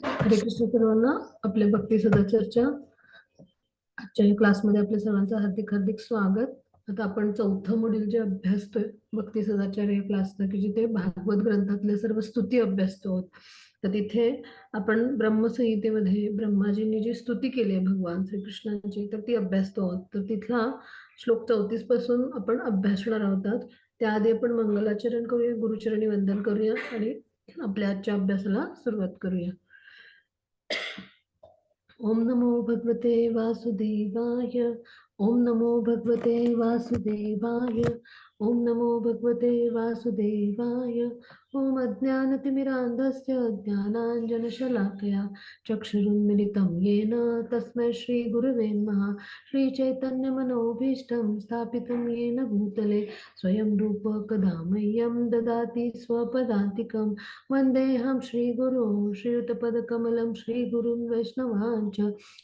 हरे कृष्ण सर्वांना. आपल्या भक्ती सदा चर्चा आजच्या क्लासमध्ये आपल्या सर्वांचं हार्दिक हार्दिक स्वागत. आता आपण चौथं मॉड्यूल जे अभ्यासतोय भक्ती सदाचार्य क्लासचं, की जिथे भागवत ग्रंथातले सर्व स्तुती अभ्यासतो आहोत. तर तिथे आपण ब्रह्मसंहितेमध्ये ब्रह्माजींनी जी स्तुती केली आहे भगवान श्रीकृष्णांची, तर ती अभ्यासतो आहोत. तर तिथला श्लोक 34 पासून आपण अभ्यासणार आहोत. त्याआधी आपण मंगलाचरण करूया, गुरुचरणी वंदन करूया आणि आपल्या आजच्या अभ्यासाला सुरुवात करूया. ओम नमो भगवते वासुदेवाय. ओम नमो भगवते वासुदेवाय. ओम नमो भगवते वासुदेवाय. ओम अज्ञानतिमिरान्धस्य ज्ञानाञ्जनशलाकया चक्षुरुन्मिलितं येन तस्मै श्रीगुरुवे नमः. श्रीचैतन्यमनोभीष्टं स्थापितं येन भूतले स्वयं रूप कदा मह्यं ददाति स्वपदान्तिकं. वन्देऽहं श्रीगुरुं श्रीयुतपदकमलं श्रीगुरुं वैष्णवांच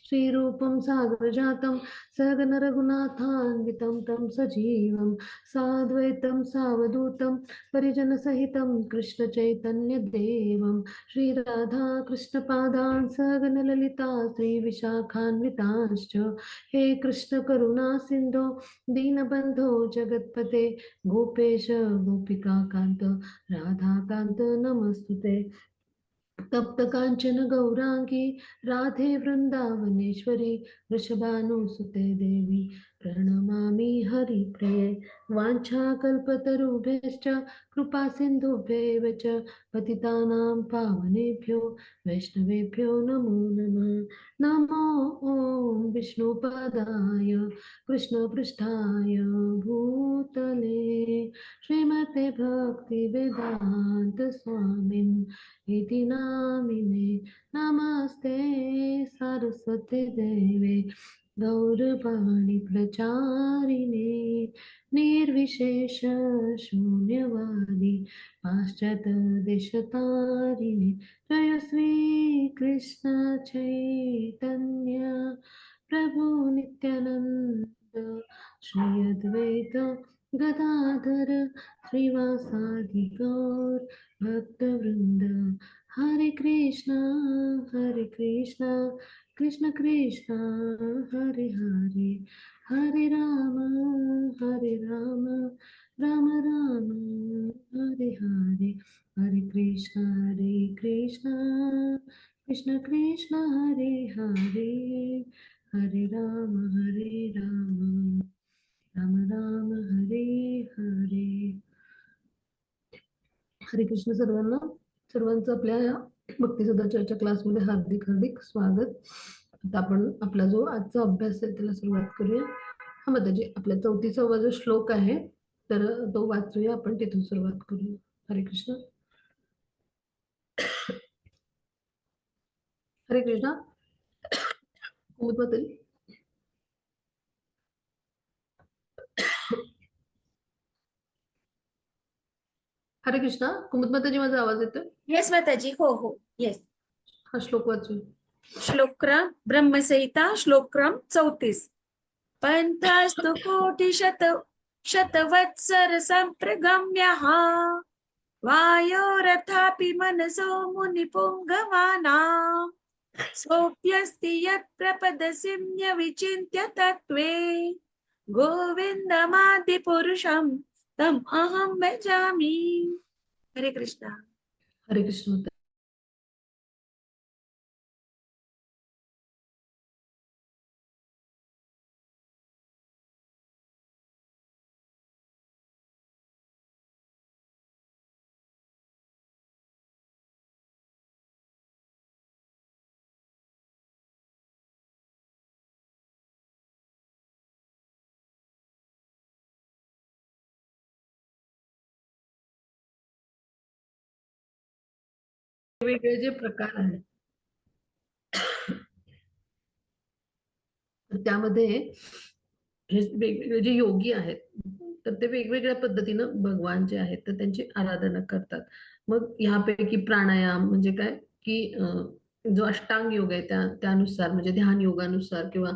श्रीरूपं सागरजातं सगन रघुनाथान्वितं तं सजीवं साद्वैतं सावधूतं परिजनसहितं कृष्णचैतन्यदेवं श्रीराधा कृष्णपादान् सगन ललिता श्रीविशाखान्वितांश्च हे कृष्ण करुणा सिन्धो दीनबन्धो जगत्पते गोपेश गोपिकान्त राधाकान्त नमस्तुते. तप्त कांचन गौरांगी राधे वृंदावनेश्वरी वृषभानुसुते देवी प्रणमामि हरिप्रिये. वाञ्छाकल्पतरुभ्यश्च कृपा सिन्धुभ्यैव च पतितानां पावनेभ्यो वैष्णवेभ्यो नमो नमः. नमो ॐ विष्णुपदाय कृष्णपृष्ठाय भूतले श्रीमते भक्तिवेदान्त स्वामिन् इति नामिने. नमस्ते सरस्वती देवे गौरवाणी प्रचारिणे निर्विशेष शून्यवादी पाश्चात्य देशतारिणे. जय श्री कृष्ण चैतन्य प्रभु नित्यानंद श्री अद्वैत गदाधर श्रीवासादि गौर भक्तवृंद. हरे कृष्णा कृष्ण कृष्णा हरे हरे हरे राम राम राम हरे हरे. हरे कृष्णा कृष्ण कृष्ण हरे हरे हरे राम राम राम हरे हरे. हरे कृष्ण सर्वांना. सर्वांचं आपल्या या भक्ती सदाचारच्या क्लासमध्ये हार्दिक हार्दिक स्वागत. आता आपण आपला जो आजचा अभ्यास आहे त्याला सुरुवात करूया. हा माताजी, आपला 34वा जो श्लोक आहे तर तो वाचूया आपण, तिथून सुरुवात करूया. हरे कृष्ण. हरे कृष्ण. माताजी. हरे कृष्णा. कुमुद माताजी, माझा आवाज येतोय? येस माताजी. हो हो येस. हा श्लोक वाचूया. श्लोक्रम ब्रह्मसंहिता श्लोक्रम 34. पंथास्तु कोटि शतवत्सर संप्रगम्यः वायोरथापि मनसो मुनिपुङ्गवानां सोऽप्यस्ति यत्प्रपदसिम्य विचिन्त्य तत्त्वे गोविन्दमादिपुरुषं तम् अहं भजामि. हरे कृष्ण. हरे कृष्ण. वेगवेगळे जे प्रकार आहेत त्यामध्ये हे वेगवेगळे जे योगी आहेत तर ते वेगवेगळ्या पद्धतीनं भगवान जे आहेत तर त्यांची आराधना करतात. मग ह्यापैकी प्राणायाम म्हणजे काय की जो अष्टांग योग आहे त्यानुसार म्हणजे ध्यान योगानुसार किंवा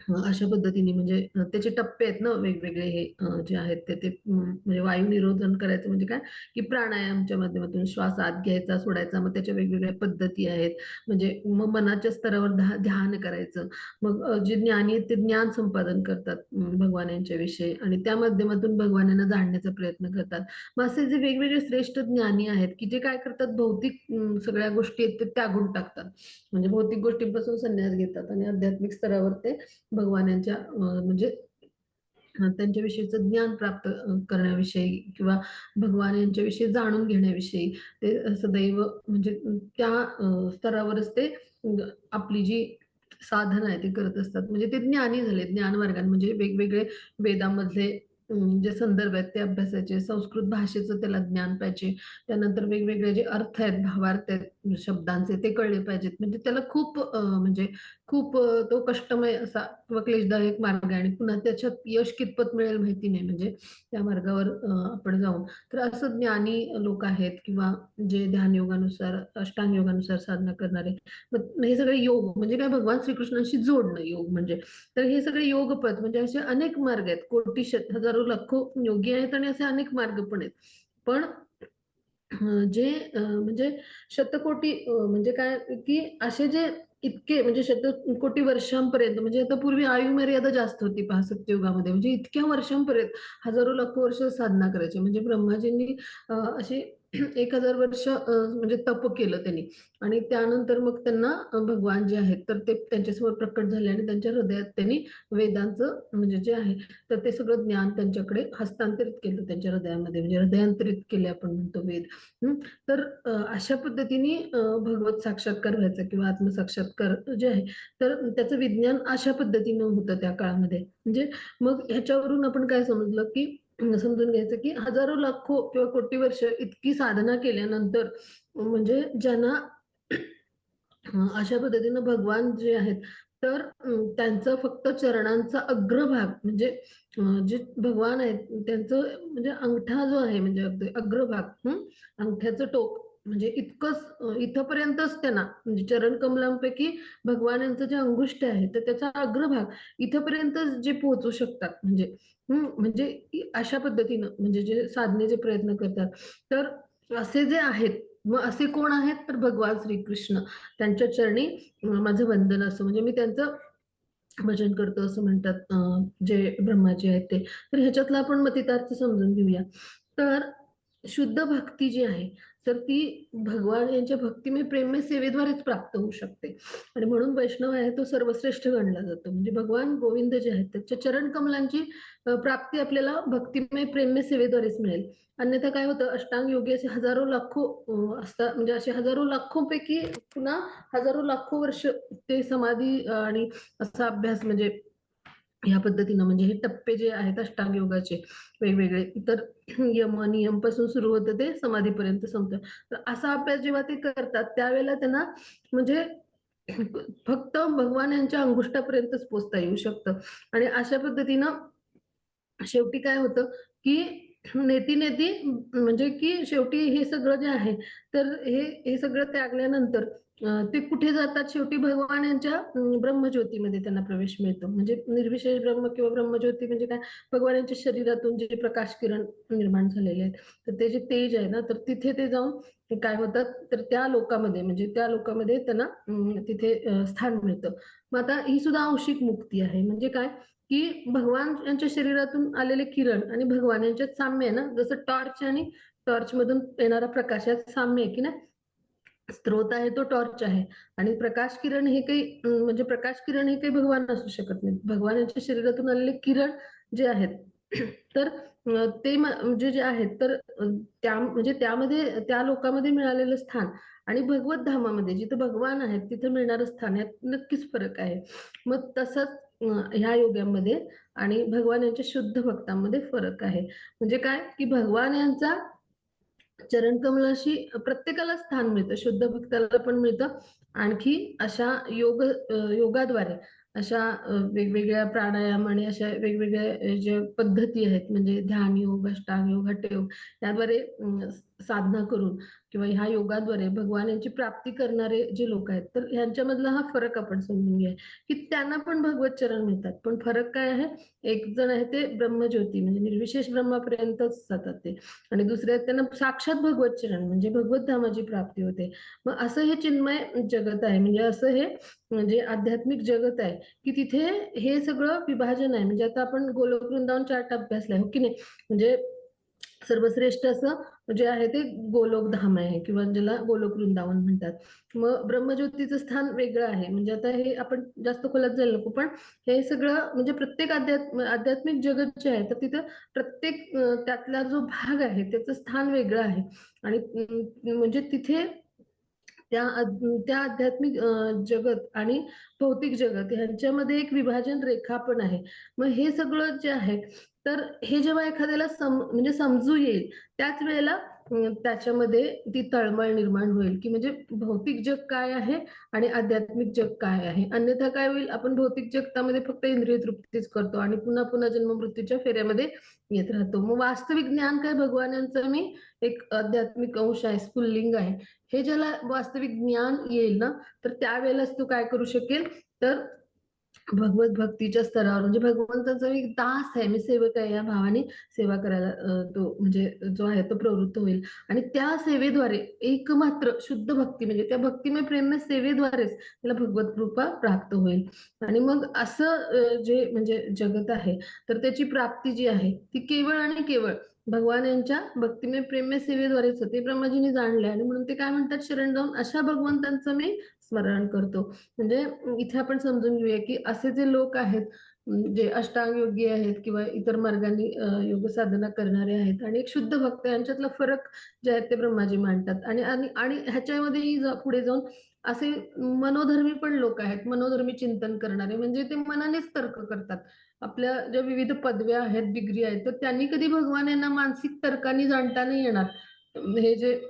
अशा पद्धतीने म्हणजे त्याचे टप्पे आहेत ना वेगवेगळे हे जे आहेत ते म्हणजे वायू निरोधन करायचं म्हणजे काय, की प्राणायामच्या माध्यमातून श्वास आत घ्यायचा, सोडायचा. मग त्याच्या वेगवेगळ्या पद्धती आहेत. म्हणजे मग मनाच्या स्तरावर ध्यान करायचं. मग जे ज्ञानी आहेत ते ज्ञान संपादन करतात भगवान यांच्याविषयी आणि त्या माध्यमातून भगवानांना जाणण्याचा प्रयत्न करतात. मग असे जे वेगवेगळे श्रेष्ठ ज्ञानी आहेत, की जे काय करतात भौतिक सगळ्या गोष्टी आहेत ते त्यागून टाकतात. म्हणजे भौतिक गोष्टींपासून संन्यास घेतात आणि आध्यात्मिक स्तरावर ते भगवान यांच्या म्हणजे त्यांच्याविषयीचं ज्ञान प्राप्त करण्याविषयी किंवा भगवान यांच्याविषयी जाणून घेण्याविषयी ते सदैव म्हणजे त्या स्तरावरच ते आपली जी साधना आहे ती करत असतात. म्हणजे ते ज्ञानी झाले. ज्ञान मार्गाने म्हणजे वेगवेगळे वेदामधले जे संदर्भ आहेत ते अभ्यासायचे. संस्कृत भाषेचं त्याला ज्ञान पाहिजे. त्यानंतर वेगवेगळे जे अर्थ आहेत, भावार्थ आहेत शब्दांचे ते कळले पाहिजेत. म्हणजे त्याला खूप म्हणजे खूप तो कष्टमय असा किंवा क्लेशदायक मार्ग आहे आणि पुन्हा त्याच्यात यश कितपत मिळेल माहिती नाही. म्हणजे त्या मार्गावर आपण जाऊन तर असं ज्ञानी लोक आहेत किंवा जे ध्यानयोगानुसार, अष्टांग योगानुसार साधना करणारे. मग हे सगळे योग म्हणजे काय भगवान श्रीकृष्णांशी जोडणं योग म्हणजे. तर हे सगळे योगपथ म्हणजे असे अनेक मार्ग आहेत. कोटी हजारो लाखो योगी आहेत आणि असे अनेक मार्ग पण आहेत. पण जे म्हणजे शतकोटी म्हणजे काय की असे जे इतके म्हणजे शतकोटी वर्षांपर्यंत म्हणजे आता पूर्वी आयु मर्यादा जास्त होती पहा सत्ययुगामध्ये म्हणजे इतक्या वर्षांपर्यंत हजारो लाखो वर्ष साधना करायची म्हणजे ब्रह्माजींनी अशी 1000 वर्ष म्हणजे तप केलं त्यांनी आणि त्यानंतर मग त्यांना भगवान जे आहेत तर ते त्यांच्यासमोर प्रकट झाले आणि त्यांच्या हृदयात त्यांनी वेदांचं म्हणजे जे आहे तर ते सगळं ज्ञान त्यांच्याकडे हस्तांतरित केलं त्यांच्या हृदयामध्ये म्हणजे हृदयांतरित केले आपण म्हणतो वेद. तर अशा पद्धतीने भगवत साक्षात्कार व्हायचा किंवा आत्मसाक्षात्कार जे आहे तर त्याचं विज्ञान अशा पद्धतीनं होतं त्या काळामध्ये. म्हणजे मग ह्याच्यावरून आपण काय समजलं की समजून घ्यायचं की हजारो लाखो किंवा कोटी वर्ष इतकी साधना केल्यानंतर म्हणजे ज्यांना अशा पद्धतीनं भगवान जे आहेत तर त्यांचं फक्त चरणांचा अग्रभाग म्हणजे जे भगवान आहेत त्यांचं म्हणजे अंगठा जो आहे म्हणजे अगदी अग्रभाग अंगठ्याचं टोक म्हणजे इतकंच इथपर्यंतच त्यांना म्हणजे चरण कमलांपैकी भगवान यांचं जे अंगुष्ठ आहे तर त्याचा अग्रभाग इथपर्यंतच जे पोहोचू शकतात म्हणजे म्हणजे अशा पद्धतीनं म्हणजे जे साधनेचे प्रयत्न करतात तर असे जे आहेत मग असे कोण आहेत तर भगवान श्रीकृष्ण त्यांच्या चरणी माझं वंदन असं म्हणजे मी त्यांचं भजन करतो असं म्हणतात जे ब्रह्माजी आहेत ते. तर ह्याच्यातला आपण मतितार्थ समजून घेऊया. तर शुद्ध भक्ती जी आहे, तर ती भगवान यांच्या भक्तिमय प्रेममय सेवेद्वारेच प्राप्त होऊ शकते आणि म्हणून वैष्णव आहे तो सर्वश्रेष्ठ गणला जातो. म्हणजे भगवान गोविंद जे आहेत त्याच्या चरण कमलांची प्राप्ती आपल्याला भक्तिमय प्रेममय सेवेद्वारेच मिळेल. अन्यथा काय होतं अष्टांग योगी असे हजारो लाखो असतात म्हणजे असे हजारो लाखोपैकी पुन्हा हजारो लाखो वर्ष ते समाधी आणि असा अभ्यास म्हणजे ह्या पद्धतीनं म्हणजे हे टप्पे जे आहेत अष्टांग योगाचे वेगवेगळे तर नियम पासून सुरू होतं ते समाधीपर्यंत संपतं. तर असा अभ्यास जेव्हा ते करतात त्यावेळेला त्यांना म्हणजे फक्त भगवान यांच्या अंगुष्ठापर्यंतच पोहोचता येऊ शकतं आणि अशा पद्धतीनं शेवटी काय होतं, की नेती-नेती म्हणजे की शेवटी हे सगळं जे आहे, तर हे सगळं त्यागल्यानंतर ते कुठे जातात शेवटी भगवान यांच्या ब्रह्मज्योतीमध्ये त्यांना प्रवेश मिळतो. म्हणजे निर्विशेष ब्रह्म किंवा ब्रह्मज्योती म्हणजे काय, भगवान यांच्या शरीरातून जे प्रकाश किरण निर्माण झालेले आहेत, तर ते जे तेज आहे ना, तर तिथे ते जाऊन ते काय होतात, तर त्या लोकामध्ये म्हणजे त्या लोकामध्ये त्यांना तिथे स्थान मिळतं. मग आता ही सुद्धा आंशिक मुक्ती आहे. म्हणजे काय, की भगवान यांच्या शरीरातून आलेले किरण आणि भगवान यांच्यात साम्य आहे ना, जसं टॉर्च आणि टॉर्चमधून येणारा प्रकाशात साम्य आहे, की नाही? स्रोत आहे तो टॉर्च आहे आणि प्रकाश किरण हे काही म्हणजे प्रकाश किरण हे काही भगवान असू शकत नाहीत. भगवान यांच्या शरीरातून आलेले किरण जे आहेत तर ते म्हणजे जे आहेत तर त्या म्हणजे त्यामध्ये त्या लोकांमध्ये मिळालेलं स्थान आणि भगवत धामामध्ये जिथं भगवान आहेत तिथं मिळणारं स्थान यात नक्कीच फरक आहे. मग तसंच ह्या योगामध्ये आणि भगवान यांच्या शुद्ध भक्तांमध्ये फरक आहे. म्हणजे काय, की भगवान यांचा चरणकमलाशी प्रत्येकाला स्थान मिळतं. शुद्ध भक्ताला पण मिळतं. आणखी अशा योगाद्वारे अशा वेगवेगळ्या प्राणायाम आणि अशा वेगवेगळ्या ज्या पद्धती आहेत म्हणजे ध्यान योग, अष्टांग योग, हठयोग याद्वारे साधना करून किंवा ह्या योगाद्वारे भगवान यांची प्राप्ती करणारे जे लोक आहेत, तर ह्यांच्यामधला हा फरक आपण समजून घ्या, की त्यांना पण भगवत चरण मिळतात. पण फरक काय आहे? एक जण आहे ते ब्रह्मज्योती म्हणजे निर्विशेष ब्रह्मापर्यंतच जातात ते, आणि दुसरे आहेत त्यांना साक्षात भगवत चरण म्हणजे भगवत धामाची प्राप्ती होते. मग असं हे चिन्मय जगत आहे, म्हणजे असं हे म्हणजे आध्यात्मिक जगत आहे, की तिथे हे सगळं विभाजन आहे. म्हणजे आता आपण गोलोक वृंदावन चार्ट अभ्यासलाय, हो की नाही? म्हणजे सर्वश्रेष्ठ असं जे आहे ते गोलोक धाम आहे किंवा ज्याला गोलोक वृंदावन म्हणतात. मग ब्रह्मज्योतीचं स्थान वेगळं आहे. म्हणजे आता हे आपण जास्त खोलात जायला नको, पण हे सगळं म्हणजे प्रत्येक आध्यात्मिक जगत जे आहे, तर तिथं प्रत्येक त्यातला जो भाग आहे त्याचं स्थान वेगळं आहे. आणि म्हणजे तिथे त्या आध्यात्मिक जगत आणि भौतिक जगत ह्यांच्यामध्ये एक विभाजन रेखा पण आहे. मग हे सगळं जे आहे, तर हे जेव्हा एखाद्याला म्हणजे समजू येईल, त्याच वेळेला त्याच्यामध्ये ती तळमळ निर्माण होईल, की म्हणजे भौतिक जग काय आहे आणि आध्यात्मिक जग काय आहे. अन्यथा काय होईल, आपण भौतिक जगतामध्ये फक्त इंद्रिय तृप्तीच करतो आणि पुन्हा पुन्हा जन्म-मृत्यूच्या फेऱ्यामध्ये येत राहतो. मग वास्तविक ज्ञान काय, भगवान यांचं मी एक आध्यात्मिक अंश आहे, स्फुल्लिंग आहे. हे ज्याला वास्तविक ज्ञान येईल ना, तर त्यावेळेलाच तो काय करू शकेल, तर भगवत भक्तीच्या स्तरावर म्हणजे भगवंताचा मी दास आहे, मी सेवक आहे या भावाने सेवा करायला तो म्हणजे जो आहे तो प्रवृत्त होईल. आणि त्या सेवेद्वारे एकमात्र शुद्ध भक्ती म्हणजे त्या भक्तिमय प्रेममय सेवेद्वारेच त्याला भगवत कृपा प्राप्त होईल. आणि मग असं जे म्हणजे जगत आहे, तर त्याची प्राप्ती जी आहे ती केवळ आणि केवळ भगवान यांच्या भक्तिमय प्रेममय सेवेद्वारेच होते. ब्रह्माजींनी जाणलंय आणि म्हणून ते काय म्हणतात, शरण जाऊन अशा भगवंतांचं मी स्मरण करतो. म्हणजे इथे आपण समजून घेऊया, की असे जे लोक आहेत, जे अष्टांग योगी आहेत किंवा इतर मार्गाने योग साधना करणारे आहेत आणि एक शुद्ध भक्त यांच्यातला फरक जे आहेत ते ब्रह्माजी मांडतात. आणि आणि आणि ह्याच्यामध्येही पुढे जाऊन असे मनोधर्मी पण लोक आहेत, मनोधर्मी चिंतन करणारे, म्हणजे ते मनानेच तर्क करतात. आपल्या ज्या विविध पदव्या आहेत, डिग्री आहेत, तर त्यांनी कधी भगवान यांना मानसिक तर्काने जाणता नाही येणार. हे जे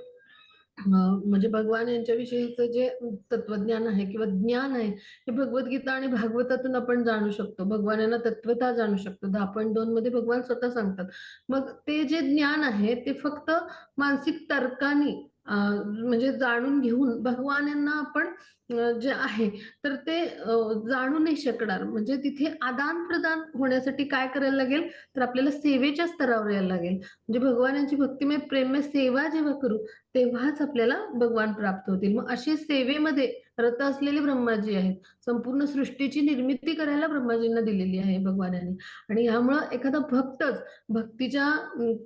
म्हणजे भगवान यांच्याविषयीचं जे तत्वज्ञान आहे किंवा ज्ञान आहे, हे भगवद्गीता आणि भागवतातून आपण जाणू शकतो. भगवान यांना तत्वतः जाणू शकतो. 10.2 मध्ये भगवान स्वतः सांगतात. मग ते जे ज्ञान आहे, ते फक्त मानसिक तर्काने म्हणजे जाणून घेऊन भगवान यांना आपण जे आहे, तर ते जाणू नाही शकणार. म्हणजे तिथे आदान-प्रदान होण्यासाठी काय करायला लागेल, तर आपल्याला सेवेच्या स्तरावर यायला लागेल. म्हणजे भगवान यांची भक्तिमय, प्रेममय सेवा जेव्हा करू, तेव्हाच आपल्याला भगवान प्राप्त होतील. मग अशी सेवेमध्ये रत असलेले ब्रह्माजी आहेत. संपूर्ण सृष्टीची निर्मिती करायला ब्रह्माजींना दिलेली आहे भगवानांनी. आणि ह्यामुळं एखादा भक्तच भक्तीच्या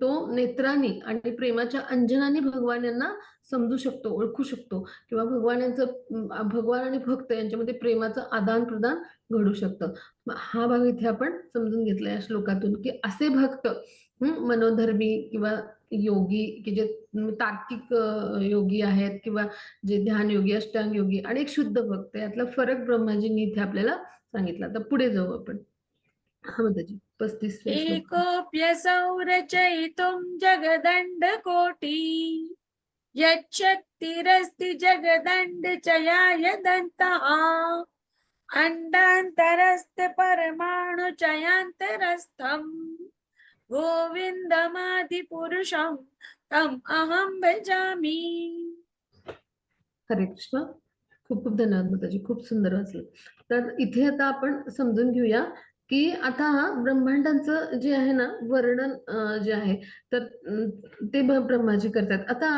तो नेत्रांनी आणि प्रेमाच्या अंजनाने भगवान यांना समजू शकतो, ओळखू शकतो किंवा भगवान यांचं भगवान आणि भक्त यांच्यामध्ये प्रेमाचं आदान-प्रदान घडू शकतं. मग हा भाग इथे आपण समजून घेतला या श्लोकातून, की असे भक्त मनोधर्मी किंवा योगी, की जे तार्किक योगी आहेत किंवा जे ध्यान योगी, अष्टांग योगी आणि एक शुद्ध भक्त यातला फरक ब्रह्माजींनी इथे आपल्याला सांगितला. तर पुढे जाऊ आपण. हां, माताजी 35वा श्लोक. एकोऽप्यसौ रचयितुं जगदण्डकोटी यच्छक्तिरस्ति जगदण्डचयाय दन्तः अण्डान्तरस्थ परमाणुचयान्तरस्थम् गोविन्दमादिपुरुषं तम् अहं भजामि. हरे कृष्ण. खूप खूप धन्यवाद माताजी. खूप सुंदर वाचलं. तर इथे आता आपण समजून घेऊया, की आता ब्रह्मांडाचं जे आहे ना वर्णन जे आहे, तर ते ब्रह्माजी करतात. आता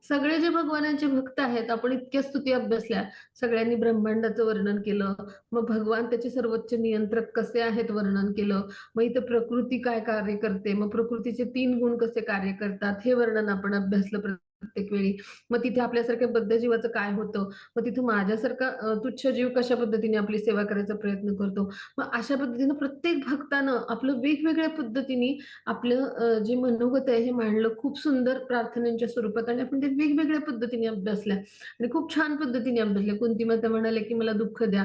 सगळे जे भगवानांचे भक्त आहेत, आपण इतक्या स्तुती अभ्यासल्या, सगळ्यांनी ब्रह्मांडाचं वर्णन केलं. मग भगवान त्याचे सर्वोच्च नियंत्रक कसे आहेत वर्णन केलं. मग इथं प्रकृती काय कार्य करते, मग प्रकृतीचे 3 गुण कसे कार्य करतात, हे वर्णन आपण अभ्यासलं प्रत्येक वेळी. मग तिथे आपल्यासारख्या बद्ध जीवाचं काय होतं, मग तिथं माझ्यासारखा तुच्छ जीव कशा पद्धतीने आपली सेवा करायचा प्रयत्न करतो. मग अशा पद्धतीनं प्रत्येक भक्तानं आपलं वेगवेगळ्या पद्धतीने आपलं जे मनोगत आहे हे मांडलं खूप सुंदर प्रार्थनांच्या स्वरूपात, आणि आपण ते वेगवेगळ्या पद्धतीने अभ्यासल्या आणि खूप छान पद्धतीने अभ्यासल्या. कुंती माता म्हणाले, की मला दुःख द्या.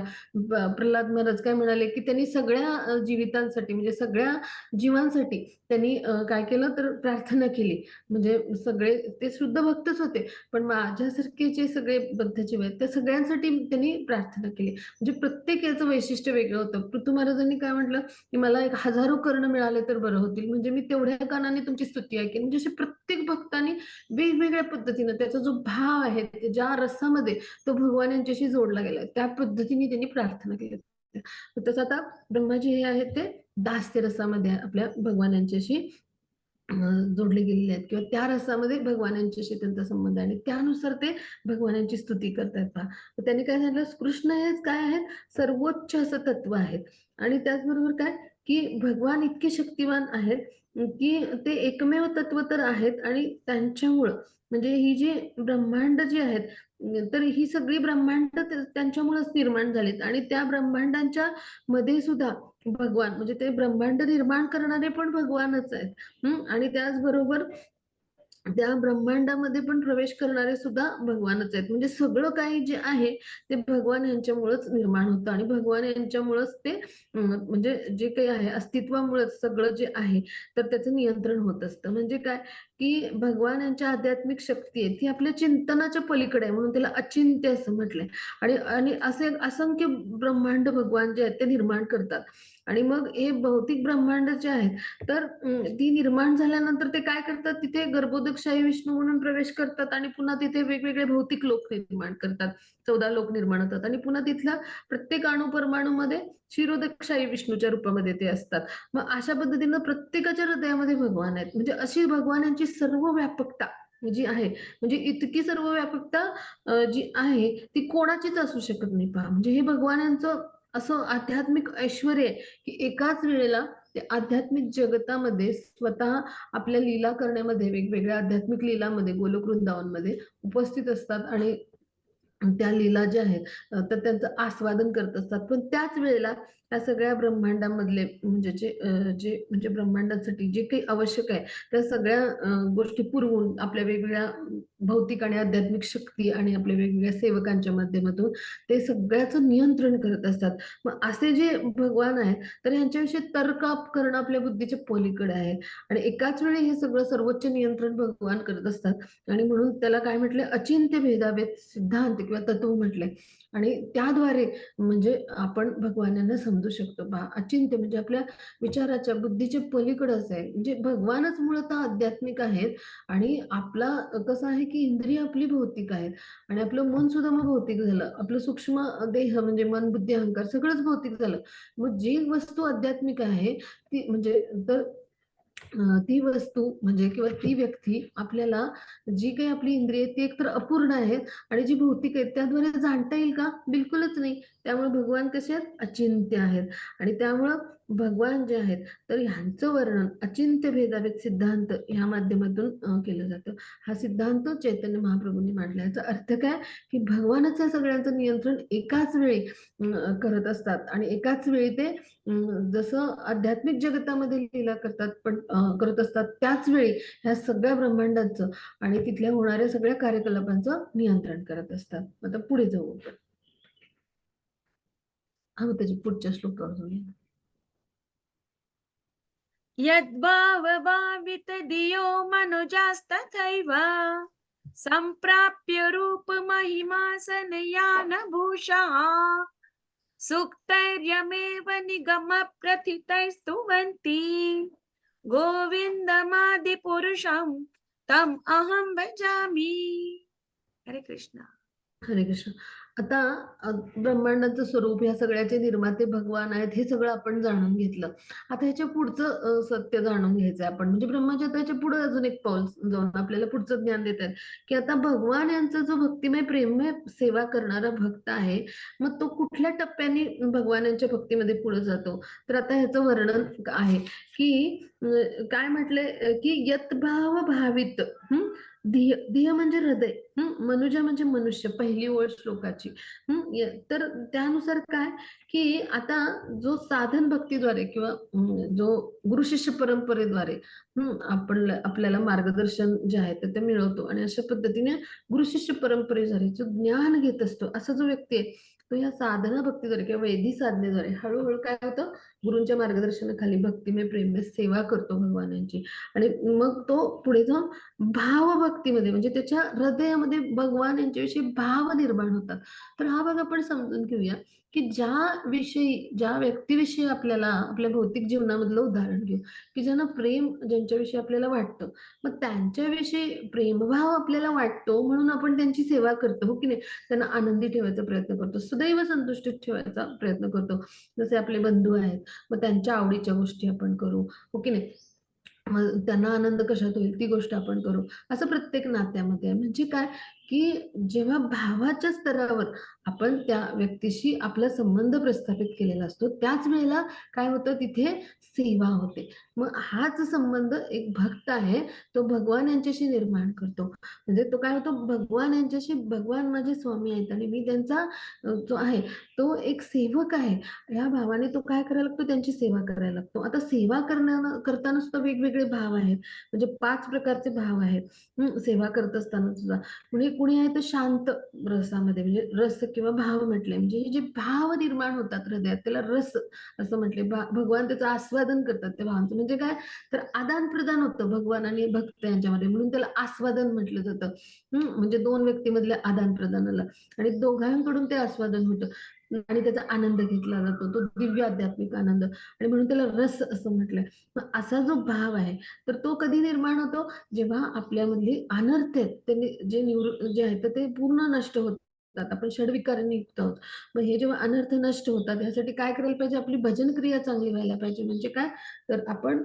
प्रल्हाद महाराज काय म्हणाले, की त्यांनी सगळ्या जीवितांसाठी म्हणजे सगळ्या जीवांसाठी त्यांनी काय केलं तर प्रार्थना केली. म्हणजे सगळे ते शुद्ध भक्तच होते, पण माझ्यासारखे जे सगळे बद्धजीव आहेत, त्या सगळ्यांसाठी त्यांनी प्रार्थना केली. म्हणजे प्रत्येक याचं वैशिष्ट्य वेगळं होतं. पृथू महाराजांनी काय म्हटलं, की मला एक हजारो कर्ण मिळाले तर बरं होतील, म्हणजे मी तेवढ्या कानाने तुमची स्तुती ऐकेन. म्हणजे असे प्रत्येक भक्तानी वेगवेगळ्या पद्धतीनं त्याचा जो भाव आहे, ते ज्या रसामध्ये तो भगवान यांच्याशी जोडला गेलाय, त्या पद्धतीने त्यांनी प्रार्थना केली. तर तसं आता ब्रह्माजी हे आहेत ते दास्य रसामध्ये आपल्या भगवान यांच्याशी जोडले गेलेले आहेत किंवा त्या रसामध्ये भगवान यांच्याशी त्यांचा संबंध आहे आणि त्यानुसार ते भगवानांची स्तुती करतायत पहा. तर त्यांनी काय सांगितलं, कृष्ण हेच काय आहेत, सर्वोच्च असं तत्व आहेत आणि त्याचबरोबर काय, की भगवान इतके शक्तिमान आहेत, की ते एकमेव तत्व तर आहेत आणि त्यांच्यामुळं म्हणजे ही जी ब्रह्मांड जी आहेत, तर ही सगळी ब्रह्मांड त्यांच्यामुळेच निर्माण झालीत आणि त्या ब्रह्मांडांच्या मध्ये सुद्धा भगवान म्हणजे ते ब्रह्मांड निर्माण करणारे पण भगवानच आहेत. आणि त्याचबरोबर त्या ब्रह्मांडामध्ये पण प्रवेश करणारे सुद्धा भगवानच आहेत. म्हणजे सगळं काही जे आहे ते भगवान यांच्यामुळेच निर्माण होतं आणि भगवान यांच्यामुळेच ते म्हणजे जे काही आहे अस्तित्वामुळेच सगळं जे आहे तर त्याचं नियंत्रण होत असतं. म्हणजे काय, की भगवान यांच्या आध्यात्मिक शक्ती आहे ती आपल्या चिंतनाच्या पलीकडे आहे म्हणून त्याला अचिंत्य असं म्हटलंय आणि आणि असे असंख्य ब्रह्मांड भगवान जे आहेत ते निर्माण करतात आणि मग हे भौतिक ब्रह्मांड जे आहेत तर ती निर्माण झाल्यानंतर ते काय करतात, तिथे गर्भोदकशाही विष्णू म्हणून प्रवेश करतात आणि पुन्हा तिथे वेगवेगळे भौतिक लोक निर्माण करतात. 14 लोक निर्माण होतात आणि पुन्हा तिथल्या प्रत्येक अणू-परमाणूमध्ये क्षीरोदकशाही विष्णूच्या रूपामध्ये ते असतात. मग अशा पद्धतीनं प्रत्येकाच्या हृदयामध्ये भगवान आहेत. म्हणजे अशी भगवानांची सर्व व्यापकता जी आहे, म्हणजे इतकी सर्व व्यापकता जी आहे ती कोणाचीच असू शकत नाही पहा. म्हणजे हे भगवानांचं असं आध्यात्मिक ऐश्वर्य आहे, की एकाच वेळेला ते आध्यात्मिक जगतामध्ये स्वतः आपल्या लीला करण्यामध्ये वेगवेगळ्या आध्यात्मिक लीलामध्ये गोलोक वृंदावनमध्ये उपस्थित असतात आणि त्या लीला ज्या आहेत तर त्यांचं आस्वादन करत असतात. पण त्याच वेळेला त्या सगळ्या ब्रह्मांडामधले म्हणजे जे म्हणजे ब्रह्मांडासाठी जे काही आवश्यक आहे, त्या सगळ्या गोष्टी पुरवून आपल्या वेगवेगळ्या भौतिक आणि आध्यात्मिक शक्ती आणि आपल्या वेगवेगळ्या सेवकांच्या माध्यमातून ते सगळ्याचं नियंत्रण करत असतात. मग असे जे भगवान आहेत, तर ह्यांच्याविषयी तर्क करणं आपल्या बुद्धीच्या पलीकडे आहे आणि एकाच वेळी हे सगळं सर्वोच्च नियंत्रण भगवान करत असतात आणि म्हणून त्याला काय म्हटलंय, अचिंत्य भेदाभेद सिद्धांत किंवा तत्व म्हटलंय आणि त्याद्वारे म्हणजे आपण भगवानांना समजू शकतो. पहा, अचिंत्य म्हणजे आपल्या विचाराच्या, बुद्धीच्या पलीकडंच आहे. म्हणजे भगवानच मूळतः आध्यात्मिक आहेत आणि आपला कसं आहे, की इंद्रिय आपली भौतिक आहेत आणि आपलं मन सुद्धा मग भौतिक झालं. आपलं सूक्ष्म देह म्हणजे मन, बुद्धी, अहंकार सगळंच भौतिक झालं. मग जी वस्तू आध्यात्मिक आहे ती म्हणजे तर ती वस्तू म्हणजे किंवा ती व्यक्ती आपल्याला जी काही आपली इंद्रिय ती एकतर अपूर्ण आहेत आणि जी भौतिक आहेत त्याद्वारे जाणता येईल का? बिलकुलच नाही. त्यामुळे भगवान कसे आहेत? अचिंत्य आहेत आणि त्यामुळं भगवान जे आहेत तर ह्यांचं वर्णन अचिंत्य भेदाभेद सिद्धांत ह्या माध्यमातून केलं जातं. हा सिद्धांत चैतन्य महाप्रभूंनी मांडला. याचा अर्थ काय? की भगवानच या सगळ्यांचं नियंत्रण एकाच वेळी करत असतात आणि एकाच वेळी ते जसं आध्यात्मिक जगतामध्ये लीला करतात पण करत असतात त्याच वेळी ह्या सगळ्या ब्रह्मांडाचं आणि तिथल्या होणाऱ्या सगळ्या कार्यकलापांचं नियंत्रण करत असतात. आता पुढे जाऊ आपण. मग त्याच्या पुढच्या श्लोकावर जाऊया. यद्भावभावित धियो मनुजास्तथैव सम्प्राप्य रूपमहिमासनयानभूषः सुक्तैर्यमेव निगमप्रथितैस्तुवन्ति गोविन्दमादिपुरुषं तम् अहं भजामि. हरे कृष्ण. हरे कृष्ण. आता ब्रह्मांडाचं स्वरूप ह्या सगळ्याचे निर्माते भगवान आहेत हे सगळं आपण जाणून घेतलं. आता ह्याच्या पुढचं सत्य जाणून घ्यायचंय आपण म्हणजे ब्रह्माच्या ह्याच्या पुढे अजून एक पाऊल जाऊन आपल्याला पुढचं ज्ञान देत आहेत, की आता भगवान यांचा जो भक्तिमय प्रेममय सेवा करणारा भक्त आहे, मग तो कुठल्या टप्प्याने भगवानांच्या भक्तीमध्ये पुढे जातो. तर आता ह्याचं वर्णन आहे, की काय म्हटलंय, की यत्भाव भावित धिय धिय म्हणजे हृदय, मनुजा म्हणजे मनुष्य, पहिली ओळ श्लोकाची. तर त्यानुसार काय, की आता जो साधन भक्तीद्वारे किंवा जो गुरु शिष्य परंपरेद्वारे आपल्याला मार्गदर्शन जे आहे ते मिळवतो आणि अशा पद्धतीने गुरु शिष्य परंपरेद्वारे जो ज्ञान घेत असतो, असा जो व्यक्ती आहे, तो या साधना भक्तीद्वारे किंवा वैदिक साधनेद्वारे हळूहळू काय होतं, गुरूंच्या मार्गदर्शनाखाली भक्तिमय प्रेममय सेवा करतो भगवानांची. आणि मग तो पुढे जाऊन भावभक्तीमध्ये म्हणजे त्याच्या हृदयामध्ये भगवान यांच्याविषयी भाव निर्माण होतात. तर हा भाग आपण समजून घेऊया, की ज्या व्यक्तीविषयी आपल्याला आपल्या भौतिक जीवनामधलं उदाहरण घेऊ, की ज्यांना प्रेम ज्यांच्याविषयी आपल्याला वाटतं, मग त्यांच्याविषयी प्रेमभाव आपल्याला वाटतो म्हणून आपण त्यांची सेवा करतो, हो की नाही? त्यांना आनंदी ठेवायचा प्रयत्न करतो, सदैव संतुष्टीत ठेवायचा प्रयत्न करतो. जसे आपले बंधू आहेत, मग त्यांच्या आवडीच्या गोष्टी आपण करू, हो की नाही? मग त्यांना आनंद कशात होईल ती गोष्ट आपण करू. असं प्रत्येक नात्यामध्ये आहे. म्हणजे काय, की जेव्हा भावाच्या स्तरावर आपण त्या व्यक्तीशी आपला संबंध प्रस्थापित केलेला असतो, त्याच वेळेला काय होतं तिथे सेवा होते. मग हाच संबंध एक भक्त आहे, तो भगवान यांच्याशी निर्माण करतो. म्हणजे तो काय होतो, भगवान यांच्याशी भगवान माझे स्वामी आहेत आणि मी त्यांचा जो आहे तो एक सेवक आहे. ह्या भावाने तो काय करायला लागतो, त्यांची सेवा करायला लागतो. आता सेवा करताना सुद्धा वेगवेगळे भाव आहेत. म्हणजे 5 प्रकारचे भाव आहेत. सेवा करत असताना सुद्धा. म्हणजे कुणी आहे तर शांत रसामध्ये म्हणजे रस किंवा भाव म्हटले. म्हणजे हे जे भाव निर्माण होतात हृदयात त्याला रस असं म्हटले. भगवान त्याचं आस्वादन करतात त्या भावांचं. म्हणजे काय, तर आदान-प्रदान होतं भगवान आणि भक्त यांच्यामध्ये म्हणून त्याला आस्वादन म्हटलं जातं. म्हणजे 2 व्यक्तीमधल्या आदान-प्रदानाला आणि दोघांकडून ते आस्वादन होतं. आणि त्याचा आनंद घेतला जातो. तो दिव्य आध्यात्मिक आनंद आणि म्हणून त्याला रस असं म्हटलंय. मग असा जो भाव आहे, तर तो कधी निर्माण होतो? जेव्हा आपल्यामधली अनर्थ आहेत, त्यांनी जे आहेत, तर ते पूर्ण नष्ट होतात. आपण षडविकारांनी युक्त आहोत. मग हे जेव्हा अनर्थ नष्ट होतात, यासाठी काय करायला पाहिजे? आपली भजन क्रिया चांगली व्हायला पाहिजे. म्हणजे काय? तर आपण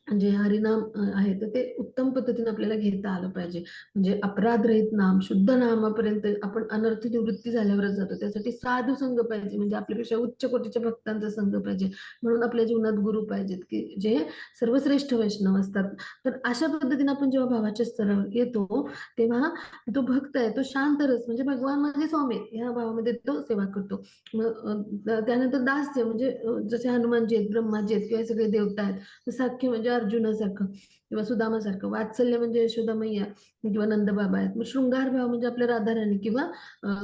जे हरिनाम आहे तर ते उत्तम पद्धतीने आपल्याला घेता आलं पाहिजे. म्हणजे अपराधरहित नाम, शुद्ध नामापर्यंत आपण अनर्थ निवृत्ती झाल्यावरच जातो. त्यासाठी साधू संघ पाहिजे, म्हणजे आपल्यापेक्षा उच्च कोटीच्या भक्तांचा संघ पाहिजे. म्हणून आपल्या जीवनात गुरु पाहिजेत, की जे सर्वश्रेष्ठ वैष्णव असतात. तर अशा पद्धतीने आपण जेव्हा भावाच्या स्तरावर येतो, तेव्हा तो भक्त आहे, तो शांत रस म्हणजे भगवान माझे स्वामी ह्या भावामध्ये तो सेवा करतो. मग त्यानंतर दास्य म्हणजे जसे हनुमानजी आहेत, ब्रह्माजी आहेत किंवा हे सगळे देवता आहेत. साख्य म्हणजे अर्जुनासारखं किंवा सुदामासारखं, वात्सल्य म्हणजे यशोदा मैया किंवा नंदबाबा आहेत. मग शृंगार भाव म्हणजे आपल्या राधाराणी किंवा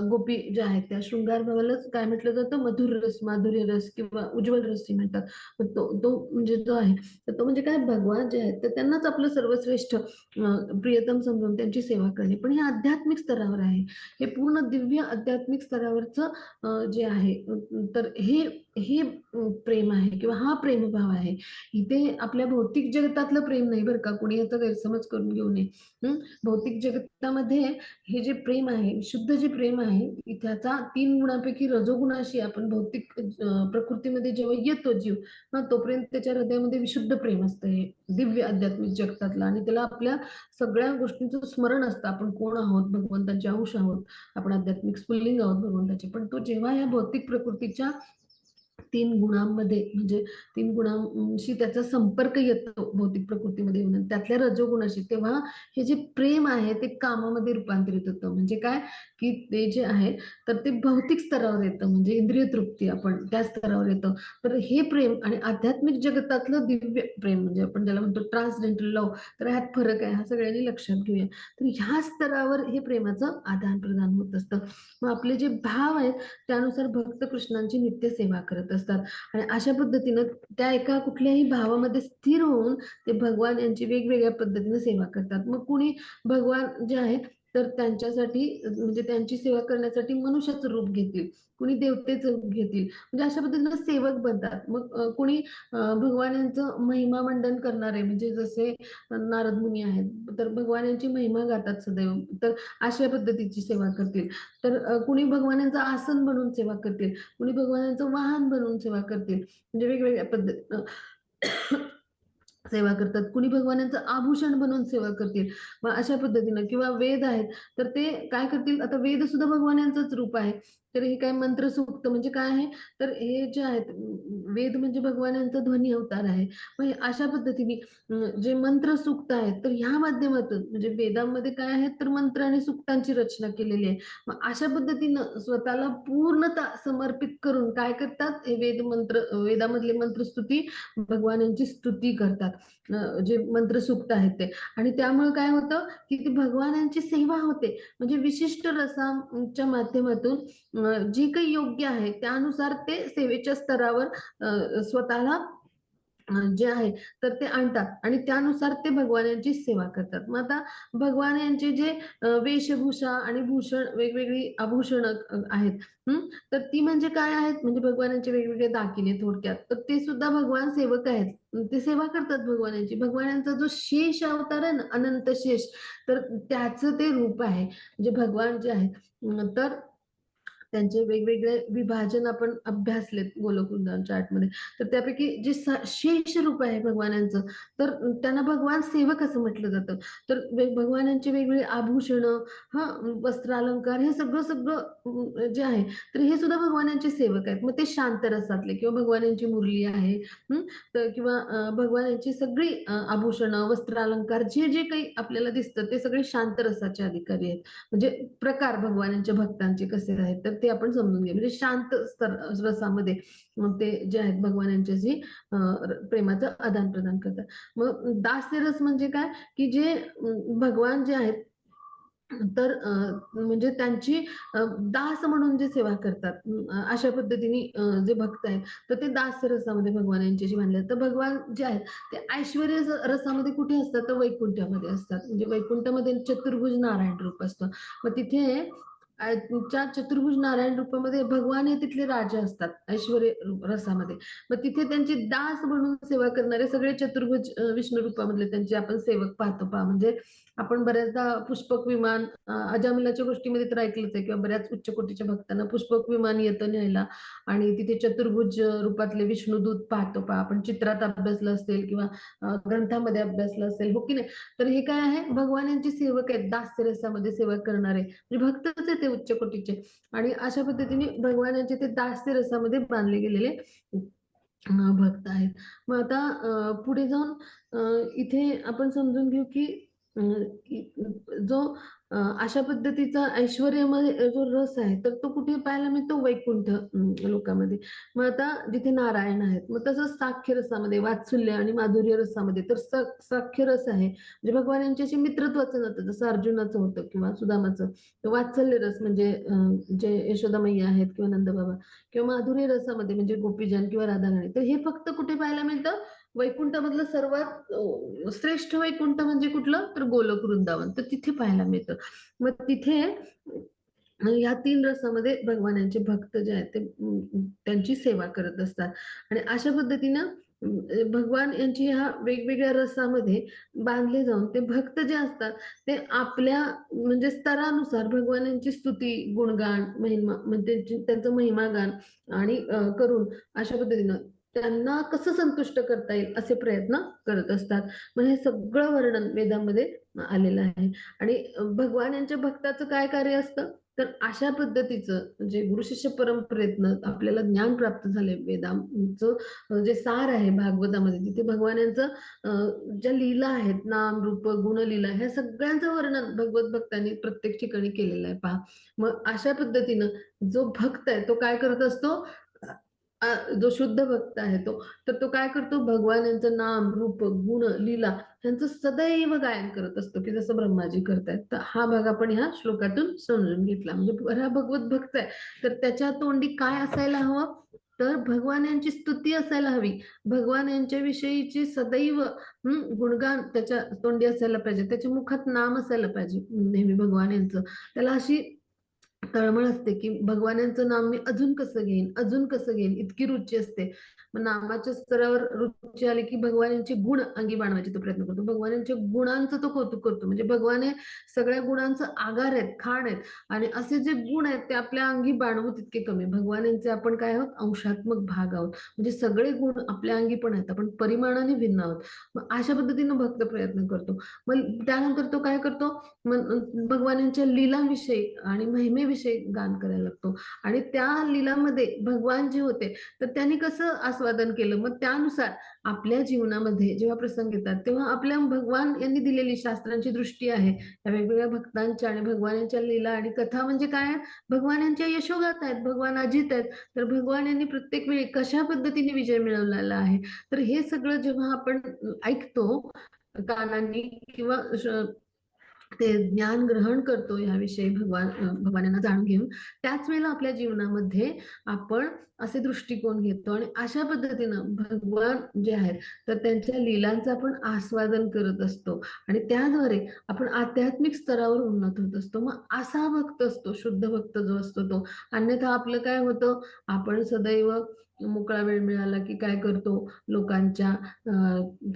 गोपी ज्या आहेत त्या शृंगार भावालाच काय म्हटलं जातं, मधुर रस, माधुर्य रस किंवा उज्ज्वल रसही म्हणतात. मग तो तो म्हणजे जो आहे तर तो म्हणजे काय, भगवान जे आहेत तर त्यांनाच आपलं सर्वश्रेष्ठ प्रियतम समजून त्यांची सेवा करणे. पण हे आध्यात्मिक स्तरावर आहे. हे पूर्ण दिव्य आध्यात्मिक स्तरावरचं जे आहे तर हे हे प्रेम आहे किंवा हा प्रेमभाव आहे. इथे आपल्या भौतिक जगतातलं प्रेम नाही बरं का, कोणी याचा गैरसमज करून घेऊ नये. भौतिक जगतामध्ये हे जे प्रेम आहे, शुद्ध जे प्रेम आहे, त्याचा 3 गुणांपैकी रजोगुणाशी आपण भौतिक प्रकृतीमध्ये जेव्हा येतो जीव, तोपर्यंत त्याच्या हृदयामध्ये विशुद्ध प्रेम असतं हे दिव्य आध्यात्मिक जगतातलं आणि त्याला आपल्या सगळ्या गोष्टींचं स्मरण असतं. आपण कोण आहोत? भगवंताचे अंश आहोत. आपण आध्यात्मिक स्फुल्लिंग आहोत भगवंताचे. पण तो जेव्हा या भौतिक प्रकृतीच्या 3 गुणांमध्ये म्हणजे 3 गुणांशी त्याचा संपर्क येतो भौतिक प्रकृतीमध्ये येऊन त्यातल्या रजोगुणाशी, तेव्हा हे जे प्रेम आहे ते कामामध्ये रूपांतरित होतं. म्हणजे काय, की ते जे आहे तर ते भौतिक स्तरावर येतं म्हणजे इंद्रिय तृप्ती आपण त्या स्तरावर येतं. तर हे प्रेम आणि आध्यात्मिक जगतातलं दिव्य प्रेम म्हणजे आपण ज्याला म्हणतो ट्रान्सडेंटल लव्ह, तर ह्यात फरक आहे. हा सगळ्यांनी लक्षात घेऊया. तर ह्या स्तरावर हे प्रेमाचं आदान-प्रदान होत असतं. मग आपले जे भाव आहेत त्यानुसार भक्त कृष्णांची नित्य सेवा करत असतात आणि अशा पद्धतीनं त्या एका कुठल्याही भावामध्ये स्थिर होऊन ते भगवान यांची वेगवेगळ्या पद्धतीने सेवा करतात. मग कुणी भगवान जे आहेत तर त्यांच्यासाठी म्हणजे त्यांची सेवा करण्यासाठी मनुष्याचं रूप घेतील, कुणी देवतेचं रूप घेतील. म्हणजे अशा पद्धतीनं सेवक बनतात. मग कुणी भगवान यांचं महिमा मंडन करणारे म्हणजे जसे नारद मुनी आहेत, तर भगवान यांची महिमा गातात सदैव. तर अशा पद्धतीची सेवा करतील. तर कुणी भगवानांचं आसन बनवून सेवा करतील, कुणी भगवानांचं वाहन बनवून सेवा करतील. म्हणजे वेगवेगळ्या पद्धतीनं सेवा करतात. कुणी भगवानांचं आभूषण बनवून सेवा करतील. मग अशा पद्धतीनं किंवा वेद आहेत, तर ते काय करतील, आता वेद सुद्धा भगवान यांचंच रूप आहे. तर हे काय मंत्रसूक्त म्हणजे काय आहे, तर हे जे आहेत वेद म्हणजे भगवान यांचा ध्वनी अवतार आहे. मग हे अशा पद्धतीने जे मंत्र सूक्त आहेत, तर ह्या माध्यमातून म्हणजे वेदांमध्ये काय आहेत, तर मंत्र आणि सूक्तांची रचना केलेली आहे. मग अशा पद्धतीनं स्वतःला पूर्णतः समर्पित करून काय करतात, हे वेदामधले मंत्रस्तुती भगवान यांची स्तुती करतात. जे मंत्रसूक्त आहेत ते. आणि त्यामुळे काय होतं, की ती भगवानांची सेवा होते. म्हणजे विशिष्ट रसाच्या माध्यमातून जी काही योग्य आहे त्यानुसार ते सेवेच्या स्तरावर स्वतःला जे आहे तर ते आणतात आणि त्यानुसार ते भगवानांची सेवा करतात. मग आता भगवान यांचे जे वेशभूषा आणि भूषण वेगवेगळी आभूषणं आहेत. हं. तर ती म्हणजे काय आहेत? म्हणजे भगवानांचे वेगवेगळे दागिने थोडक्यात. तर ते सुद्धा भगवान सेवक आहेत. ते सेवा करतात भगवानांची. भगवानांचा जो शेष अवतार आहे ना, अनंत शेष, तर त्याचं ते रूप आहे. म्हणजे भगवान जे आहेत. तर त्यांचे वेगवेगळे विभाजन आपण अभ्यासलेत गोलोक चार्टमध्ये. तर त्यापैकी जे शेष रूप आहे भगवानांचं, तर त्यांना भगवान सेवक असं म्हटलं जातं. तर भगवानांची वेगवेगळी आभूषणं, हां, वस्त्रालंकार हे सगळं जे आहे, तर हे सुद्धा भगवानांचे सेवक आहेत. मग ते शांत रसातले किंवा भगवानांची मुरली आहे, हं, तर किंवा भगवानांची सगळी आभूषणं, वस्त्रालंकार जे काही आपल्याला दिसतं, ते सगळे शांत रसाचे अधिकारी आहेत. म्हणजे प्रकार भगवानांच्या भक्तांचे कसे आहेत तर ते आपण समजून घेऊ. म्हणजे शांत रसामध्ये ते जे आहेत भगवानांच्याशी प्रेमाचं आदान-प्रदान करतात. मग दास्य रस म्हणजे काय, की जे भगवान जे आहेत तर म्हणजे त्यांची दास म्हणून जे सेवा करतात. अशा पद्धतीने जे भक्त आहेत, तर ते दास्य रसामध्ये भगवान यांच्याशी बांधले आहेत. तर भगवान जे आहेत ते ऐश्वर्य रसामध्ये कुठे असतात? तर वैकुंठामध्ये असतात. म्हणजे वैकुंठामध्ये चतुर्भुज नारायण रूप असतं. मग तिथे त्या चतुर्भुज नारायण रूपामध्ये भगवान हे तिथले राजा असतात ऐश्वर्य रसामध्ये. मग तिथे त्यांची दास म्हणून सेवा करणारे सगळे चतुर्भुज विष्णू रूपामधले त्यांचे आपण सेवक पाहतो पहा. म्हणजे आपण बऱ्याचदा पुष्पक विमान अजामिलाच्या गोष्टीमध्ये तर ऐकलंच आहे किंवा बऱ्याच उच्च कोटीच्या भक्तांना पुष्पक विमान येतं न्यायला आणि तिथे चतुर्भुज रूपातले विष्णुदूत पाहतो पहा. आपण चित्रात अभ्यासलं असेल किंवा ग्रंथामध्ये अभ्यासलं असेल, हो की नाही? तर हे काय आहे? भगवान यांचे सेवक आहेत, दास्य रसामध्ये सेवा करणारे. म्हणजे भक्तच आहे ते उच्च कोटीचे आणि अशा पद्धतीने भगवानांचे ते दास्य रसामध्ये बांधले गेलेले भक्त आहेत. मग आता पुढे जाऊन इथे आपण समजून घेऊ की अ, जो अशा पद्धतीचा ऐश्वर्यामध्ये जो रस आहे, तर तो कुठे पाहायला मिळतो? वैकुंठ लोकामध्ये. मग आता जिथे नारायण आहेत, मग तसंच साख्य रसामध्ये, वात्सल्य आणि माधुर्य रसामध्ये तर साख्य रस आहे. म्हणजे भगवान यांच्याशी मित्रत्वाचं नातं जसं अर्जुनाचं होतं किंवा सुदामाचं. तर वात्सल्य रस म्हणजे जे यशोदा मैया आहेत किंवा नंदबाबा किंवा माधुर्य रसामध्ये म्हणजे गोपीजन किंवा राधाराणी. तर हे फक्त कुठे पाहायला मिळतं? वैकुंठामधलं सर्वात श्रेष्ठ वैकुंठ म्हणजे कुठलं? तर गोलोक वृंदावन. तर तिथे पाहायला मिळतं. मग तिथे या 3 रसामध्ये भगवानांचे भक्त जे आहेत ते त्यांची सेवा करत असतात आणि अशा पद्धतीनं भगवान यांची ह्या वेगवेगळ्या रसामध्ये बांधले जाऊन ते भक्त जे असतात ते आपल्या म्हणजे स्तरानुसार भगवानांची स्तुती, गुणगान, महिमा म्हणजे त्यांचं महिमागान आणि करून अशा पद्धतीनं त्यांना कसं संतुष्ट करता येईल असे प्रयत्न करत असतात. मग हे सगळं वर्णन वेदामध्ये आलेलं आहे आणि भगवान यांच्या भक्ताचं काय कार्य असतं? तर अशा पद्धतीचं जे गुरु-शिष्य परंपरेतनं आपल्याला ज्ञान प्राप्त झालंय वेदांचं जे सार आहे भागवतामध्ये तिथे भगवान यांचं ज्या लीला आहेत, नाम, रूप, गुणलीला ह्या सगळ्यांचं वर्णन भगवत भक्तांनी प्रत्येक ठिकाणी केलेलं आहे पहा. मग अशा पद्धतीनं जो भक्त आहे तो काय करत असतो? जो शुद्ध भक्त आहे तो, तर तो काय करतो? भगवान यांचं नाम, रूप, गुण, लीला ह्यांचं सदैव गायन करत असतो, की जसं ब्रह्माजी करतायत. तर हा भाग आपण ह्या श्लोकातून समजून घेतला. म्हणजे हा भगवत भक्त आहे, तर त्याच्या तोंडी काय असायला हवं? तर भगवान यांची स्तुती असायला हवी. भगवान यांच्याविषयीची सदैव गुणगान त्याच्या तोंडी असायला पाहिजे. त्याच्या मुखात नाम असायला पाहिजे नेहमी भगवान यांचं. त्याला अशी तळमळ असते, की भगवानांचं नाम मी अजून कसं घेईन, अजून कसं घेईन, इतकी रुची असते. मग नामाच्या स्तरावर रुची आली, की भगवानांचे गुण अंगी बाणवायचे तो प्रयत्न करतो. भगवानांच्या गुणांचं तो कौतुक करतो. म्हणजे भगवान हे सगळ्या गुणांचं आगार आहेत, खाण आहेत आणि असे जे गुण आहेत ते आपल्या अंगी बाणवू तितके कमी. भगवानांचे आपण काय आहोत? अंशात्मक भाग आहोत. म्हणजे सगळे गुण आपल्या अंगी पण आहेत. आपण परिमाणाने भिन्न आहोत. मग अशा पद्धतीनं भक्त प्रयत्न करतो. मग त्यानंतर तो काय करतो? मग भगवानांच्या लीलांविषयी आणि महिमेविषयी लीलांविषयी गान करायला लागतो आणि त्या लीलामध्ये भगवान जे होते तर त्यांनी कसं आस्वादन केलं, मग त्यानुसार आपल्या जीवनामध्ये जेव्हा प्रसंग येतात तेव्हा आपल्या भगवान यांनी दिलेली शास्त्रांची दृष्टी आहे या वेगवेगळ्या भक्तांच्या आणि भगवानांच्या लीला आणि कथा म्हणजे काय आहे, भगवान यांच्या यशोगाथा आहेत, भगवान अजित आहेत. तर भगवान यांनी प्रत्येक वेळी कशा पद्धतीने विजय मिळवलेला आहे, तर हे सगळं जेव्हा आपण ऐकतो कानांनी किंवा ते ज्ञान ग्रहण करतो याविषयी भगवानांना जाणून घेऊन, त्याच वेळेला आपल्या जीवनामध्ये आपण असे दृष्टिकोन घेतो आणि अशा पद्धतीनं भगवान जे आहेत तर त्यांच्या लीलांचं आपण आस्वादन करत असतो आणि त्याद्वारे आपण आध्यात्मिक स्तरावर उन्नत होत असतो. मग असा भक्त असतो, शुद्ध भक्त जो असतो तो. अन्यथा आपलं काय होतं, आपण सदैव मोकळा वेळ मिळाला की काय करतो, लोकांच्या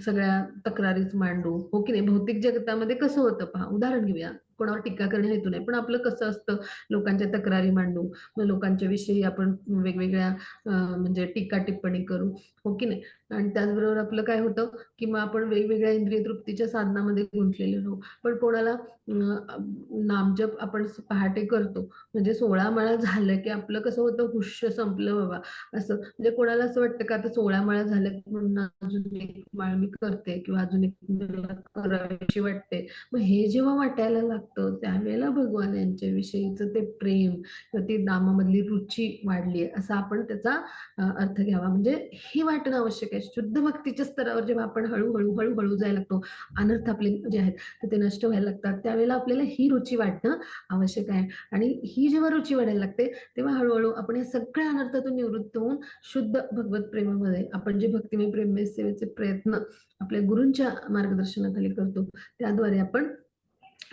सगळ्या तक्रारीच मांडू, हो की नाही? भौतिक जगतामध्ये कसं होतं पहा, उदाहरण घेऊया. कोणावर टीका करणे हेतू नाही, पण आपलं कसं असतं, लोकांच्या तक्रारी मांडू, मग लोकांच्या विषयी आपण वेगवेगळ्या म्हणजे टीका टिप्पणी करू, हो की नाही? आणि त्याचबरोबर आपलं काय होतं, की मग आपण वेगवेगळ्या इंद्रिय तृप्तीच्या साधनामध्ये गुंतलेले राहू. पण कोणाला नामजप आपण पहाटे करतो, म्हणजे 16 माळा झालं की आपलं कसं होतं, हुश्य संपलं बाबा असं. म्हणजे कोणाला असं वाटतं का आता 16 माळा झाल्यात म्हणून अजून एक माळ मी करते किंवा अजून एक मला करावीशी वाटते. मग हे जेव्हा वाटायला लागतं त्यावेळेला भगवान यांच्या विषयीचं ते प्रेम किंवा ती नामामधली रुची वाढली आहे असा आपण त्याचा अर्थ घ्यावा. म्हणजे हे वाटणं आवश्यक आहे. शुद्ध भक्तीच्या स्तरावर जेव्हा आपण हळूहळू जायला लागतो, अनर्थ आपले जे आहेत तर ते नष्ट व्हायला लागतात, त्यावेळेला आपल्याला ही रुची वाटणं आवश्यक आहे आणि ही जेव्हा रुची वाढायला लागते तेव्हा हळूहळू आपण या सगळ्या अनर्थातून निवृत्त होऊन शुद्ध भगवत प्रेमामध्ये आपण जे भक्तिमय प्रेममय सेवेचे प्रयत्न आपल्या गुरूंच्या मार्गदर्शनाखाली करतो, त्याद्वारे आपण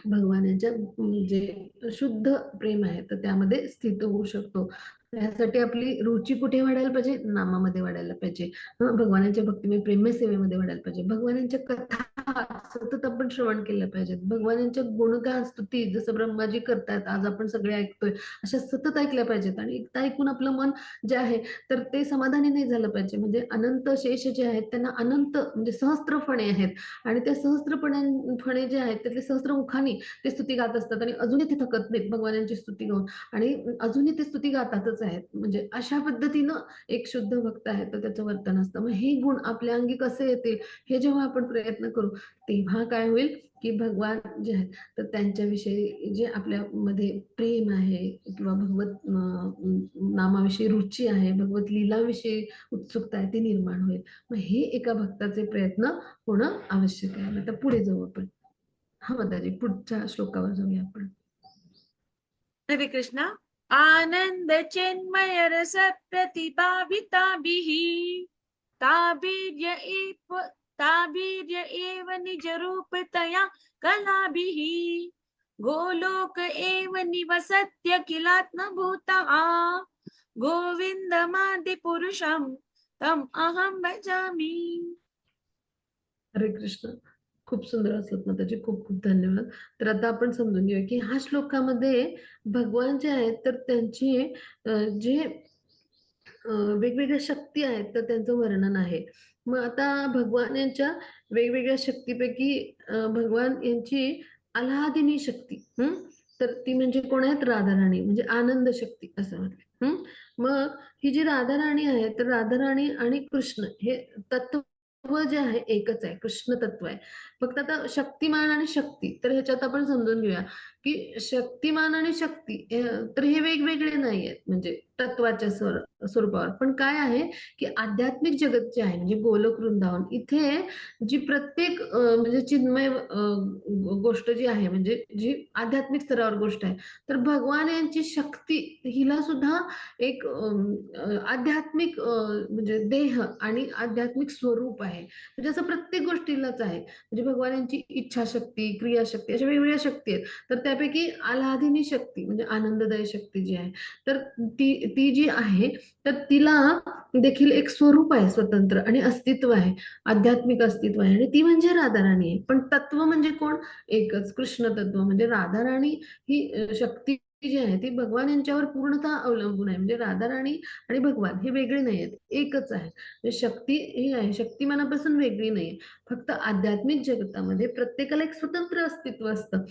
भगवानाच्या जे शुद्ध प्रेम आहे तर त्यामध्ये स्थित होऊ शकतो. त्यासाठी आपली रुची कुठे वाढायला पाहिजे? नामामध्ये वाढायला पाहिजे. भगवानाच्या भक्तिमय प्रेममय सेवेमध्ये वाढायला पाहिजे. भगवानांच्या कथा सतत आपण श्रवण केल्या पाहिजेत. भगवानांच्या गुणगान स्तुती जसं ब्रह्माजी करतायत, आज आपण सगळे ऐकतोय, अशा सतत ऐकल्या पाहिजेत आणि एकदा ऐकून आपलं मन जे आहे तर ते समाधानी नाही झालं पाहिजे. म्हणजे अनंत शेष जे आहेत त्यांना अनंत म्हणजे सहस्त्र फणे आहेत आणि त्या सहस्त्र फणे जे आहेत त्यातले सहस्त्र मुखानी ते स्तुती गात असतात आणि अजूनही ते थकत नाहीत भगवानांची स्तुती गाऊन आणि अजूनही ते स्तुती गातातच आहेत. म्हणजे अशा पद्धतीनं एक शुद्ध भक्त आहे तर त्याचं वर्तन असतं. मग हे गुण आपल्या अंगी कसे येतील हे जेव्हा आपण प्रयत्न करू तेव्हा काय होईल की भगवान जे आहेत तर त्यांच्याविषयी जे आपल्यामध्ये प्रेम आहे किंवा भगवत नामाविषयी रुची आहे, भगवत लीलाविषयी उत्सुकता आहे ती निर्माण होईल. मग हे एका भक्ताचे प्रयत्न होणं आवश्यक आहे. आता पुढे जाऊ आपण. हा माताजी, पुढच्या श्लोकावर जाऊया आपण. हरे कृष्णा. आनंद चिन्मय रस प्रतिभाविताभिः ताभिर्य एव निज रूपतया कलाभिः गोलोक एव निवसत्य किलात्मभूतः गोविन्दमादि पुरुषं तम अहं भजामि. हरे कृष्ण. खूप सुंदर असत ना त्याचे खूप खूप धन्यवाद. तर आता आपण समजून घेऊया की ह्या श्लोकामध्ये भगवान जे आहेत तर त्यांची जे वेगवेगळ्या शक्ती आहेत तर त्यांचं वर्णन आहे. मग आता भगवान यांच्या वेगवेगळ्या शक्तीपैकी भगवान यांची आल्हादिनी शक्ती तर ती म्हणजे कोण आहेत? राधाराणी म्हणजे आनंद शक्ती असं म्हटलं. मग ही जी राधाराणी आहे तर राधाराणी आणि कृष्ण हे तत्व जे आहे एकच आहे, कृष्ण तत्व आहे. फक्त आता शक्तिमान आणि शक्ती तर ह्याच्यात आपण समजून घेऊया की शक्तिमान आणि शक्ती तर हे वेगवेगळे नाहीयेत म्हणजे तत्वाच्या स्वरूपावर. पण काय आहे की आध्यात्मिक जगत जे आहे म्हणजे गोलोक वृंदावन इथे जी प्रत्येक म्हणजे चिन्मय गोष्ट जी आहे म्हणजे जी आध्यात्मिक स्तरावर गोष्ट आहे तर भगवान यांची शक्ती हिला सुद्धा एक आध्यात्मिक म्हणजे देह आणि आध्यात्मिक स्वरूप आहे. म्हणजे असं प्रत्येक गोष्टीलाच आहे. म्हणजे भगवान यांची इच्छाशक्ती, क्रियाशक्ती अशा वेगवेगळ्या शक्ती आहेत. तर त्यापैकी आल्हादिनी शक्ती म्हणजे आनंददायी शक्ती जी आहे तर ती जी आहे तर तिला देखील एक स्वरूप आहे स्वतंत्र आणि अस्तित्व आहे, आध्यात्मिक अस्तित्व आहे आणि ती म्हणजे राधाराणी आहे. पण तत्व म्हणजे कोण? एकच कृष्ण तत्व. म्हणजे राधाराणी ही शक्ती जी आहे ती भगवान यांच्यावर पूर्णतः अवलंबून आहे. म्हणजे राधाराणी आणि भगवान हे वेगळे नाहीयेत, एकच आहे. म्हणजे शक्ती ही आहे, शक्तिमानापासून वेगळी नाहीये. फक्त आध्यात्मिक जगतामध्ये प्रत्येकाला एक स्वतंत्र अस्तित्व असतं.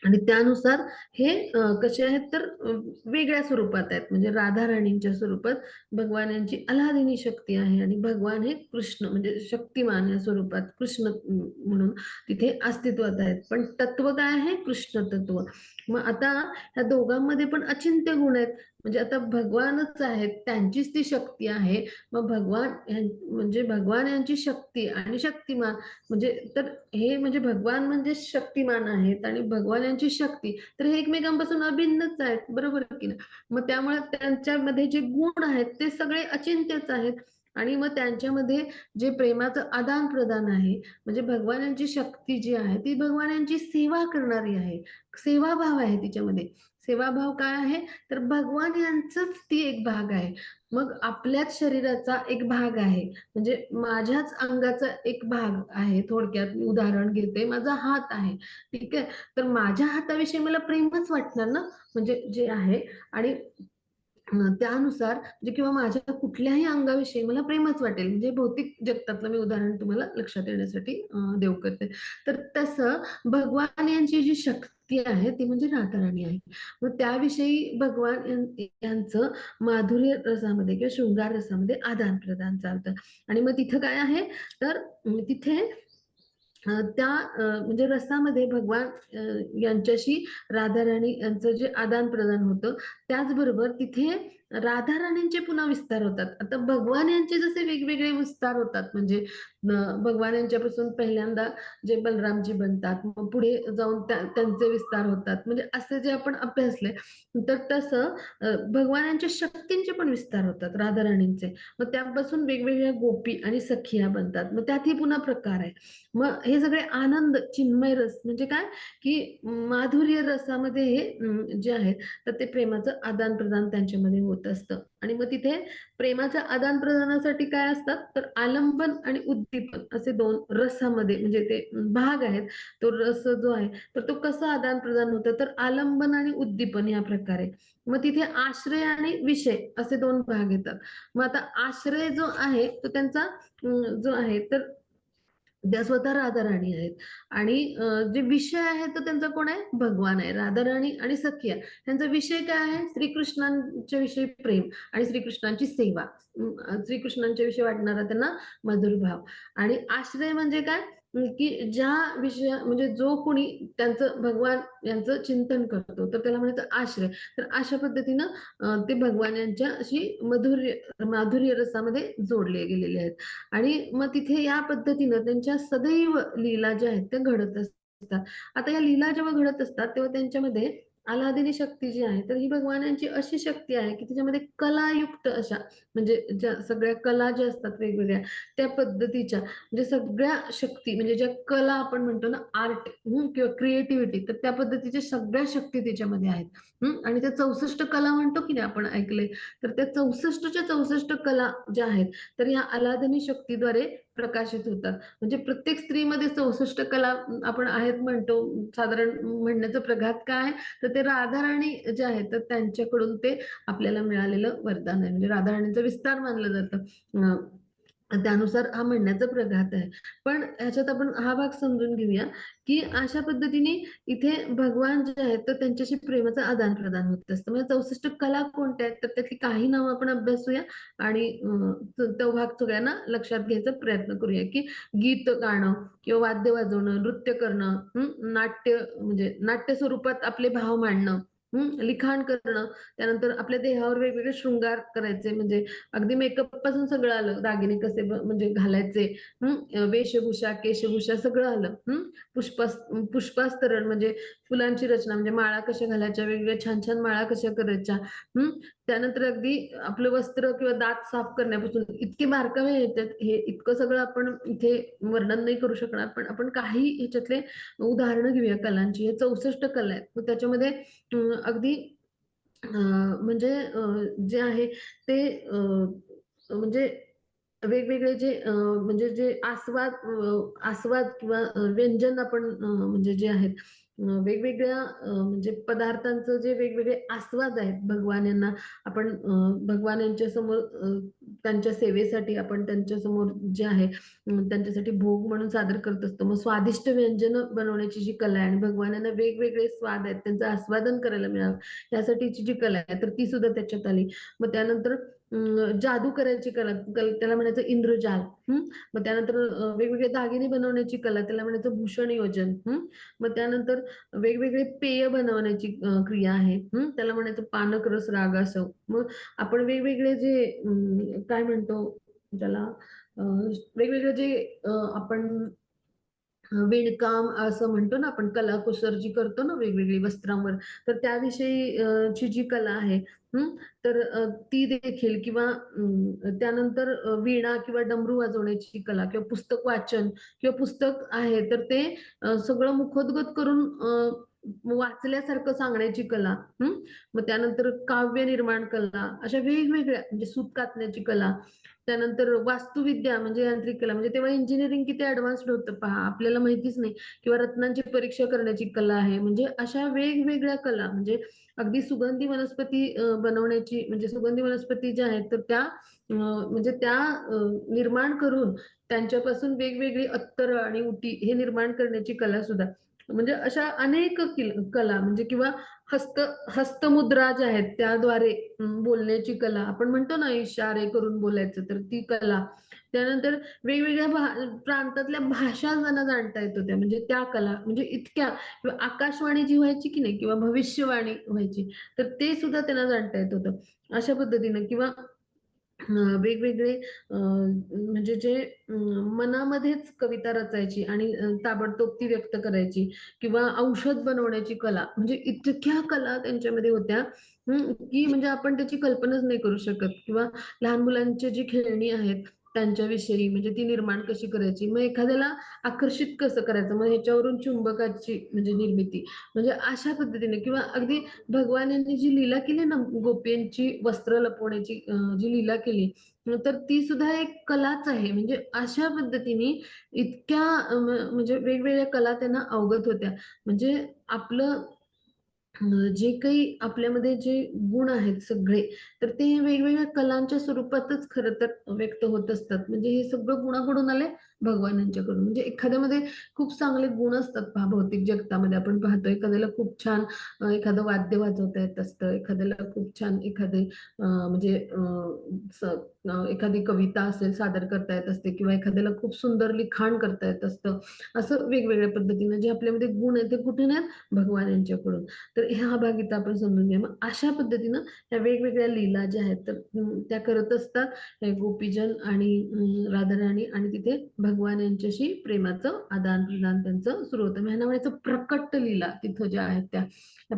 आणि त्यानुसार हे कसे आहेत तर वेगळ्या स्वरूपात आहेत. म्हणजे राधा राणींच्या स्वरूपात भगवान यांची अलादिनी शक्ती आहे आणि भगवान हे कृष्ण म्हणजे शक्तिमान या स्वरूपात कृष्ण म्हणून तिथे अस्तित्वात आहेत. पण तत्व काय आहे? कृष्ण तत्व. मग आता ह्या दोघांमध्ये पण अचिंत्य गुण आहेत. म्हणजे आता भगवानच आहेत, त्यांचीच ती शक्ती आहे. मग म्हणजे भगवान यांची शक्ती आणि शक्तिमान म्हणजे तर हे म्हणजे भगवान म्हणजे शक्तिमान आहेत आणि भगवान यांची शक्ती तर हे एकमेकांपासून अभिन्नच आहेत, बरोबर की नाही? मग त्यामुळे त्यांच्यामध्ये जे गुण आहेत ते सगळे अचिंत्यच आहेत आणि मग त्यांच्यामध्ये जे प्रेमाचं आदान प्रदान आहे म्हणजे भगवान यांची शक्ती जी आहे ती भगवान यांची सेवा करणारी आहे. सेवाभाव आहे तिच्यामध्ये. सेवाभाव काय आहे तर भगवान यांचाच ती एक भाग आहे. मग आपल्याच शरीराचा एक भाग आहे. म्हणजे माझ्याच अंगाचा एक भाग आहे. थोडक्यात मी उदाहरण घेते. माझा हात आहे. ठीक आहे. तर माझ्या हाताविषयी मला प्रेमच वाटणार ना, म्हणजे जे आहे आणि त्यानुसार म्हणजे किंवा माझ्या कुठल्याही अंगाविषयी मला प्रेमच वाटेल. म्हणजे भौतिक जगतातलं मी उदाहरण तुम्हाला लक्षात येण्यासाठी देऊ करते. तर तसं भगवान यांची जी शक्ती आहे ती म्हणजे राधाराणी आहे. मग त्याविषयी भगवान यांचं माधुर्य रसामध्ये किंवा शृंगार रसामध्ये आदान-प्रदान चालतं आणि मग तिथं काय आहे तर तिथे त्या म्हणजे रसामध्ये भगवान यांच्याशी राधा-राणी यांचं जे आदान-प्रदान होतं, त्याचबरोबर तिथे राधा-राणींचे पुन्हा विस्तार होतात. आता भगवान यांचे जसे वेगवेगळे विस्तार होतात, म्हणजे भगवान यांच्यापासून पहिल्यांदा जे बलरामजी बनतात, मग पुढे जाऊन त्यांचे विस्तार होतात. म्हणजे असे जे आपण अभ्यासले, तर तसं भगवान यांच्या शक्तींचे पण विस्तार होतात, राधा-राणींचे. मग त्यापासून वेगवेगळ्या गोपी आणि सखिया बनतात. मग त्यातही पुन्हा प्रकार आहे. मग हे सगळे आनंद, चिन्मय रस म्हणजे काय, की माधुर्य रसामध्ये हे जे आहेत, तर ते प्रेमाचं आदान-प्रदान त्यांच्यामध्ये होत असतं. आणि मग तिथे प्रेमाच्या आदान-प्रदानासाठी काय असतात, तर आलंबन आणि उद्दीपन असे 2 रसामध्ये म्हणजे ते भाग आहेत. तो रस जो आहे, तर तो कसा आदान-प्रदान होतं, तर आलंबन आणि उद्दीपन या प्रकारे. मग तिथे आश्रय आणि विषय असे 2 भाग येतात. मग आता आश्रय जो आहे, तो त्यांचा जो आहे तर त्या स्वतः राधा-राणी आहेत आणि जे विषय आहे तो त्यांचा कोण आहे? भगवान आहे. राधा-राणी आणि सखी आहे. त्यांचा विषय काय आहे? श्रीकृष्णांच्या विषयी प्रेम आणि श्रीकृष्णांची सेवा. श्रीकृष्णांच्या विषयी वाटणारा त्यांना मधुर भाव आणि आश्रय म्हणजे काय? की ज्या विषया म्हणजे जो कोणी त्यांचं भगवान यांचं चिंतन करतो, तर त्याला म्हणायचं आश्रय. तर अशा पद्धतीनं ते भगवान यांच्या अशी माधुर्य रसामध्ये जोडले गेलेले आहेत. आणि मग तिथे या पद्धतीनं त्यांच्या सदैव लीला ज्या आहेत त्या घडत असतात. आता या लीला जेव्हा घडत असतात, तेव्हा त्यांच्यामध्ये आल्हादिनी शक्ती जी आहे, तर ही भगवानांची अशी शक्ती आहे, की तिच्यामध्ये कलायुक्त अशा म्हणजे ज्या सगळ्या कला ज्या असतात वेगवेगळ्या, त्या पद्धतीच्या म्हणजे सगळ्या शक्ती म्हणजे ज्या कला आपण म्हणतो ना आर्ट किंवा क्रिएटिव्हिटी तर त्या पद्धतीच्या सगळ्या शक्ती त्याच्यामध्ये आहेत. आणि त्या 64 कला म्हणतो की नाही आपण ऐकलंय, तर त्या 64च्या 64 कला ज्या आहेत, तर ह्या अलादिनी शक्तीद्वारे प्रकाशित होतात. म्हणजे प्रत्येक स्त्रीमध्ये 64 कला आपण आहेत म्हणतो. साधारण म्हणण्याचा प्रघात काय आहे, तर ते राधा-राणी जे आहेत, तर त्यांच्याकडून ते आपल्याला मिळालेलं वरदान आहे. म्हणजे राधा-राणीचा विस्तार मानलं जातं. त्यानुसार हा म्हणण्याचा प्रघात आहे. पण ह्याच्यात आपण हा भाग समजून घेऊया, की अशा पद्धतीने इथे भगवान जे आहेत, तर त्यांच्याशी प्रेमाचं आदान-प्रदान होत असतं. म्हणजे 64 कला कोणत्या आहेत, तर त्यातली काही नावं आपण अभ्यासूया आणि तो भाग सगळ्यांना लक्षात घ्यायचा प्रयत्न करूया, की गीत गाणं किंवा वाद्य वाजवणं, नृत्य करणं, नाट्य म्हणजे नाट्य स्वरूपात आपले भाव मांडणं, लिखाण करणं, त्यानंतर आपल्या देहावर वेगवेगळे शृंगार करायचे म्हणजे अगदी मेकअप पासून सगळं आलं. दागिने कसे म्हणजे घालायचे, वेशभूषा, केशभूषा सगळं आलं. पुष्पास्तरण म्हणजे फुलांची रचना म्हणजे माळा कशा घालायच्या, वेगवेगळ्या छान-छान माळा कशा करायच्या. हं. त्यानंतर अगदी आपलं वस्त्र किंवा दात साफ करण्यापासून इतके बारकावे येतात. हे इतकं सगळं आपण इथे वर्णन नाही करू शकणार. पण आपण काही ह्याच्यातले उदाहरणं घेऊया कलांची. हे 64 कला आहेत. मग त्याच्यामध्ये अगदी म्हणजे जे आहे ते म्हणजे वेगवेगळे जे म्हणजे जे आस्वाद किंवा व्यंजन आपण म्हणजे जे आहेत वेगवेगळ्या म्हणजे पदार्थांचं जे वेगवेगळे आस्वाद आहेत भगवान यांना आपण भगवान यांच्या समोर त्यांच्या सेवेसाठी आपण त्यांच्या समोर जे आहे त्यांच्यासाठी भोग म्हणून सादर करत असतो. मग स्वादिष्ट व्यंजन बनवण्याची जी कला आहे आणि भगवानांना वेगवेगळे स्वाद आहेत त्यांचं आस्वादन करायला मिळावं यासाठीची जी कला आहे तर ती सुद्धा त्याच्यात आली. मग त्यानंतर जादू करायची कला, त्याला म्हणायचं इंद्रजाल. मग त्यानंतर वेगवेगळे दागिने बनवण्याची कला, त्याला म्हणायचं भूषण योजन. मग त्यानंतर वेगवेगळे पेय बनवण्याची क्रिया आहे. त्याला म्हणायचं पानक रस राग असं. मग आपण वेगवेगळे जे काय म्हणतो त्याला वेगवेगळे जे आपण विणकाम असं म्हणतो ना आपण, कलाकुसर जी करतो ना वेगवेगळी वस्त्रांवर, तर त्याविषयी ची जी कला आहे तर ती देखील किंवा त्यानंतर वीणा किंवा डमरू वाजवण्याची कला किंवा पुस्तक वाचन किंवा पुस्तक आहे तर ते सगळं मुखोद्गत करून वाचल्यासारखं सांगण्याची कला. मग त्यानंतर काव्य निर्माण कला, अशा वेगवेगळ्या म्हणजे सूत कातण्याची कला. त्यानंतर वास्तुविद्या म्हणजे यांत्रिक कला, म्हणजे तेव्हा इंजिनिअरिंग किती ऍडव्हान्स्ड होतं पहा, आपल्याला माहितीच नाही. किंवा रत्नांची परीक्षा करण्याची कला आहे. म्हणजे अशा वेगवेगळ्या कला, म्हणजे अगदी सुगंधी वनस्पती बनवण्याची, म्हणजे सुगंधी वनस्पती ज्या आहेत तर त्या म्हणजे त्या निर्माण करून त्यांच्यापासून वेगवेगळी अत्तर आणि उटी हे निर्माण करण्याची कला सुद्धा. म्हणजे अशा अनेक कला म्हणजे किंवा हस्त हस्तमुद्रा ज्या आहेत त्याद्वारे बोलण्याची कला, आपण म्हणतो ना इशारे करून बोलायचं, तर ती कला. त्यानंतर वेगवेगळ्या प्रांतातल्या भाषा ज्यांना जाणता येत होत्या म्हणजे त्या कला, म्हणजे इतक्या. किंवा आकाशवाणी जी व्हायची की नाही किंवा भविष्यवाणी व्हायची तर ते सुद्धा त्यांना जाणता येत होतं अशा पद्धतीनं. किंवा वेगवेगळे म्हणजे जे मनामध्येच कविता रचायची आणि ताबडतोब ती व्यक्त करायची किंवा औषध बनवण्याची कला, म्हणजे इतक्या कला त्यांच्यामध्ये होत्या की म्हणजे आपण त्याची कल्पनाच नाही करू शकत. किंवा लहान मुलांची जी खेळणी आहेत त्यांच्याविषयी, म्हणजे ती निर्माण कशी करायची, मग एखाद्याला आकर्षित कसं करायचं, मग ह्याच्यावरून चुंबकाची म्हणजे निर्मिती, म्हणजे अशा पद्धतीने. किंवा अगदी भगवान यांनी जी लीला केली ना गोपींची वस्त्र लपवण्याची जी लीला केली तर ती सुद्धा एक कलाच आहे. म्हणजे अशा पद्धतीने इतक्या म्हणजे वेगवेगळ्या कला त्यांना अवगत होत्या. म्हणजे आपलं जे काही आपल्यामध्ये जे गुण आहेत सगळे, तर ते वेगवेगळ्या कलांच्या स्वरूपातच खरं तर व्यक्त होत असतात. म्हणजे हे सगळं गुणाकडून आले भगवान यांच्याकडून. म्हणजे एखाद्यामध्ये खूप चांगले गुण असतात पहा भौतिक जगतामध्ये आपण पाहतो. एखाद्याला खूप छान एखादं वाद्य वाजवता येत असतं, एखाद्याला खूप छान एखादे म्हणजे एखादी कविता असेल सादर करता येत असते किंवा एखाद्याला खूप सुंदर लिखाण करता येत असतं. असं वेगवेगळ्या पद्धतीनं जे आपल्यामध्ये गुण आहेत ते कुठून आहेत? भगवान यांच्याकडून. तर हा भाग इथं आपण समजून घ्या. मग अशा पद्धतीनं त्या वेगवेगळ्या लीला ज्या आहेत तर त्या करत असतात हे गोपीजन आणि राधाराणी, आणि तिथे भगवान यांच्याशी प्रेमाचं आदान-प्रदान त्यांचं सुरू होतं. ह्यांना म्हणायचं प्रकट लीला तिथं ज्या आहेत त्या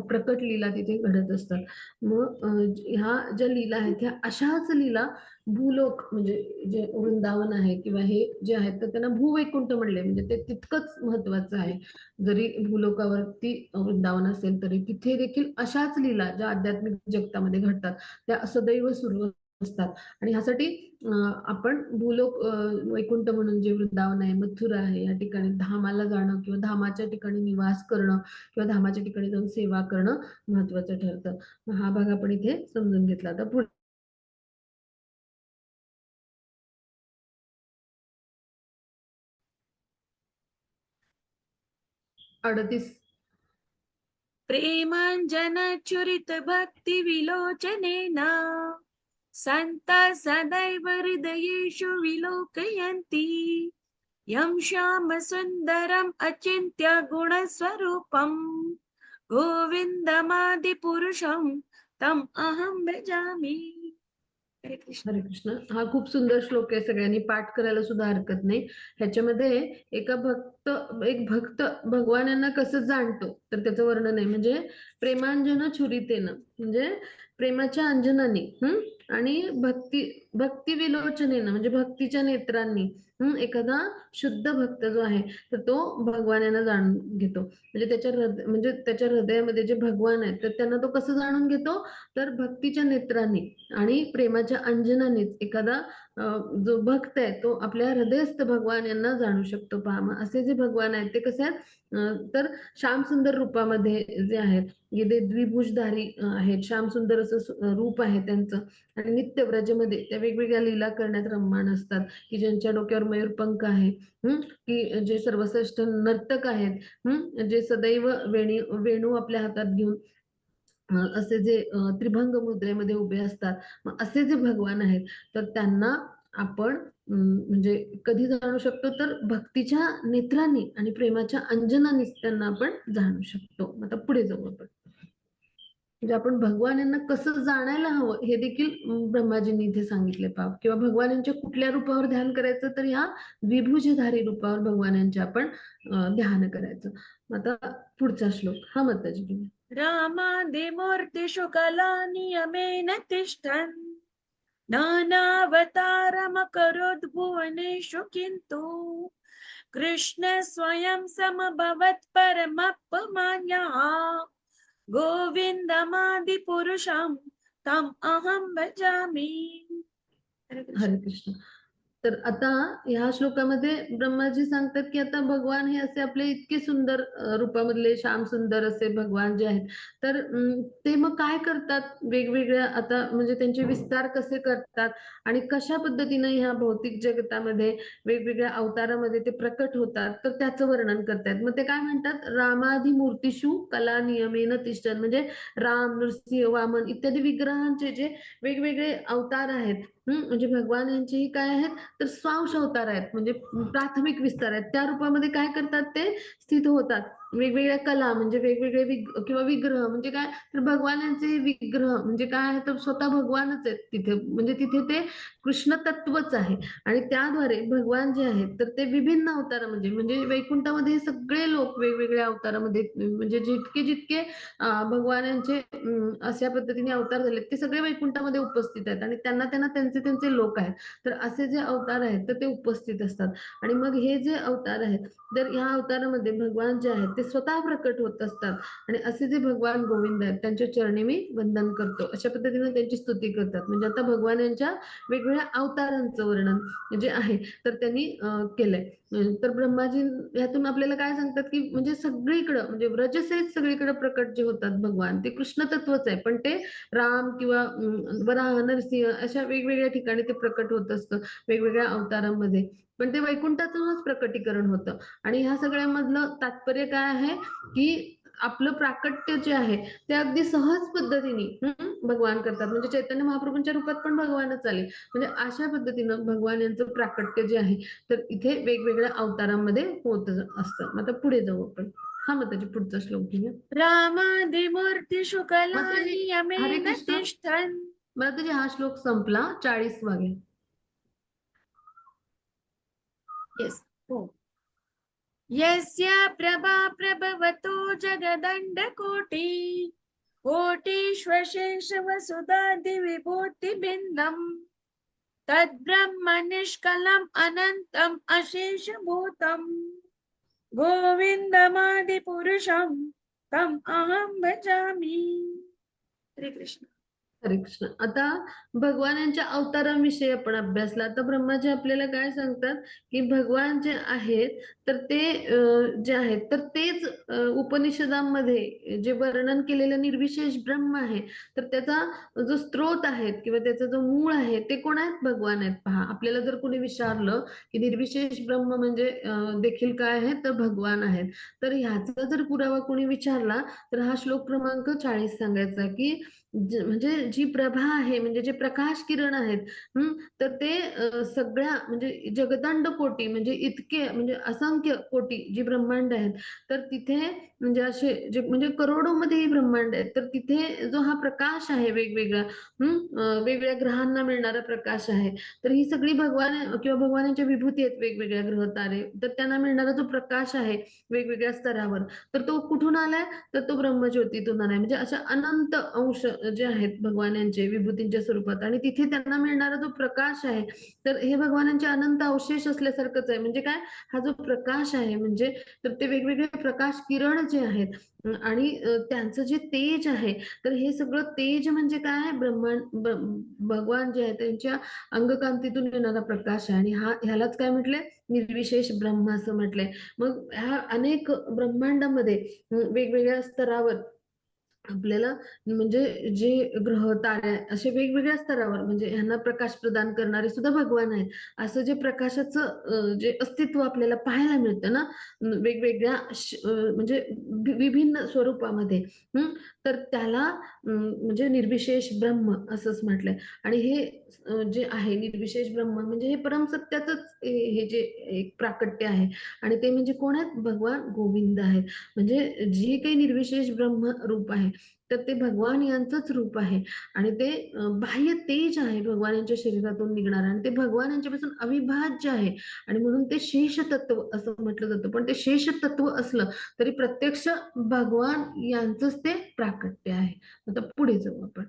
प्रकट लीला तिथे घडत असतात. मग ह्या ज्या लीला आहेत ह्या अशाच लीला भूलोक म्हणजे जे वृंदावन आहे किंवा हे जे आहेत तर त्यांना भूवैकुंठ म्हणले, म्हणजे ते तितकंच महत्वाचं आहे. जरी भूलोकावरती वृंदावन असेल तरी तिथे देखील अशाच लीला ज्या आध्यात्मिक जगतामध्ये घडतात त्या सदैव सुरू असतात. आणि ह्यासाठी आपण भूलोक वैकुंठ म्हणून जे वृंदावन आहे, मथुरा आहे, या ठिकाणी धामाला जाणं किंवा धामाच्या ठिकाणी निवास करणं किंवा धामाच्या ठिकाणी जाऊन सेवा करणं महत्वाचं ठरतं. मग हा भाग आपण इथे समजून घेतला. आता पुढे 38 प्रेमाञ्जनचुरित भक्ति विलोचनेन सन्ता सदैव हृदयेषु विलोकयन्ति यं श्यामसुन्दरम् अचिन्त्य गुणस्वरूपम् गोविन्दमादिपुरुषं तम् अहं भजामि. हरे कृष्ण. हरे कृष्ण. हा खूप सुंदर श्लोक आहे, सगळ्यांनी पाठ करायला सुद्धा हरकत नाही. ह्याच्यामध्ये एक भक्त भगवानांना कसं जाणतो तर त्याचं वर्णन आहे. म्हणजे प्रेमांजन छुरितेनं, म्हणजे प्रेमाच्या अंजनाने आणि भक्ती विलोचनेनं म्हणजे भक्तीच्या नेत्रांनी एखादा शुद्ध भक्त जो आहे तर तो भगवानांना जाणून घेतो. म्हणजे त्याच्या हृदयामध्ये जे भगवान आहेत तर त्यांना तो कसं जाणून घेतो तर भक्तीच्या नेत्रांनी आणि प्रेमाच्या अंजनानेच एखादा जो भक्त आहे तो आपल्या हृदयस्थ भगवान यांना जाणू शकतो. पहा, मग असे जे भगवान आहेत ते कसे आहेत तर श्याम सुंदर रूपामध्ये जे आहेत ते द्विभुजधारी आहेत, श्यामसुंदर असं रूप आहे त्यांचं आणि नित्य व्रजमध्ये त्या वेगवेगळ्या लीला करण्यात रममाण असतात, की ज्यांच्या डोक्यावर मयूरपंख आहे, की जे सर्वश्रेष्ठ नर्तक आहेत, जे सदैव वेणू आपल्या हातात घेऊन असे जे त्रिभंग मुद्रेमध्ये उभे असतात. मग असे जे भगवान आहेत, तर त्यांना आपण म्हणजे कधी जाणू शकतो, तर भक्तीच्या नेत्रांनी आणि प्रेमाच्या अंजनानीच त्यांना आपण जाणू शकतो. आता पुढे जाऊ आपण. म्हणजे आपण भगवान यांना कसं जाणायला हवं हे देखील ब्रह्माजींनी इथे सांगितले पहा, किंवा भगवानांच्या कुठल्या रूपावर ध्यान करायचं, तर ह्या द्विभुजधारी रूपावर भगवानांच्या आपण ध्यान करायचं. आता पुढचा श्लोक हा माताजी तुम्ही. रामादिमूर्तिषु कलानियमेन तिष्ठन् नानावतारमकरोद्भुवनेषु किन्तु कृष्ण स्वयं समभवत् परमपमान्यः गोविन्दमादिपुरुषं तम् अहं भजामि. हरे कृष्ण. हरे कृष्ण. तर आता ह्या श्लोकामध्ये ब्रह्माजी सांगतात, की आता भगवान हे असे आपले इतके सुंदर रूपामधले श्याम सुंदर असे भगवान जे आहेत, तर ते मग काय करतात वेगवेगळ्या, आता म्हणजे त्यांचे विस्तार कसे करतात आणि कशा पद्धतीनं ह्या भौतिक जगतामध्ये वेगवेगळ्या अवतारामध्ये ते प्रकट होतात, तर त्याचं वर्णन करतायत. मग ते काय म्हणतात, रामादि मूर्तिषु कला नियमेन तिष्ठन्, म्हणजे राम, नृसिंह, वामन इत्यादी विग्रहांचे जे वेगवेगळे अवतार आहेत, म्हणजे भगवान यांचेही काय आहेत, तर स्वांश अवतार आहेत, म्हणजे प्राथमिक विस्तार आहेत. त्या रूपामध्ये काय करतात, ते स्थित होतात. वेगवेगळ्या कला म्हणजे वेगवेगळे किंवा विग्रह म्हणजे काय, तर भगवानांचे विग्रह म्हणजे काय आहे, तर स्वतः भगवानच आहेत तिथे, म्हणजे तिथे ते कृष्ण तत्वच आहे. आणि त्याद्वारे भगवान जे आहेत, तर ते विभिन्न अवतारामध्ये म्हणजे वैकुंठामध्ये हे सगळे लोक वेगवेगळ्या अवतारामध्ये, म्हणजे जितके जितके भगवानांचे अशा पद्धतीने अवतार झाले, ते सगळे वैकुंठामध्ये उपस्थित आहेत आणि त्यांना त्यांना त्यांचे त्यांचे लोक आहेत. तर असे जे अवतार आहेत, तर ते उपस्थित असतात. आणि मग हे जे अवतार आहेत, तर ह्या अवतारामध्ये भगवान जे आहेत, ते स्वतः प्रकट होत असतात. आणि असे जे भगवान गोविंद आहेत, त्यांच्या चरणी मी वंदन करतो, अशा पद्धतीने त्यांची स्तुती करतात. म्हणजे आता भगवानांच्या वेगवेगळ्या अवतारांचं वर्णन जे आहे, तर त्यांनी केलंय. तर ब्रह्माजी ह्यातून आपल्याला काय सांगतात, की म्हणजे सगळीकडं म्हणजे व्रजसहित सगळीकडे प्रकट जे होतात भगवान, ते कृष्ण तत्वच आहे. पण ते राम किंवा वराह, नरसिंह अशा वेगवेगळ्या ठिकाणी ते प्रकट होत असतं, वेगवेगळ्या अवतारांमध्ये. पण ते वैकुंठातूनच प्रकटीकरण होतं. आणि ह्या सगळ्यामधलं तात्पर्य काय आहे, की आपलं प्राकट्य जे आहे, ते अगदी सहज पद्धतीने भगवान करतात. म्हणजे चैतन्य महाप्रभूंच्या रूपात पण भगवानच आले. म्हणजे अशा पद्धतीनं भगवान यांचं प्राकट्य जे आहे, तर इथे वेगवेगळ्या अवतारांमध्ये होत असतं. मग आता पुढे जाऊ आपण. हा माताजी पुढचा श्लोक घेऊया. रामादिमूर्तिषु माताजी हरे कलानियमेन कृष्ण. तिष्ठन्. माताजी हा श्लोक संपला, 40वा घ्या. येस हो. यस्य प्रभा प्रभवतो जगदण्डकोटि कोटिष्वशेष वसुधादिविभूतिबिन्दम् तद्ब्रह्म निष्कलम् अनन्तम् अशेषभूतम् गोविन्दमादिपुरुषं तम् अहं भजामि. हरे कृष्ण. हरे कृष्ण. आता भगवानांच्या अवतारांविषयी आपण अभ्यासला. आता ब्रह्माजी आपल्याला काय सांगतात, की भगवान जे आहेत, तर ते जे आहेत, तर तेच उपनिषदांमध्ये जे वर्णन केलेलं निर्विशेष ब्रह्म आहे, तर त्याचा जो स्रोत आहे किंवा त्याचा जो मूळ आहे, ते कोण आहेत? भगवान आहेत. पहा, आपल्याला जर कोणी विचारलं, की निर्विशेष ब्रह्म म्हणजे देखील काय आहे, तर भगवान आहेत. तर ह्याचा जर पुरावा कोणी विचारला, तर हा श्लोक क्रमांक 40 सांगायचा, की म्हणजे जी प्रभा आहे, म्हणजे जे प्रकाश किरण आहेत, तर ते सगळ्या म्हणजे जगदंड कोटी म्हणजे इतके म्हणजे असंख्य कोटी जी ब्रह्मांड आहेत, तर तिथे म्हणजे असे जे म्हणजे करोडोमध्ये ही ब्रह्मांड आहेत, तर तिथे जो हा प्रकाश आहे वेगवेगळा, वेगवेगळ्या ग्रहांना मिळणारा प्रकाश आहे, तर ही सगळी भगवान किंवा भगवानांच्या विभूती आहेत, वेगवेगळ्या ग्रह तारे, तर त्यांना मिळणारा जो प्रकाश आहे वेगवेगळ्या स्तरावर, तर तो कुठून आलाय, तर तो ब्रह्मज्योतीतून आलाय. म्हणजे अशा अनंत अंश जे आहेत भगवानांचे विभूतींच्या स्वरूपात, आणि तिथे त्यांना मिळणारा जो प्रकाश आहे, तर हे भगवानांचे अनंत अवशेष असल्यासारखंच आहे. म्हणजे काय, हा जो प्रकाश आहे म्हणजे, तर ते वेगवेगळे प्रकाश किरण जे आहेत आणि त्यांचं जे तेज आहे, तर हे सगळं तेज म्हणजे काय, भगवान जे आहे त्यांच्या अंगकांतीतून येणारा प्रकाश आहे. आणि ह्यालाच काय म्हटलंय, निर्विशेष ब्रह्म असं म्हटलंय. मग ह्या अनेक ब्रह्मांडामध्ये वेगवेगळ्या स्तरावर आपल्याला म्हणजे जे ग्रह, तारे असे वेगवेगळ्या स्तरावर म्हणजे ह्यांना प्रकाश प्रदान करणारे सुद्धा भगवान आहेत. असं जे प्रकाशाचं जे अस्तित्व आपल्याला पाहायला मिळतं ना, वेगवेगळ्या म्हणजे विभिन्न स्वरूपामध्ये. हं, तर त्याला म्हणजे निर्विशेष ब्रह्म असंच म्हटलंय. आणि हे जे आहे निर्विशेष ब्रह्म म्हणजे हे परमसत्याचंच हे जे एक प्राकट्य आहे. आणि ते म्हणजे कोण आहेत? भगवान गोविंद आहेत. म्हणजे जे काही निर्विशेष ब्रह्म रूप आहे, तर ते भगवान यांचंच रूप आहे. आणि ते बाह्य तेज आहे भगवान यांच्या शरीरातून निघणारं आणि ते भगवान यांच्यापासून अविभाज्य आहे. आणि म्हणून ते शेष तत्व असं म्हटलं जातं. पण ते शेष तत्व असलं तरी प्रत्यक्ष भगवान यांचंच ते प्राकट्य आहे. आता पुढे जाऊ आपण.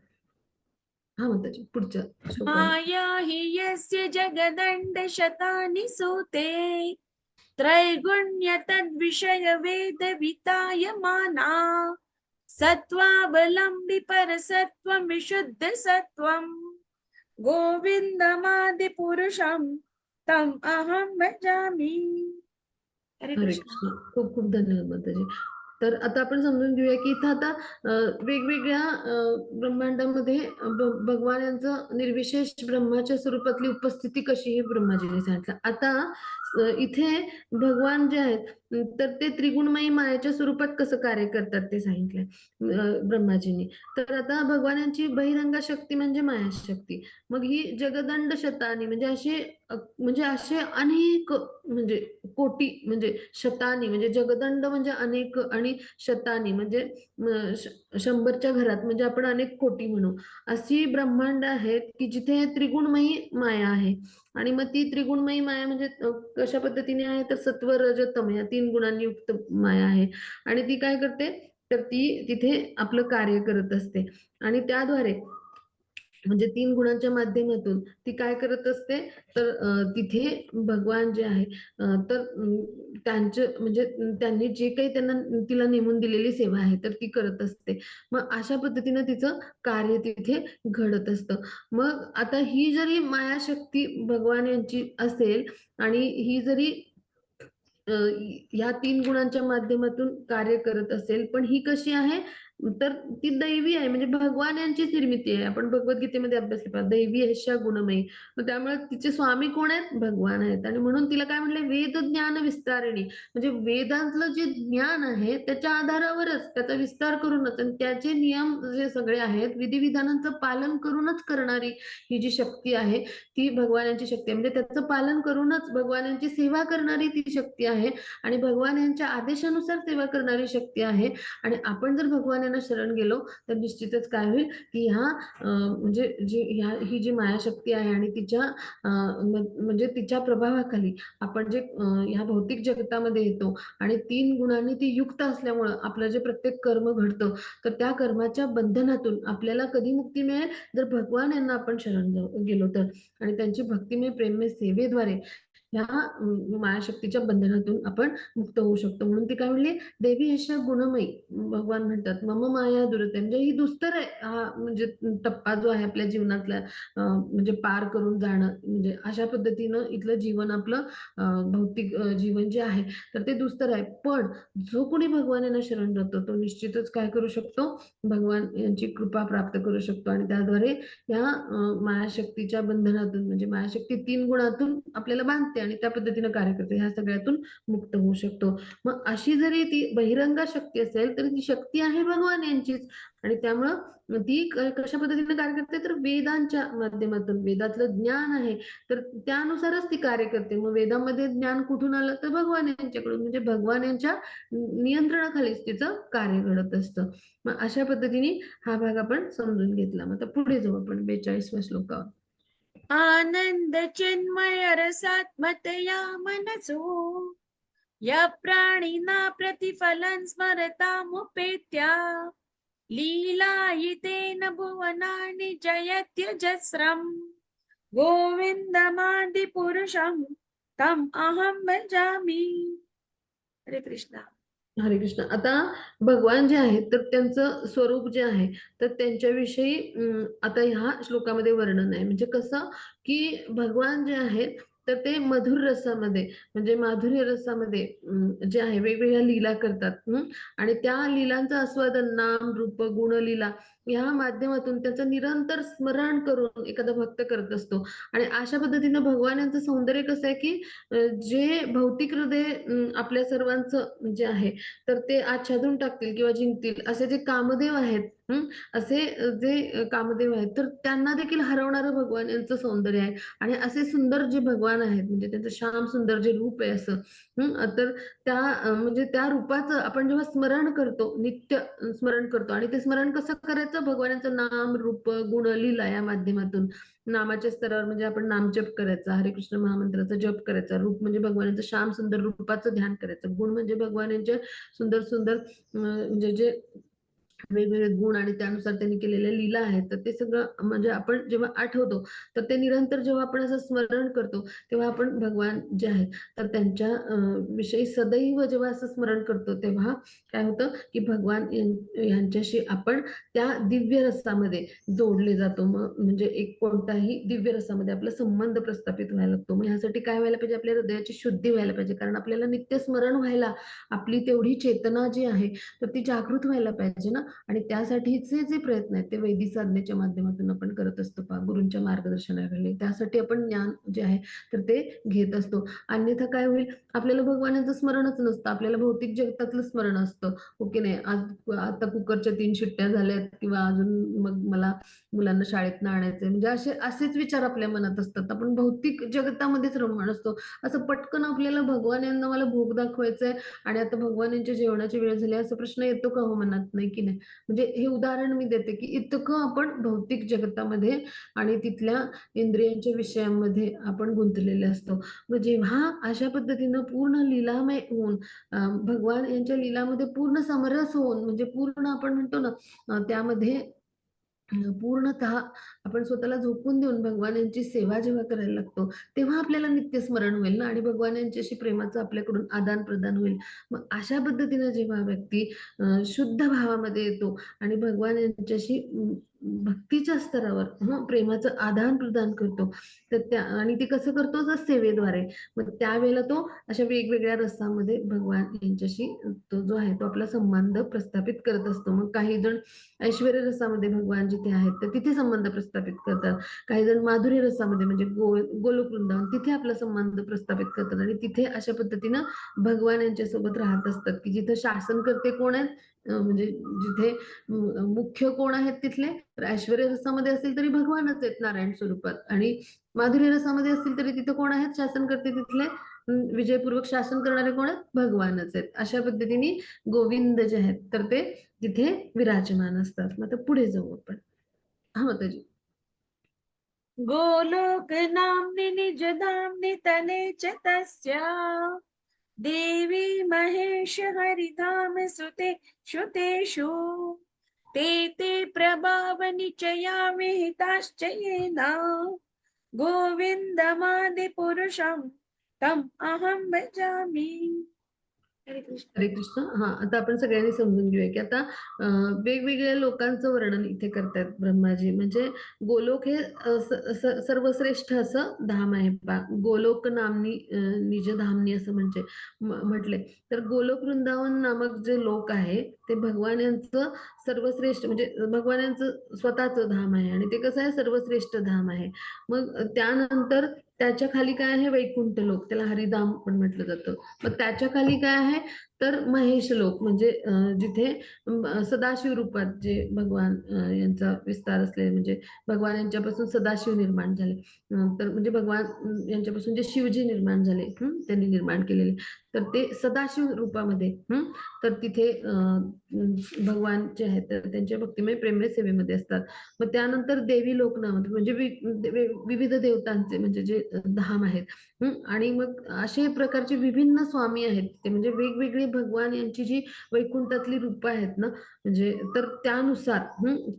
हां, माताजी पुढच्या श्लोकावर. माया हि यस्य जगदण्ड शतानि सूते त्रैगुण्य तद्विषय वेद वितायमाना सत्त्वावलम्बि परसत्त्वं विशुद्ध सत्त्वं गोविन्दमादिपुरुषं तम् अहं भजामि. हरे हरे कृष्ण. कृष्ण. खूप खूप धन्यवाद माताजी. तर आता आपण समजून घेऊया की इथं आता वेगवेगळ्या ब्रह्मांडामध्ये भगवान यांचं निर्विशेष ब्रह्माच्या स्वरूपातली उपस्थिती कशी हे ब्रह्माजीने सांगितलं. आता इथे भगवान जे आहेत तर ते त्रिगुणमयी मायेच्या स्वरूपात कसं कार्य करतात ते सांगितलंय ब्रह्माजींनी. तर आता भगवान यांची बहिरंग शक्ती म्हणजे मायाशक्ती. मग ही जगदंड शतानी म्हणजे असे अनेक म्हणजे कोटी म्हणजे शतानी म्हणजे जगदंड म्हणजे अनेक आणि शतानी म्हणजे 100च्या घरात म्हणजे आपण अनेक कोटी म्हणू. अशी ब्रह्मांड आहेत की जिथे त्रिगुणमयी माया आहे. आणि मग ती त्रिगुणमयी माया म्हणजे कशा पद्धतीने आहे तर सत्व रज तम या 3 गुणांनी युक्त माया आहे. आणि ती काय करते तर ती तिथे आपलं कार्य करत असते. आणि त्याद्वारे म्हणजे 3 गुणांच्या माध्यमातून ती काय करत असते तर तिथे भगवान जे आहे तर त्यांचं म्हणजे त्यांनी जे काही त्यांना तिला नेमून दिलेली सेवा आहे तर ती करत असते. मग अशा पद्धतीनं तिचं कार्य तिथे घडत असतं. मग आता ही जरी मायाशक्ती भगवान यांची असेल आणि ही जरी ह्या 3 गुणांच्या माध्यमातून कार्य करत असेल, पण ही कशी आहे तर ती दैवी आहे म्हणजे भगवान यांचीच निर्मिती आहे. आपण भगवद्गीतेमध्ये अभ्यासलं पाहिजे. दैवी यशा गुणमयी. मग त्यामुळे तिचे स्वामी कोण आहेत? भगवान आहेत. आणि म्हणून तिला काय म्हटलंय वेद ज्ञान विस्तारिणी म्हणजे वेदांतलं जे ज्ञान आहे त्याच्या आधारावरच त्याचा विस्तार करूनच आणि त्याचे नियम जे सगळे आहेत विधिविधानांचं पालन करूनच करणारी ही जी शक्ती आहे ती भगवान यांची शक्ती आहे. म्हणजे त्याचं पालन करूनच भगवान यांची सेवा करणारी ती शक्ती आहे आणि भगवान यांच्या आदेशानुसार सेवा करणारी शक्ती आहे. आणि आपण जर भगवान यांना शरण गेलो तर निश्चितच काय होईल की म्हणजे ही जी मायाशक्ती आहे आणि तिच्या म्हणजे तिच्या प्रभावाखाली आपण जे ह्या भौतिक जगतामध्ये येतो आणि 3 गुणांनी ती युक्त असल्यामुळं आपलं जे प्रत्येक कर्म घडतं तर त्या कर्माच्या बंधनातून आपल्याला कधी मुक्ती मिळेल जर भगवान यांना आपण शरण गेलो तर. आणि त्यांची भक्तिमय प्रेममय सेवेद्वारे ह्या मायाशक्तीच्या बंधनातून आपण मुक्त होऊ शकतो. म्हणून ती काय म्हणली देवी यशा गुणमयी भगवान म्हणतात मम माया दुरते म्हणजे ही दुस्तर आहे हा म्हणजे टप्पा जो आहे आपल्या जीवनातला म्हणजे पार करून जाणं म्हणजे अशा पद्धतीनं इथलं जीवन आपलं भौतिक जीवन जे आहे तर ते दुस्तर आहे. पण जो कोणी भगवान यांना शरण जातो तो निश्चितच काय करू शकतो भगवान यांची कृपा प्राप्त करू शकतो आणि त्याद्वारे या मायाशक्तीच्या बंधनातून म्हणजे मायाशक्ती 3 गुणातून आपल्याला बांधते आणि त्या पद्धतीनं कार्य करते. ह्या सगळ्यातून मुक्त होऊ शकतो. मग अशी जरी ती बहिरंग शक्ती असेल तर ती शक्ती आहे भगवान यांचीच आणि त्यामुळं ती कशा पद्धतीने कार्य करते तर वेदांच्या माध्यमातून वेदातलं ज्ञान आहे तर त्यानुसारच ती कार्य करते. मग वेदामध्ये ज्ञान कुठून आलं तर भगवान यांच्याकडून म्हणजे भगवान यांच्या नियंत्रणाखालीच तिचं कार्य घडत असतं. मग अशा पद्धतीने हा भाग आपण समजून घेतला. मग आता पुढे जाऊ आपण 42व्या श्लोकावर. आनंद चिन्मय रसात्मतया मनसो या प्राणिना प्रतिफलं स्मरतामुपेत्या लीलायितेन भुवनानि जयत्यजस्रम् गोविन्दमादिपुरुषं तम् अहं भजामि. हरे कृष्ण. हरे कृष्ण. आता भगवान जे आहेत तर त्यांचं स्वरूप जे आहे तर त्यांच्याविषयी आता ह्या श्लोकामध्ये वर्णन आहे. म्हणजे कसं की भगवान जे आहेत तर ते मधुर रसामध्ये म्हणजे माधुर्य रसामध्ये जे आहे वेगवेगळ्या लीला करतात आणि त्या लीलांचा आस्वादन नाम, रूप, गुण, लीला या माध्यमातून त्याचं निरंतर स्मरण करून एखादा भक्त करत असतो. आणि अशा पद्धतीनं भगवान यांचं सौंदर्य कसं आहे, की जे भौतिक हृदय आपल्या सर्वांचं जे आहे, तर ते आच्छादून टाकतील किंवा जिंकतील असे जे कामदेव आहेत असे जे कामदेव आहेत, तर त्यांना देखील हरवणारं भगवान यांचं सौंदर्य आहे. आणि असे सुंदर जे भगवान आहेत म्हणजे त्यांचं श्याम सुंदर जे रूप आहे असं तर त्या म्हणजे त्या रूपाचं आपण जेव्हा स्मरण करतो, नित्य स्मरण करतो आणि ते स्मरण कसं करायचं? भगवानाचं नाम, रूप, गुण, लीला या माध्यमातून. नामाच्या स्तरावर म्हणजे आपण नामजप करायचा, हरे कृष्ण महामंत्राचा जप करायचा, रूप म्हणजे भगवानाचं श्याम सुंदर रूपाचं ध्यान करायचं, गुण म्हणजे भगवानांचे सुंदर सुंदर म्हणजे जे वेगवेगळे गुण आणि त्यानुसार त्यांनी केलेल्या लीला आहेत, तर ते सगळं म्हणजे आपण जेव्हा आठवतो, तर ते निरंतर जेव्हा आपण असं स्मरण करतो, तेव्हा आपण भगवान जे आहेत, तर त्यांच्या विषयी सदैव जेव्हा असं स्मरण करतो, तेव्हा काय होतं, की भगवान यांच्याशी आपण त्या दिव्य रसामध्ये जोडले जातो. मग म्हणजे एक कोणताही दिव्य रसामध्ये आपला संबंध प्रस्थापित व्हायला लागतो. मग ह्यासाठी काय व्हायला पाहिजे? आपल्या हृदयाची शुद्धी व्हायला पाहिजे. कारण आपल्याला नित्य स्मरण व्हायला आपली तेवढी चेतना जी आहे, तर ती जागृत व्हायला पाहिजे ना. आणि त्यासाठीचे जे प्रयत्न आहेत ते वैदिक साधनेच्या माध्यमातून आपण करत असतो पहा गुरूंच्या मार्गदर्शनाखाली. त्यासाठी आपण ज्ञान जे आहे तर ते घेत असतो. अन्यथा काय होईल आपल्याला भगवानाचं स्मरणच नसतं. आपल्याला भौतिक जगतातलं स्मरण असतं. हो की नाही? आज आता कुकरच्या 3 शिट्ट्या झाल्यात किंवा अजून मग मला मुलांना शाळेतनं आणायचंय. म्हणजे असेच विचार आपल्या मनात असतात. आपण भौतिक जगतामध्येच रममाण असतो. असं पटकन आपल्याला भगवान यांना मला भोग दाखवायचंय आणि आता भगवान यांच्या जेवणाची वेळ झाली असा प्रश्न येतो का हो मनात? नाही की नाही? म्हणजे हे उदाहरण मी देते, की इतकं आपण भौतिक जगतामध्ये आणि तिथल्या इंद्रियांच्या विषयांमध्ये आपण गुंतलेले असतो. मग जेव्हा अशा पद्धतीनं पूर्ण लीलामय होऊन भगवान यांच्या लीलामध्ये पूर्ण समरस होऊन म्हणजे पूर्ण आपण म्हणतो ना त्यामध्ये पूर्णतः आपण स्वतःला झोकून देऊन भगवान यांची सेवा जेव्हा करायला लागतो, तेव्हा आपल्याला नित्य स्मरण होईल ना आणि भगवान यांच्याशी प्रेमाचं आपल्याकडून आदान-प्रदान होईल. मग अशा पद्धतीनं जेव्हा व्यक्ती शुद्ध भावामध्ये येतो आणि भगवान यांच्याशी भक्तीच्या स्तरावर प्रेमाचं आदान-प्रदान करतो. तर त्या आणि ते कसं करतो? तर सेवेद्वारे. मग त्यावेळेला तो अशा वेगवेगळ्या रसामध्ये भगवान यांच्याशी तो जो आहे, तो आपला संबंध प्रस्थापित करत असतो. मग काही जण ऐश्वर्य रसामध्ये भगवान जिथे आहेत, तर तिथे संबंध प्रस्थापित करतात. काही जण माधुर्य रसामध्ये म्हणजे गोलोक वृंदावन तिथे आपला संबंध प्रस्थापित करतात आणि तिथे अशा पद्धतीनं भगवान यांच्यासोबत राहत असतात, की जिथं शासनकर्ते कोण आहेत? म्हणजे जिथे मुख्य कोण आहेत तिथले? तर ऐश्वर्य रसामध्ये असेल तरी भगवानच आहेत नारायण स्वरूपात आणि माधुर्य रसामध्ये असतील तरी तिथे कोण आहेत शासनकर्ते तिथले? विजयपूर्वक शासन करणारे कोण आहेत? भगवानच आहेत. अशा पद्धतीने गोविंद जे आहेत, तर ते तिथे विराजमान असतात. मग आता पुढे जाऊ आपण. हां, माताजी. गोलोक नाम्नि निज धाम्नि तने च तस्य देवी महेश हरिधाम सुते श्रुतेषु ते प्रभाव निचया विहिताश्च येन गोविन्दमादि पुरुषं तम अहं भजामि. हरे कृष्ण. हरे कृष्ण. हां, आता आपण सगळ्यांनी समजून घेऊया, की आता वेगवेगळ्या लोकांचं वर्णन इथे करतायत ब्रह्माजी. म्हणजे गोलोक हे सर्वश्रेष्ठ असं धाम आहे पहा. गोलोक नामनी निजधामनी असं म्हणजे म्हटलंय. तर गोलोक वृंदावन नामक जे लोक आहे, ते भगवान यांचं सर्वश्रेष्ठ म्हणजे भगवान यांचं स्वतःचं धाम आहे आणि ते कसं आहे सर्वश्रेष्ठ धाम आहे. मग त्यानंतर त्याच्या खाली काय आहे वैकुंठ लोक, त्याला हरिधाम पण म्हटलं जातं. मग त्याच्या खाली काय आहे तर महेश लोक म्हणजे जिथे सदाशिव रूपात जे भगवान यांचा विस्तार असलेले म्हणजे भगवान यांच्यापासून सदाशिव निर्माण झाले. तर म्हणजे भगवान यांच्यापासून जे शिवजी निर्माण झाले त्यांनी निर्माण केलेले. तर ते सदाशिव रूपामध्ये तर तिथे भगवान जे आहेत तर त्यांच्या भक्तिमय प्रेममय सेवेमध्ये असतात. मग त्यानंतर देवी लोक नावात म्हणजे विविध देवतांचे म्हणजे जे धाम आहेत आणि मग असे प्रकारचे विभिन्न स्वामी आहेत ते म्हणजे वेगवेगळे भगवान यांची जी वैकुंठातली रूपं आहेत ना, म्हणजे तर त्यानुसार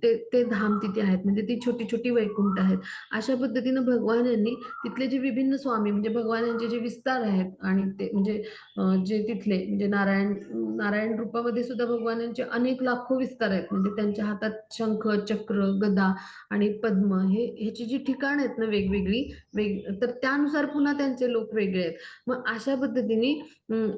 ते ते धाम तिथे आहेत. म्हणजे ती छोटी-छोटी वैकुंठ आहेत. अशा पद्धतीनं भगवान यांनी तिथले जे विभिन्न स्वामी म्हणजे भगवान यांचे जे विस्तार आहेत आणि ते म्हणजे जे तिथले म्हणजे नारायण रूपामध्ये सुद्धा भगवानांचे अनेक लाखो विस्तार आहेत. म्हणजे त्यांच्या हातात शंख, चक्र, गदा आणि पद्म ह्याची जी ठिकाणं आहेत ना वेगवेगळी तर त्यानुसार पुन्हा त्यांचे लोक वेगळे आहेत. मग अशा पद्धतीने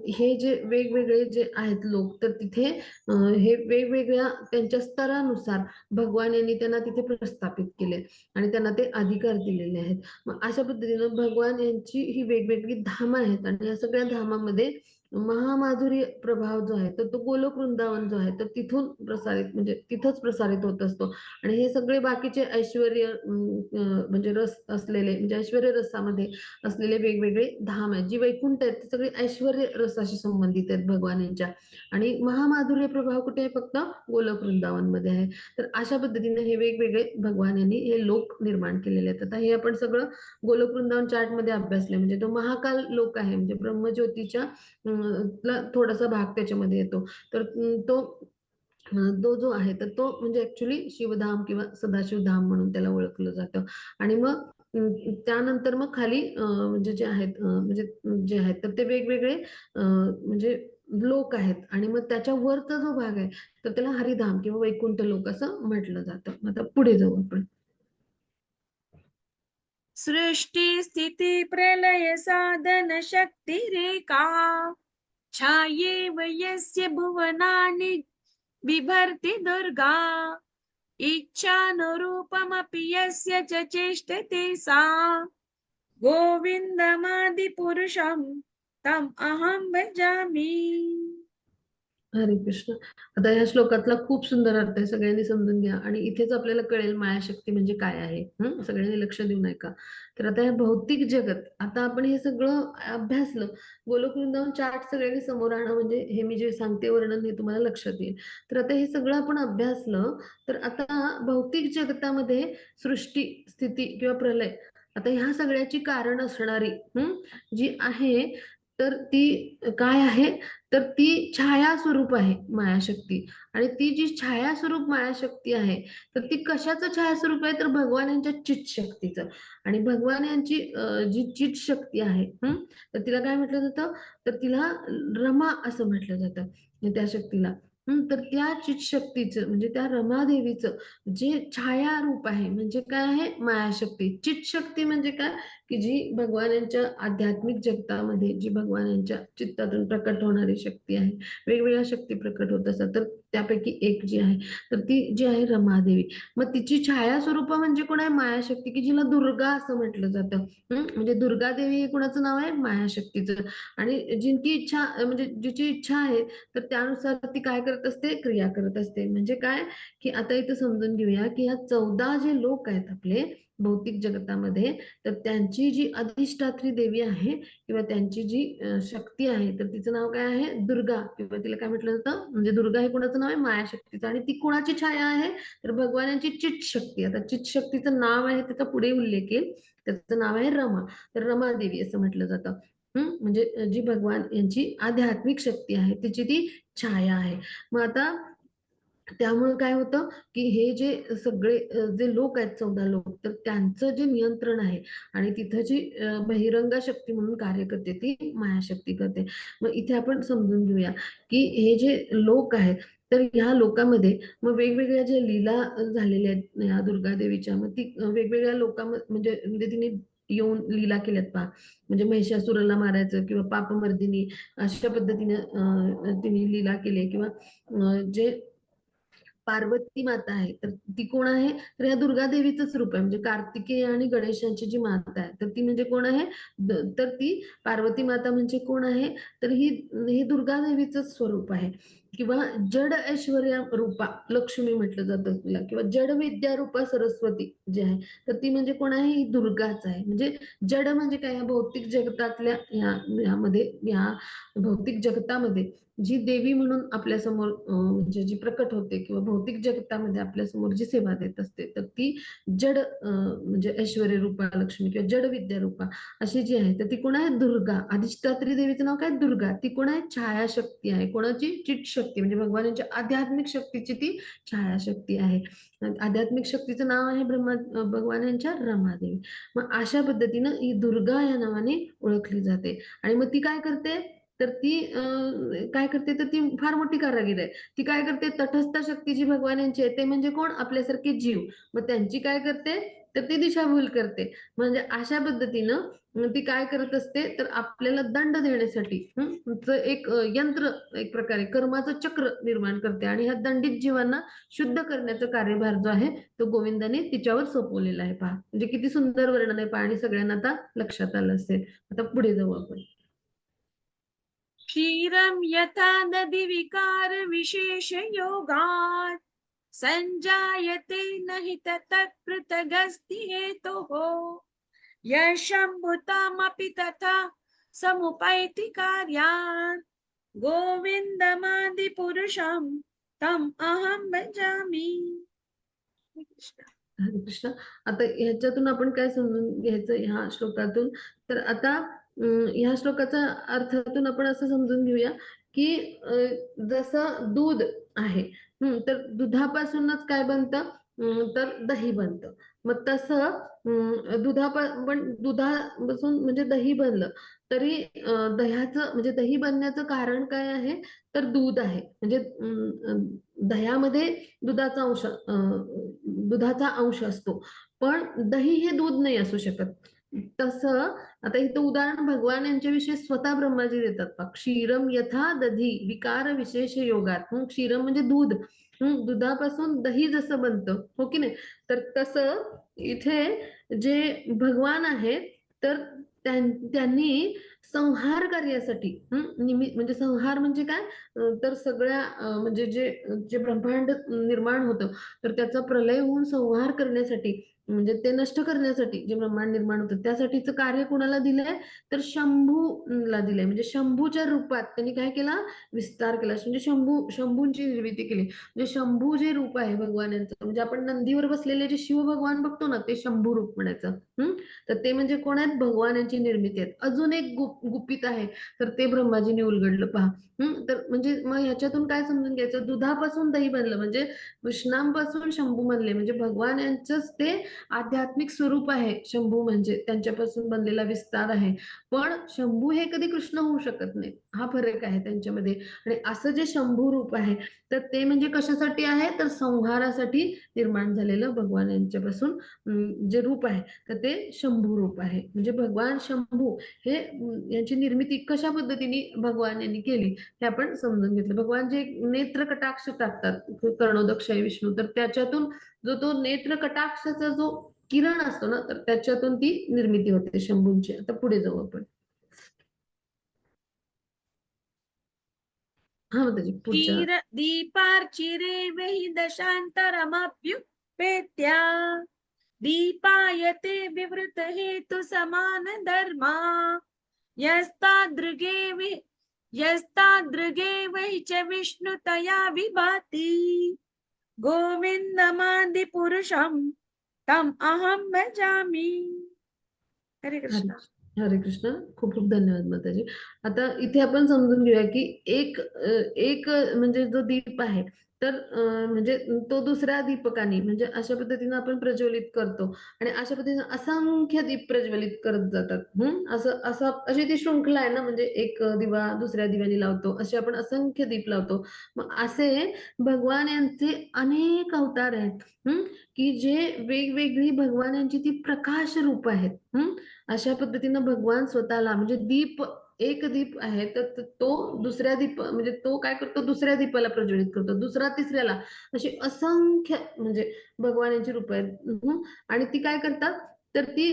हे जे वेगवेगळे जे आहेत लोक तर तिथे हे वेगवेगळ्या त्यांच्या स्तरानुसार भगवान यांनी त्यांना तिथे प्रस्थापित केले आणि त्यांना ते अधिकार दिलेले आहेत. मग अशा पद्धतीनं भगवान यांची ही वेगवेगळी धामं आहेत आणि या सगळ्या धामामध्ये महामाधुर्य प्रभाव जो आहे तर तो गोलोक वृंदावन जो आहे तर तिथून प्रसारित म्हणजे तिथंच प्रसारित होत असतो आणि हे सगळे बाकीचे ऐश्वर्य म्हणजे रस असलेले म्हणजे ऐश्वर्य रसामध्ये असलेले वेगवेगळे धाम आहेत जी वैकुंठ आहेत ती सगळी ऐश्वर्य रसाशी संबंधित आहेत भगवान यांच्या आणि महामाधुर्य प्रभाव कुठे आहे फक्त गोलोक वृंदावन मध्ये आहे. तर अशा पद्धतीने हे वेगवेगळे भगवान यांनी हे लोक निर्माण केलेले आहेत. आता हे आपण सगळं गोलोक वृंदावन चार्ट मध्ये अभ्यासले म्हणजे तो महाकाल लोक आहे म्हणजे ब्रह्मज्योतीच्या ला थोडासा भाग त्याच्यामध्ये येतो. तर तो तो जो आहे तर तो म्हणजे ऍक्च्युली शिवधाम किंवा सदाशिवधाम म्हणून त्याला ओळखलं जातं आणि मग त्यानंतर मग खाली म्हणजे जे आहेत म्हणजे जे आहेत तर ते वेगवेगळे म्हणजे लोक आहेत आणि मग त्याच्या वरचा जो भाग आहे तर त्याला हरिधाम किंवा वैकुंठ लोक असं म्हटलं जातं. आता पुढे जाऊ आपण. सृष्टि स्थिति प्रलय साधन शक्ति रेखा छायेव यस्य भुवनानि बिभर्ति दुर्गा इच्छानुरूपमपि यस्य च चेष्टते सा गोविन्दमादिपुरुषं तम् अहं भजामि. हरे कृष्ण. आता या श्लोकातला खूप सुंदर अर्थ आहे सगळ्यांनी समजून घ्या आणि इथेच आपल्याला कळेल मायाशक्ती म्हणजे काय आहे. सगळ्यांनी लक्ष देऊन ऐका. तर आता हे भौतिक जगत आता आपण हे सगळं अभ्यासलं गोलोक वृंदावन चार्ट सगळ्यांनी समोर आणा म्हणजे हे मी जे सांगते वर्णन हे तुम्हाला लक्षात येईल. तर आता हे सगळं आपण अभ्यासलं तर आता भौतिक जगतामध्ये सृष्टी स्थिती किंवा प्रलय आता ह्या सगळ्याची कारण असणारी जी आहे तर ती काय आहे तर ती छाया स्वरूप आहे मायाशक्ती आणि ती जी छाया स्वरूप मायाशक्ती आहे तर ती कशाचं छाया स्वरूप आहे तर भगवान यांच्या चित शक्तीचं आणि भगवान यांची जी चित शक्ती आहे तर तिला काय म्हटलं जातं तर तिला रमा असं म्हटलं जातं त्या शक्तीला तर त्या चित शक्तीचं म्हणजे त्या रमादेवीचं जे छाया रूप आहे म्हणजे काय आहे मायाशक्ती चित शक्ती म्हणजे काय की जी भगवान यांच्या आध्यात्मिक जगतामध्ये जी भगवान यांच्या चित्तातून प्रकट होणारी शक्ती आहे वेगवेगळ्या शक्ती प्रकट होत असतात तर त्यापैकी एक जी आहे तर ती जी आहे रमादेवी मग तिची छाया स्वरूप म्हणजे कोण आहे मायाशक्ती की जिला दुर्गा असं म्हटलं जातं म्हणजे दुर्गा देवी हे कोणाचं नाव आहे मायाशक्तीचं आणि जिंकी इच्छा म्हणजे जिची इच्छा आहे तर त्यानुसार ती काय करत असते क्रिया करत असते म्हणजे काय की आता इथं समजून घेऊया की ह्या 14 जे लोक आहेत आपले भौतिक जगतामध्ये तर त्यांची जी अधिष्ठात्री देवी आहे किंवा त्यांची जी शक्ती आहे तर तिचं नाव काय आहे दुर्गा किंवा तिला काय म्हटलं जातं म्हणजे दुर्गा हे कोणाचं नाव आहे मायाशक्तीचं आणि ती कोणाची छाया आहे तर भगवानांची चित शक्ती आता चित शक्तीचं नाव आहे त्याचा पुढे उल्लेख येईल त्याचं नाव आहे रमा तर रमा देवी असं म्हटलं जातं म्हणजे जी भगवान यांची आध्यात्मिक शक्ती आहे तिची ती छाया आहे मग आता त्यामुळे काय होतं की हे जे सगळे जे लोक आहेत 14 लोक तर त्यांचं जे नियंत्रण आहे आणि तिथं जी बहिरंगा शक्ती म्हणून कार्य करते ती मायाशक्ती करते मग इथे आपण समजून घेऊया की हे जे लोक आहेत तर ह्या लोकांमध्ये मग वेगवेगळ्या ज्या लीला झालेल्या आहेत या दुर्गादेवीच्या मग ती वेगवेगळ्या लोकांमध्ये म्हणजे तिने येऊन लीला केल्यात पहा म्हणजे महिषासुराला मारायचं किंवा पापमर्दिनी अशा पद्धतीने तिने लीला केली किंवा जे पार्वती माता आहे तर ती कोण आहे तर या दुर्गा देवीचंच रूप आहे म्हणजे कार्तिकेय आणि गणेशांची जी माता आहे तर ती म्हणजे कोण आहे तर ती पार्वती माता म्हणजे कोण आहे तर ही दुर्गा देवीचं स्वरूप आहे किंवा जड ऐश्वर्या रूपा लक्ष्मी म्हटलं जातं तिला, किंवा जड विद्या रूपा सरस्वती जी आहे, तर ती म्हणजे कोण आहे? ही दुर्गाच आहे. म्हणजे जड म्हणजे काय? या भौतिक जगतातल्या या भौतिक जगतामध्ये जी देवी म्हणून आपल्यासमोर म्हणजे जी प्रकट होते, किंवा भौतिक जगतामध्ये आपल्यासमोर जी सेवा देत असते, तर ती जड म्हणजे ऐश्वर्य रूपा लक्ष्मी किंवा जड विद्या रूपा अशी जी आहे, तर ती कोण आहे? दुर्गा. अधिष्ठात्री देवीचं नाव काय? दुर्गा. ती कोण आहे? छायाशक्ती आहे. कोणाची? चित शक्ती, म्हणजे भगवानांच्या आध्यात्मिक शक्तीची ती छायाशक्ती आहे. आध्यात्मिक शक्तीचं नाव आहे भगवानांच्या रमादेवी. मग अशा पद्धतीनं ही दुर्गा या नावाने ओळखली जाते. आणि मग ती काय करते? तर ती काय करते? तर ती फार मोठी कारागीर आहे. ती काय करते? तटस्थ शक्ती जी भगवानांची आहे, ते म्हणजे कोण? आपल्यासारखे जीव. मग त्यांची काय करते? तर ती दिशाभूल करते. म्हणजे अशा पद्धतीनं ती काय करत असते? तर आपल्याला दंड देण्यासाठी एक यंत्र, एक प्रकारे कर्माचं चक्र निर्माण करते, आणि ह्या दंडित जीवांना शुद्ध करण्याचा कार्यभार जो आहे तो गोविंदाने तिच्यावर सोपवलेला आहे. पहा, म्हणजे किती सुंदर वर्णन आहे पहा, आणि सगळ्यांना आता लक्षात आलं असेल. आता पुढे जाऊ आपण. क्षीरं यथा दधि विकार विशेष योगात् संजायते न हि ततः पृथगस्ति हेतुः यः शम्भुतामपि तथा समुपैति कार्यान् गोविन्दमादिपुरुषं तम् अहं भजामि. हरे कृष्ण. आता ह्याच्यातून आपण काय समजून घ्यायचं ह्या श्लोकातून? तर आता ह्या श्लोकाचा अर्थातून आपण असं समजून घेऊया, की जसं दूध आहे, तर दुधापासूनच काय बनतं? तर दही बनतं. मग तसं पण दुधापासून म्हणजे दही बनलं, तरी दह्याचं म्हणजे दही बनण्याचं कारण काय आहे? तर दूध आहे. म्हणजे दह्यामध्ये दुधाचा अंश दुधाचा अंश असतो. पण दही हे दूध नाही असू शकत. तसं आता इथं उदाहरण भगवान यांच्याविषयी स्वतः ब्रह्माजी देतात पहा. क्षीरम यथा दधी विकार विशेष योगात. क्षीरम म्हणजे दूध. दुधापासून दही जसं बनतं, हो की नाही? तर तसं इथे जे भगवान आहेत, तर त्यांनी संहार कार्यासाठी म्हणजे संहार म्हणजे काय? तर सगळ्या म्हणजे जे जे ब्रह्मांड निर्माण होतं, तर त्याचा प्रलय होऊन संहार करण्यासाठी, म्हणजे ते नष्ट करण्यासाठी जे ब्रह्मांड निर्माण होतं, त्यासाठीचं कार्य कुणाला दिलंय? तर शंभूला दिलंय. म्हणजे शंभूच्या रूपात त्यांनी काय केला? विस्तार केला. म्हणजे शंभूंची निर्मिती केली. म्हणजे शंभू जे रूप आहे भगवानांचं, म्हणजे आपण नंदीवर बसलेले जे शिव भगवान बघतो ना, ते शंभू रूप म्हणायचं. तर ते म्हणजे कोण आहेत? भगवानांची निर्मिती आहेत. अजून एक गुपित आहे, तर ते ब्रह्माजींनी उलगडलं पहा. तर म्हणजे मग ह्याच्यातून काय समजून घ्यायचं? दुधापासून दही बनलं, म्हणजे कृष्णांपासून शंभू बनले, म्हणजे भगवान यांचंच ते आध्यात्मिक स्वरूप आहे. शंभू म्हणजे त्यांच्यापासून बनलेला विस्तार आहे. पण शंभू हे कधी कृष्ण होऊ शकत नाही, हा फरक आहे त्यांच्यामध्ये. आणि असं जे शंभू रूप आहे, तर ते म्हणजे कशासाठी आहे? तर संहारासाठी निर्माण झालेलं भगवान यांच्यापासून जे रूप आहे, तर ते शंभू रूप आहे. म्हणजे भगवान शंभू हे यांची निर्मिती कशा पद्धतीने भगवान यांनी केली, हे आपण समजून घेतलं. भगवान जे नेत्र कटाक्ष टाकतात, कर्णोदक्षय विष्णू, तर त्याच्यातून जो तो नेत्र कटाक्षाचा जो किरण असतो ना, तर त्याच्यातून ती निर्मिती होते शंभूंची. आता पुढे जाऊ आपण. हा माताजी, पुढच्या. क्षीर दीपार्चिरे वहि दशान्तरमभ्युपेत्य दीपायते विवृत हेतु समान धर्मा यस्तादृगे वहि च विष्णुतया विभाति गोविन्दमादिपुरुषं तम् अहं भजामि. हरे हरे कृष्ण. हरे कृष्ण. खूप खूप धन्यवाद माताजी. आता इथे आपण समजून घेऊया, की एक म्हणजे जो दीप आहे, तर म्हणजे तो दुसऱ्या दीपकाने, म्हणजे अशा पद्धतीनं आपण प्रज्वलित करतो, आणि अशा पद्धतीनं असंख्य दीप प्रज्वलित करत जातात. अशी ती शृंखला आहे ना, म्हणजे एक दिवा दुसऱ्या दिव्याने लावतो, असे आपण असंख्य दीप लावतो. मग असे भगवान यांचे अनेक अवतार आहेत, की जे वेगवेगळी भगवानांची ती प्रकाश रूप आहेत. अशा पद्धतीनं भगवान स्वतःला म्हणजे एक दीप आहे, तर तो दुसऱ्या दीप म्हणजे तो काय करतो? दुसऱ्या दीपाला प्रज्वलित करतो, दुसरा तिसऱ्याला. अशी असंख्य म्हणजे भगवानांची रूप आहेत. आणि ती काय करतात? तर ती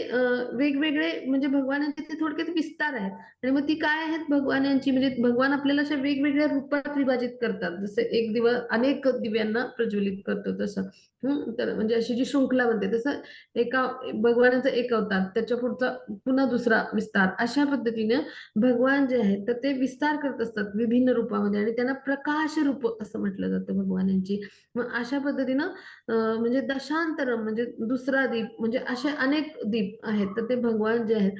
वेगवेगळे म्हणजे भगवानांचे ते थोडक्यात विस्तार आहेत आणि मग ती काय आहेत भगवान यांची म्हणजे भगवान आपल्याला अशा वेगवेगळ्या रूपात विभाजित करतात. जसं एक दिवा अनेक दिव्यांना प्रज्वलित करतो तसं. तर म्हणजे अशी जी शृंखला बनते तसं एका भगवानाचा एक अवतार, त्याच्या पुढचा पुन्हा दुसरा विस्तार अशा पद्धतीने भगवान जे आहेत तर ते विस्तार करत असतात विभिन्न रूपामध्ये आणि त्यांना प्रकाश रूप असं म्हटलं जातं भगवानांची. मग अशा पद्धतीनं म्हणजे दशांतरम म्हणजे दुसरा दीप म्हणजे असे अनेक दीप आहेत. तर ते भगवान जे आहेत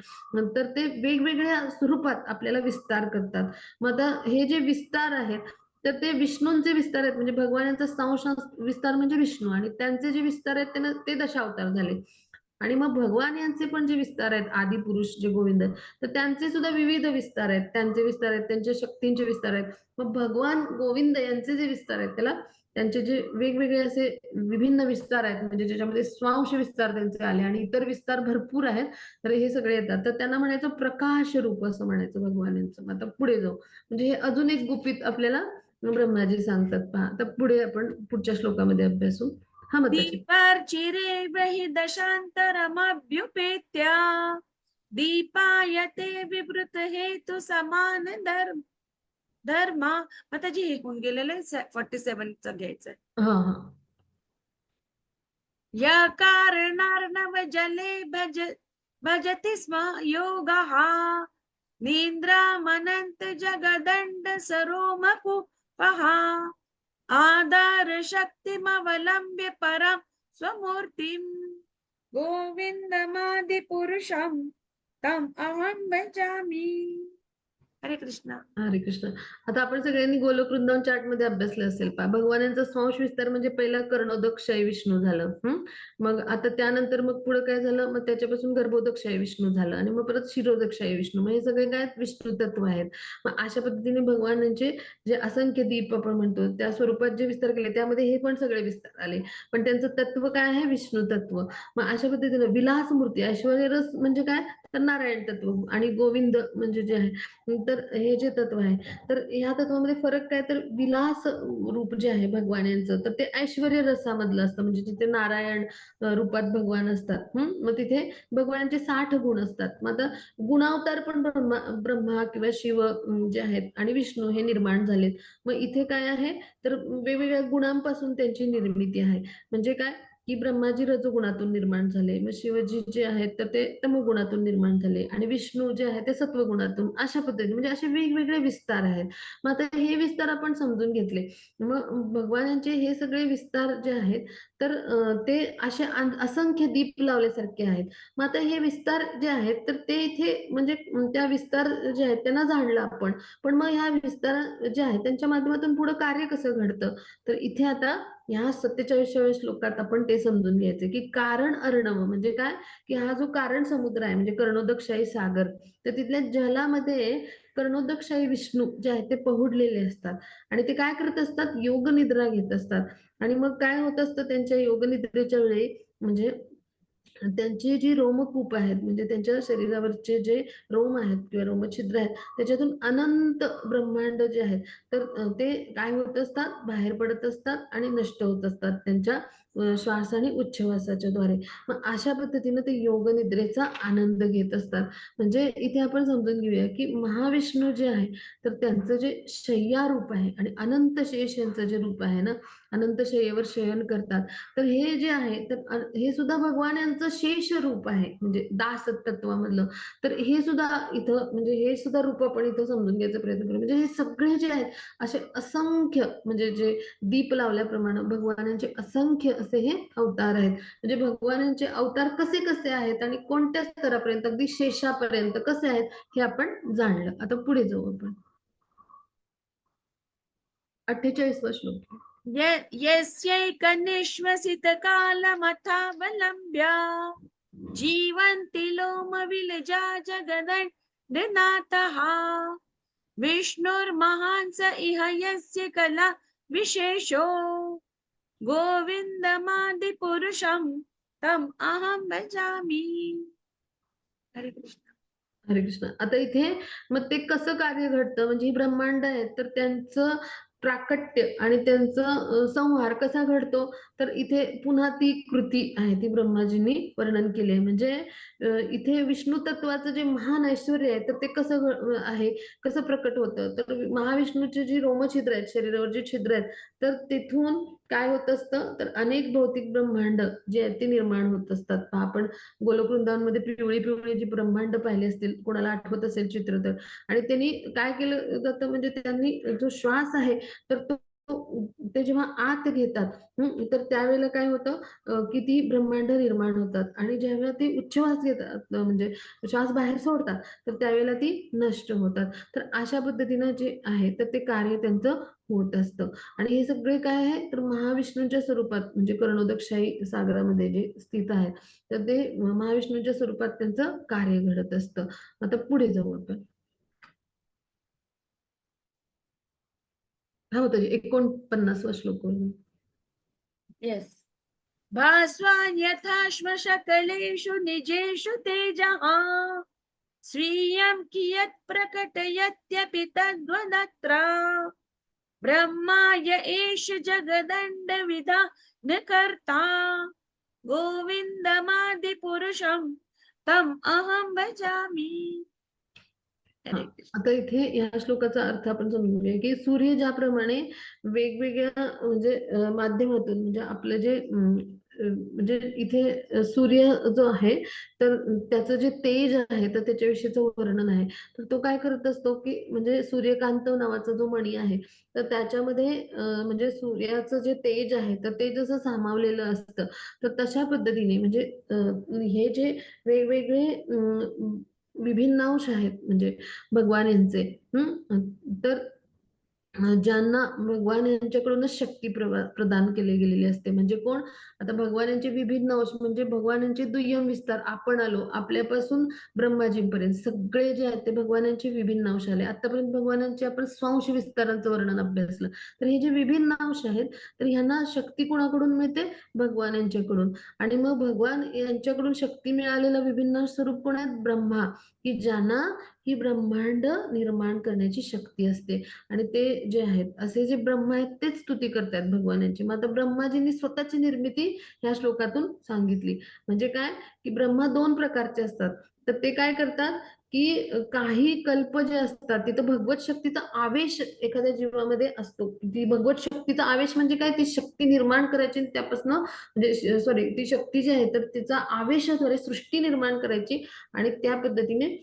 तर ते वेगवेगळ्या स्वरूपात आपल्याला विस्तार करतात. मग आता हे जे विस्तार आहेत, तर ते विष्णूंचे विस्तार आहेत म्हणजे भगवानांचा विस्तार म्हणजे विष्णू आणि त्यांचे जे विस्तार आहेत त्यांना ते दशावतार झाले. आणि मग भगवान यांचे पण जे विस्तार आहेत, आदिपुरुष जे गोविंद आहेत, तर त्यांचे सुद्धा विविध विस्तार आहेत. त्यांचे विस्तार आहेत, त्यांच्या शक्तींचे विस्तार आहेत. मग भगवान गोविंद यांचे जे विस्तार आहेत त्याला त्यांचे जे वेगवेगळे असे विभिन्न विस्तार आहेत म्हणजे ज्याच्यामध्ये स्वांश विस्तार त्यांचे आले आणि इतर विस्तार भरपूर आहेत. तर हे सगळे येतात. तर त्यांना म्हणायचं प्रकाश रूप असं म्हणायचं भगवान यांचं. मग आता पुढे जाऊ. म्हणजे हे अजून एक गुपित आपल्याला ब्रह्माजी सांगतात पहा. तर पुढे आपण पुढच्या श्लोकामध्ये अभ्यासू. हां, माताजी. दीपार्चिरे बहि दशान्तरमभ्युपेत्य दीपायते विवृत हेतु समान धर्मा. माताजी हे होऊन गेलेलं आहे 47 च घ्यायचंय. हां, हां. या कारणार्णव जले भजति स्म योगः निन्द्रामनंत जगदंड सरोमकुपः आधार शक्तिमवलंब्य परम स्वमूर्तिं गोविंदमादिपुरुषं तम अहं भजामि. हरे कृष्ण. हरे कृष्ण. आता आपण सगळ्यांनी गोलोक वृंदावन चार्टमध्ये अभ्यासलं असेल पहा. भगवानांचा स्वांश विस्तार म्हणजे पहिला कर्णोदक क्षय विष्णू झालं. मग आता त्यानंतर मग पुढे काय झालं? मग त्याच्यापासून गर्भोदक क्षय विष्णू झालं आणि मग परत क्षीरोदक क्षय विष्णू. मग हे सगळे काय आहेत? विष्णू तत्व आहेत. मग अशा पद्धतीने भगवानांचे जे असंख्य दीप आपण म्हणतो त्या स्वरूपात जे विस्तार केले त्यामध्ये हे पण सगळे विस्तार आले. पण त्यांचं तत्व काय आहे? विष्णू तत्व. मग अशा पद्धतीने विलास मूर्ती, ऐश्वर्य रस म्हणजे काय? तर नारायण तत्व आणि गोविंद म्हणजे जे आहे तर हे जे तत्व आहे तर ह्या तत्वामध्ये फरक काय तर विलास रूप जे आहे भगवान यांचं तर ते ऐश्वर्य रसामधलं असतं म्हणजे जिथे नारायण रूपात भगवान असतात. मग तिथे भगवानांचे 60 गुण असतात. मग आता गुणावतार पण ब्रह्मा किंवा शिव जे आहेत आणि विष्णू हे निर्माण झालेत. मग इथे काय आहे तर वेगवेगळ्या गुणांपासून त्यांची निर्मिती आहे. म्हणजे काय की ब्रह्माजी रजोगुणातून निर्माण झाले. मग शिवजी जे आहेत तर ते तमोगुणातून निर्माण झाले आणि विष्णू जे आहे ते सत्वगुणातून. अशा पद्धतीने म्हणजे असे वेगवेगळे विस्तार आहेत. मग आता हे विस्तार आपण समजून घेतले. मग भगवानांचे हे सगळे विस्तार जे आहेत तर ते असे असंख्य दीप लावल्यासारखे आहेत. मग आता हे विस्तार जे आहेत तर ते इथे म्हणजे त्या विस्तार जे आहेत त्यांना जाणलं आपण. पण मग ह्या विस्तार जे आहेत त्यांच्या माध्यमातून पुढे कार्य कसं घडतं? तर इथे आता ह्या 47व्या श्लोकात आपण ते समजून घ्यायचं की कारण अर्णव म्हणजे काय की हा जो कारण समुद्र आहे म्हणजे कर्णोदकशाही सागर तर तिथल्या जलामध्ये कर्णोदकशाही विष्णू जे आहेत ते पहुडलेले असतात आणि ते काय करत असतात योग निद्रा घेत असतात आणि मग काय होत असतं त्यांच्या योग निद्रेच्या वेळी म्हणजे त्यांची जी रोमकूप आहेत म्हणजे त्यांच्या शरीरावरचे जे रोम आहेत किंवा रोमछिद्र आहेत त्याच्यातून अनंत ब्रह्मांड जे आहेत तर ते काय होत असतात बाहेर पडत असतात आणि नष्ट होत असतात त्यांच्या श्वास आणि उच्छवासाच्या द्वारे. मग अशा पद्धतीने ते योग निद्रेचा आनंद घेत असतात. म्हणजे इथे आपण समजून घेऊया की महाविष्णू जे आहे तर त्यांचं जे शय्या रूप आहे आणि अनंत शेष यांचं जे रूप आहे ना अनंत शय्येवर शयन करतात तर हे जे आहे तर हे सुद्धा भगवान यांचं शेष रूप आहे म्हणजे दास तत्वामधलं. तर हे सुद्धा इथं म्हणजे हे सुद्धा रूप आपण इथं समजून घ्यायचा प्रयत्न करू. म्हणजे हे सगळे जे आहेत असे असंख्य म्हणजे जे दीप लावल्याप्रमाणे भगवानांचे असंख्य असे हे अवतार आहेत. म्हणजे भगवानांचे अवतार कसे कसे आहेत आणि कोणत्या स्तरापर्यंत अगदी शेषापर्यंत कसे आहेत हे आपण जाणलं. आता पुढे जाऊ आपण. 48वा श्लोक. यस्यैकनिश्वसित कालमथावलम्ब्य जीवन्ति लोमविलजा जगदण्डनाथः विष्णुर्महान् स इह यस्य कला विशेषो गोविन्दमादिपुरुषं तम अहं भजामि. हरे कृष्ण. हरे कृष्ण. आता इथे मग ते कसं कार्य घडतं म्हणजे ही ब्रह्मांड आहेत तर त्यांचं प्राकट्य आणि त्यांचं संहार कसा घडतो, तर इथे पुन्हा ती कृती आहे ती ब्रह्माजींनी वर्णन केली आहे. म्हणजे इथे विष्णू तत्वाचं जे महान ऐश्वर्य आहे तर ते कसं आहे, कसं प्रकट होतं, तर महाविष्णूची जी रोमछिद्र आहेत, शरीरावर जी छिद्र आहेत, तर तिथून काय होत असतं, तर अनेक भौतिक ब्रह्मांड जे आहेत ते निर्माण होत असतात. आपण गोलोक वृंदावनमध्ये पिवळी पिवळी जी ब्रह्मांड पाहिले असतील, कोणाला आठवत असेल चित्र तर. आणि त्यांनी काय केलं जातं, म्हणजे त्यांनी जो श्वास आहे तर ते जेव्हा आत घेतात तर त्यावेळेला काय होतं, की ती ब्रह्मांड निर्माण होतात आणि ज्यावेळेला ते उच्छ्वास घेतात, म्हणजे श्वास बाहेर सोडतात, तर त्यावेळेला ती नष्ट होतात. तर अशा पद्धतीनं जे आहे तर ते कार्य त्यांचं होत असतं. आणि हे सगळे काय आहे, तर महाविष्णूंच्या स्वरूपात, म्हणजे कर्णोदकशाही सागरामध्ये जे स्थित आहे, तर ते महाविष्णूंच्या स्वरूपात त्यांचं कार्य घडत असतं. आता पुढे जाऊ आपण. हा होता 49वा श्लोक वरून. येस. भास्वान् यथा श्मशकलेषु निजेषु तेजः श्रियं कियत् प्रकटयत्यपि तद्वदत्र ब्रह्माय एष जगदण्डविधान कर्ता गोविन्दमादिपुरुषं तम् अहं भजामि. हा, हरे कृष्ण. आता इथे या श्लोकाचा अर्थ आपण समजून घेऊया, की सूर्य ज्याप्रमाणे वेगवेगळ्या म्हणजे माध्यमातून, म्हणजे आपलं जे म्हणजे इथे सूर्य जो आहे तर त्याचं जे तेज आहे तर त्याच्याविषयीचं वर्णन आहे. तर तो काय करत असतो, की म्हणजे सूर्यकांत नावाचा जो मणी आहे तर त्याच्यामध्ये म्हणजे सूर्याचं जे तेज आहे तर ते जसं सामावलेलं असतं, तर तशा पद्धतीने म्हणजे हे जे वेगवेगळे विभिन्न अंश आहेत म्हणजे भगवान यांचे. तर ज्यांना भगवान यांच्याकडूनच शक्ती प्रदान केली गेलेली असते. म्हणजे कोण? आता भगवान यांचे विभिन्न अंश म्हणजे भगवान यांचे दुय्यम विस्तार. आपण आलो आपल्यापासून ब्रह्माजींपर्यंत सगळे जे आहेत ते भगवान यांचे विभिन्न अंश आले. आतापर्यंत भगवानांचे आपण स्वांश विस्तारांचं वर्णन अभ्यासलं. तर हे जे विभिन्न अंश आहेत तर ह्यांना शक्ती कोणाकडून मिळते? भगवान यांच्याकडून. आणि मग भगवान यांच्याकडून शक्ती मिळालेला विभिन्न स्वरूप कोण आहेत? ब्रह्मा, की ज्यांना ही ब्रह्मांड निर्माण करण्याची शक्ती असते. आणि ते जे आहेत असे जे ब्रह्मा आहेत तेच स्तुती करतात भगवानांची. मग आता ब्रह्माजींनी स्वतःची निर्मिती ह्या श्लोकातून सांगितली. म्हणजे काय, की ब्रह्मा 2 प्रकारचे असतात. तर ते काय करतात, की काही कल्प जे असतात तिथं भगवत शक्तीचा आवेश एखाद्या जीवामध्ये असतो. ती भगवत शक्तीचा आवेश म्हणजे काय, ती शक्ती निर्माण करायची आणि त्यापासून म्हणजे सॉरी ती शक्ती जी आहे तर तिचा आवेशाद्वारे सृष्टी निर्माण करायची आणि त्या पद्धतीने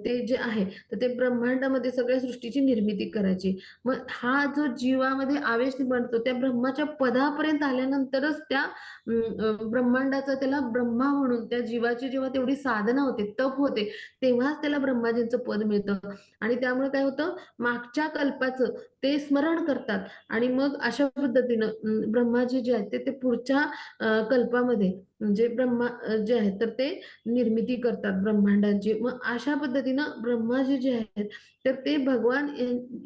ते जे आहे तर ते ब्रह्मांडामध्ये सगळ्या सृष्टीची निर्मिती करायची. मग हा जो जीवामध्ये आवेश बनतो त्या ब्रह्माच्या पदापर्यंत आल्यानंतरच त्या ब्रह्मांडाचा त्याला ब्रह्मा म्हणून त्या जीवाची जेव्हा तेवढी साधना होते, तप होते, तेव्हाच त्याला ब्रह्माजींचं पद मिळतं. आणि त्यामुळे काय होतं, मागच्या कल्पाचं ते स्मरण करतात आणि मग अशा पद्धतीनं ब्रह्माजी जे आहेत ते पुढच्या कल्पामध्ये म्हणजे ब्रह्मा जे आहेत तर ते निर्मिती करतात ब्रह्मांडाची. मग अशा पद्धतीनं ब्रह्माजी जे आहेत तर ते भगवान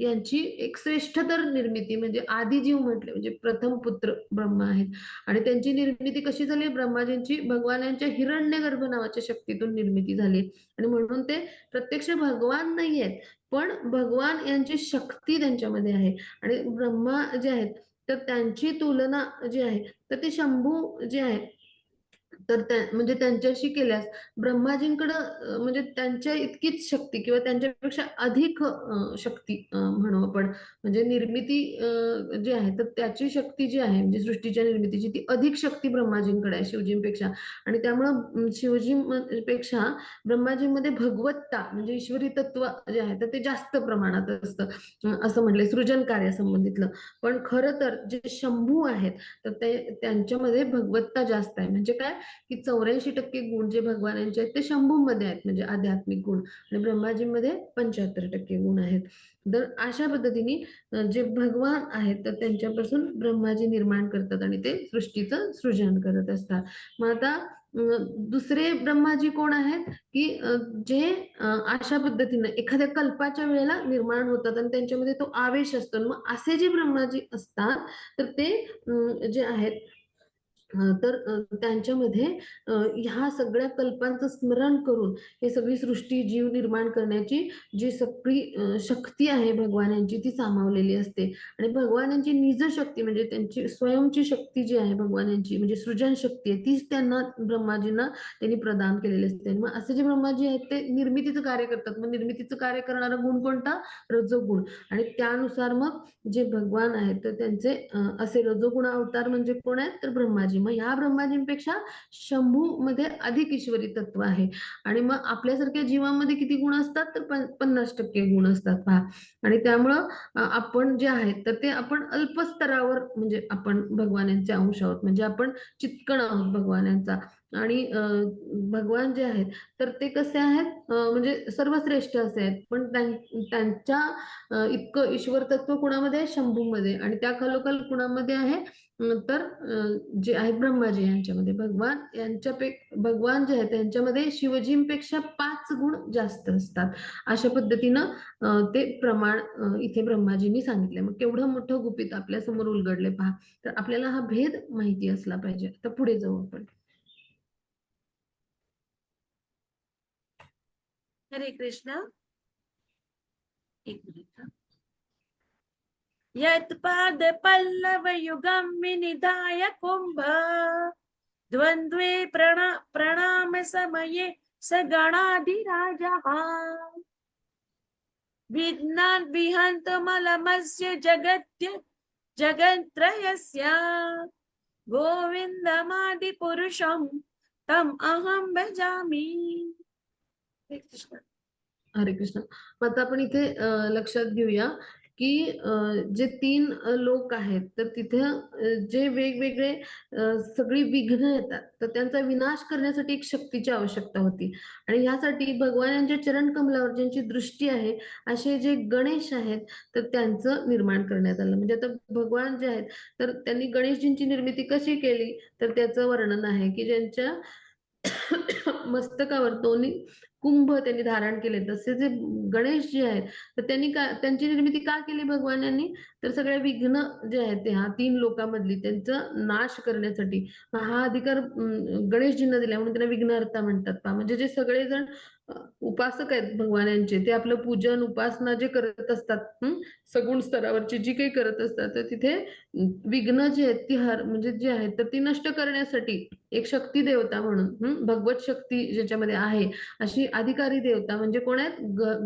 यांची एक श्रेष्ठतर निर्मिती म्हणजे आदिजीव म्हटले म्हणजे प्रथम पुत्र ब्रह्मा आहेत. आणि त्यांची निर्मिती कशी झाली? ब्रह्माजींची भगवानांच्या हिरण्यगर्भ नावाच्या शक्तीतून निर्मिती झाली. आणि म्हणून ते प्रत्यक्ष भगवान नाही आहेत, पण भगवान यांची शक्ती त्यांच्यामध्ये आहे. आणि ब्रह्मा जे आहेत तर त्यांची तुलना जी आहे तर ते शंभू जे आहे तर त्या म्हणजे त्यांच्याशी केल्यास ब्रह्माजींकडं म्हणजे त्यांच्या इतकीच शक्ती किंवा त्यांच्यापेक्षा अधिक शक्ती म्हणू आपण. म्हणजे निर्मिती जी आहे तर त्याची शक्ती जी आहे म्हणजे सृष्टीच्या निर्मितीची ती अधिक शक्ती ब्रह्माजींकडे आहे शिवजींपेक्षा. आणि त्यामुळं शिवजींपेक्षा ब्रह्माजींमध्ये भगवत्ता म्हणजे ईश्वरी तत्व जे आहे तर ते जास्त प्रमाणात असतं. असं म्हटलंय सृजन कार्यासंबंधितलं. पण खरं तर जे शंभू आहेत तर ते त्यांच्यामध्ये भगवत्ता जास्त आहे. म्हणजे काय, की 84% गुण जे भगवानांचे आहेत ते शंभूमध्ये आहेत म्हणजे आध्यात्मिक गुण आणि ब्रह्माजींमध्ये 75% गुण आहेत. तर अशा पद्धतीने जे भगवान आहेत तर त्यांच्यापासून ब्रह्माजी निर्माण करतात आणि ते सृष्टीचं सृजन करत असतात. मग आता दुसरे ब्रह्माजी कोण आहेत, की जे अशा पद्धतीनं एखाद्या कल्पाच्या वेळेला निर्माण होतात आणि त्यांच्यामध्ये तो आवेश असतो. मग असे जे ब्रह्माजी असतात तर ते जे आहेत तर त्यांच्यामध्ये ह्या सगळ्या कल्पांचं स्मरण करून हे सगळी सृष्टी, जीव निर्माण करण्याची जी सगळी शक्ती आहे भगवानांची ती सामावलेली असते. आणि भगवानांची निज शक्ती म्हणजे त्यांची स्वयंची शक्ती जी आहे भगवानांची म्हणजे सृजन शक्ती आहे तीच त्यांना ब्रह्माजींना त्यांनी प्रदान केलेली असते. आणि मग असे जे ब्रह्माजी आहेत ते निर्मितीचं कार्य करतात. मग निर्मितीचं कार्य करणारा गुण कोणता? रजोगुण. आणि त्यानुसार मग जे भगवान आहेत तर त्यांचे असे रजोगुण अवतार म्हणजे कोण आहेत? तर ब्रह्माजी. मग ह्या ब्रह्माजींपेक्षा शंभू मध्ये अधिक ईश्वरी तत्व आहे. आणि मग आपल्यासारख्या जीवांमध्ये किती गुण असतात? तर 50% गुण असतात पहा. आणि त्यामुळं आपण जे आहेत तर ते आपण अल्प स्तरावर म्हणजे आपण भगवानांचे अंश आहोत. म्हणजे आपण चित्कण आहोत भगवानांचा. आणि भगवान जे आहेत तर ते कसे आहेत म्हणजे सर्वश्रेष्ठ असे आहेत. पण त्यांच्या इतकं ईश्वर तत्व कुणामध्ये आहे? शंभूमध्ये. आणि त्या खालोखाल कुणामध्ये आहे? तर जे आहेत ब्रह्माजी यांच्यामध्ये. भगवान जे आहेत त्यांच्यामध्ये शिवजींपेक्षा 5 गुण जास्त असतात. अशा पद्धतीनं ते प्रमाण इथे ब्रह्माजींनी सांगितलंय. मग केवढं मोठं गुपित आपल्या समोर उलगडलंय पहा. तर आपल्याला हा भेद माहिती असला पाहिजे. आता पुढे जाऊ आपण. हरे कृष्ण. एक मिनिट. यत्पाद पल्लव युगम विनिधाय कुंभ द्वंद्वे प्रणाम समये स गणाधिराजः विघ्नान् विहन्तमलमस्य जगत्त्रयस्य गोविन्दमादिपुरुषं तम् अहं भजामि. हरे कृष्ण. हरे कृष्ण. मग आता आपण इथे लक्षात घेऊया की जे 3 लोक आहेत तर तिथे जे वेगवेगळे सगळी विघ्न येतात तर त्यांचा विनाश करण्यासाठी एक शक्तीची आवश्यकता होती. आणि ह्यासाठी भगवानांच्या चरण कमलावर ज्यांची दृष्टी आहे असे जे गणेश आहेत तर त्यांचं निर्माण करण्यात आलं. म्हणजे आता भगवान जे आहेत तर त्यांनी गणेशजींची निर्मिती कशी केली तर त्याचं वर्णन आहे की ज्यांच्या मस्तकावर दोन्ही कुंभ त्यांनी धारण केले. तसे जे गणेश जे आहेत तर त्यांची निर्मिती का केली भगवानांनी? तर सगळे विघ्न जे आहेत ते ह्या 3 लोकांमधली त्यांचा नाश करण्यासाठी. हा अधिकार गणेशजींना दिला म्हणून त्यांना विघ्नहर्ता म्हणतात पहा. म्हणजे जे सगळेजण उपासक आहेत भगवानांचे ते आपलं पूजन, उपासना जे करत असतात सगुण स्तरावरची जी काही करत असतात तर तिथे विघ्न जी आहेत ती म्हणजे जी आहेत तर ती नष्ट करण्यासाठी एक शक्ती देवता म्हणून भगवत शक्ती ज्याच्यामध्ये आहे अशी अधिकारी देवता म्हणजे कोण आहेत?